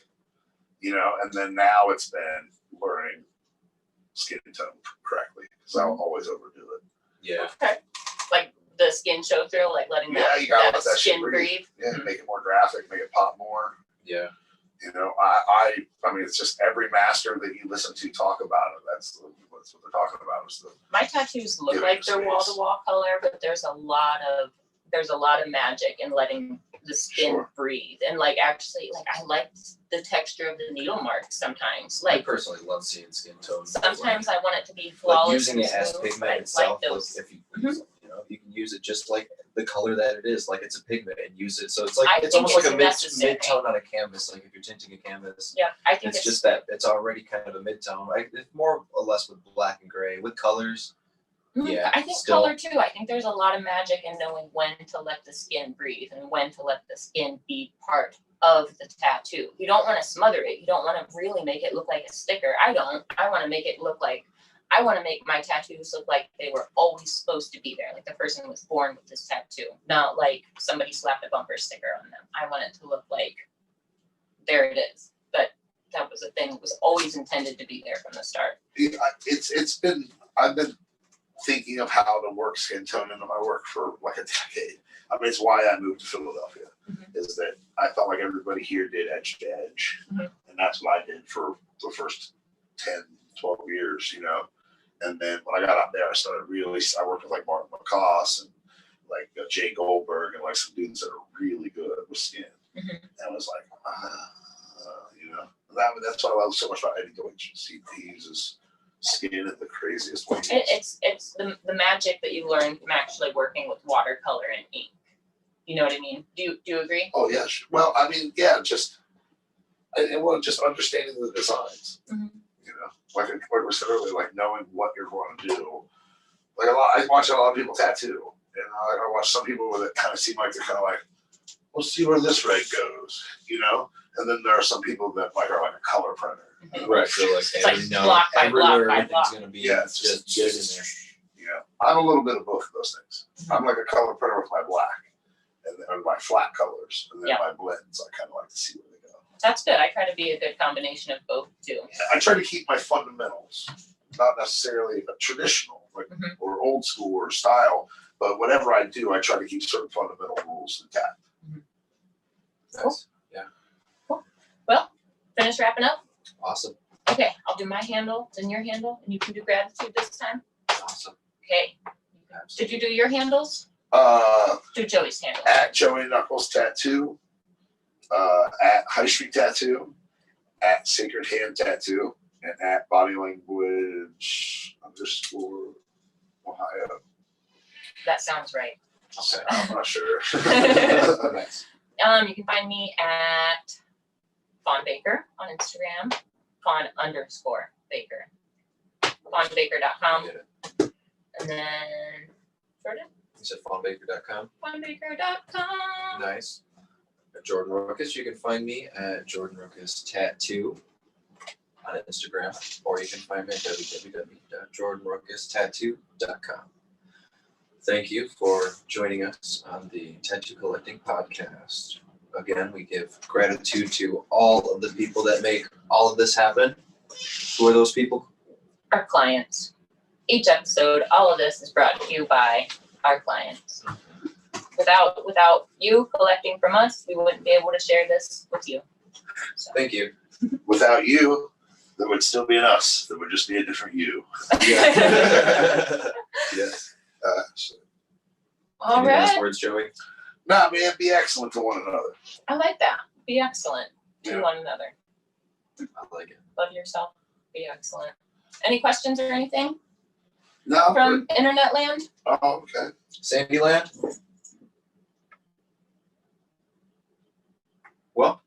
You know, and then now it's been learning skin tone correctly because I'll always overdo it. Yeah. Okay. Like the skin show through, like letting Yeah, that, you gotta that let that shit skin breathe. breathe. Yeah, make it more graphic, make it pop more. Yeah. You know, I mean, it's just every master that you listen to talk about it. That's what they're talking about. Is the My tattoos look Give like it they're space. wall to wall color, but there's a lot of magic in letting the skin Sure. breathe. And like actually, like I like the texture of the needle marks sometimes. I Like personally love seeing skin tone. sometimes I want it to be Like flawless. using and it as smooth. pigment I itself. like those. Like if you, you know, you can use it just like the color that it is, like it's a pigment, and use it. So it's like I it's think almost like it's a necessary. mid-tone on a canvas. Like if you're tinting a canvas, Yeah, I think it's just that it's already kind of a mid-tone. It's more or less with black and gray. With colors, yeah, I think still. color too. I think there's a lot of magic in knowing when to let the skin breathe and when to let the skin be part of the tattoo. You don't want to smother it. You don't want to really make it look like a sticker. I don't. I want to make it look like I want to make my tattoos look like they were always supposed to be there. Like the person was born with this tattoo, not like somebody slapped a bumper sticker on them. I want it to look like there it is. But that was a thing that was always intended to be there from the start. I've been thinking of how to work skin tone into my work for like a decade. I mean, it's why I moved to Philadelphia, is that I felt like everybody here did edge to edge. And that's what I did for the first 10, 12 years, you know. And then when I got out there, I worked with like Martin Lacoste and like Jay Goldberg and like some dudes that are really good with skin. And I was like, you know, that's what I love so much about Eddie Deutsch. He uses skin in the craziest way. It's the magic that you learn from actually working with watercolor and ink. You know what I mean? Do you agree? Oh yeah. Well, I mean, yeah, just understanding the designs. You know, like we said earlier, like knowing what you're going to do. Like I watch a lot of people tattoo, and I watch some people that kind of seem like they're kind of like, we'll see where this red goes, you know. And then there are some people that like are like a color printer. Right. So like, It's like block by block everywhere by everything's block. gonna be It's just good in there. Yeah, I'm a little bit of both of those things. I'm like a color printer with my black, and then my flat colors, and then my blends. I kind of like to see where they go. That's good. I try to be a good combination of both too. I try to keep my fundamentals, not necessarily a traditional like or old school or style, but whatever I do, I try to keep certain fundamental rules intact. Nice. Yeah. Cool. Well, finish wrapping up. Awesome. Okay, I'll do my handle, then your handle, and you can do gratitude this time. Awesome. Okay. Did you do your handles? Do Joey's handle. At Joey Knuckles Tattoo, at High Street Tattoo, at Sacred Hand Tattoo, and at Body Language _ Ohio. That sounds right. Okay, I'm not sure. Nice. You can find me at Fawn Baker on Instagram, Fawn _ Baker. FawnBaker.com. And then Jordan? You said fawnbaker.com. FawnBaker.com. Nice. At Jordan Rookus, you can find me at Jordan Rookus Tattoo on Instagram, or you can find me at www.jordanrookustattoo.com. Thank you for joining us on the Tattoo Collecting Podcast. Again, we give gratitude to all of the people that make all of this happen. Who are those people? Our clients. Each episode, all of this is brought to you by our clients. Without you collecting from us, we wouldn't be able to share this with you. So. Thank you. Without you, there would still be an us. There would just be a different you. Yeah. Yes. All Any last right. words, Joey? Nah, man, be excellent to one another. I like that. Be excellent to one another. I like it. Love yourself. Be excellent. Any questions or anything No. from internet land? Oh, okay. Sandyland? Well,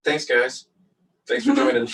thanks, guys. Thanks for joining.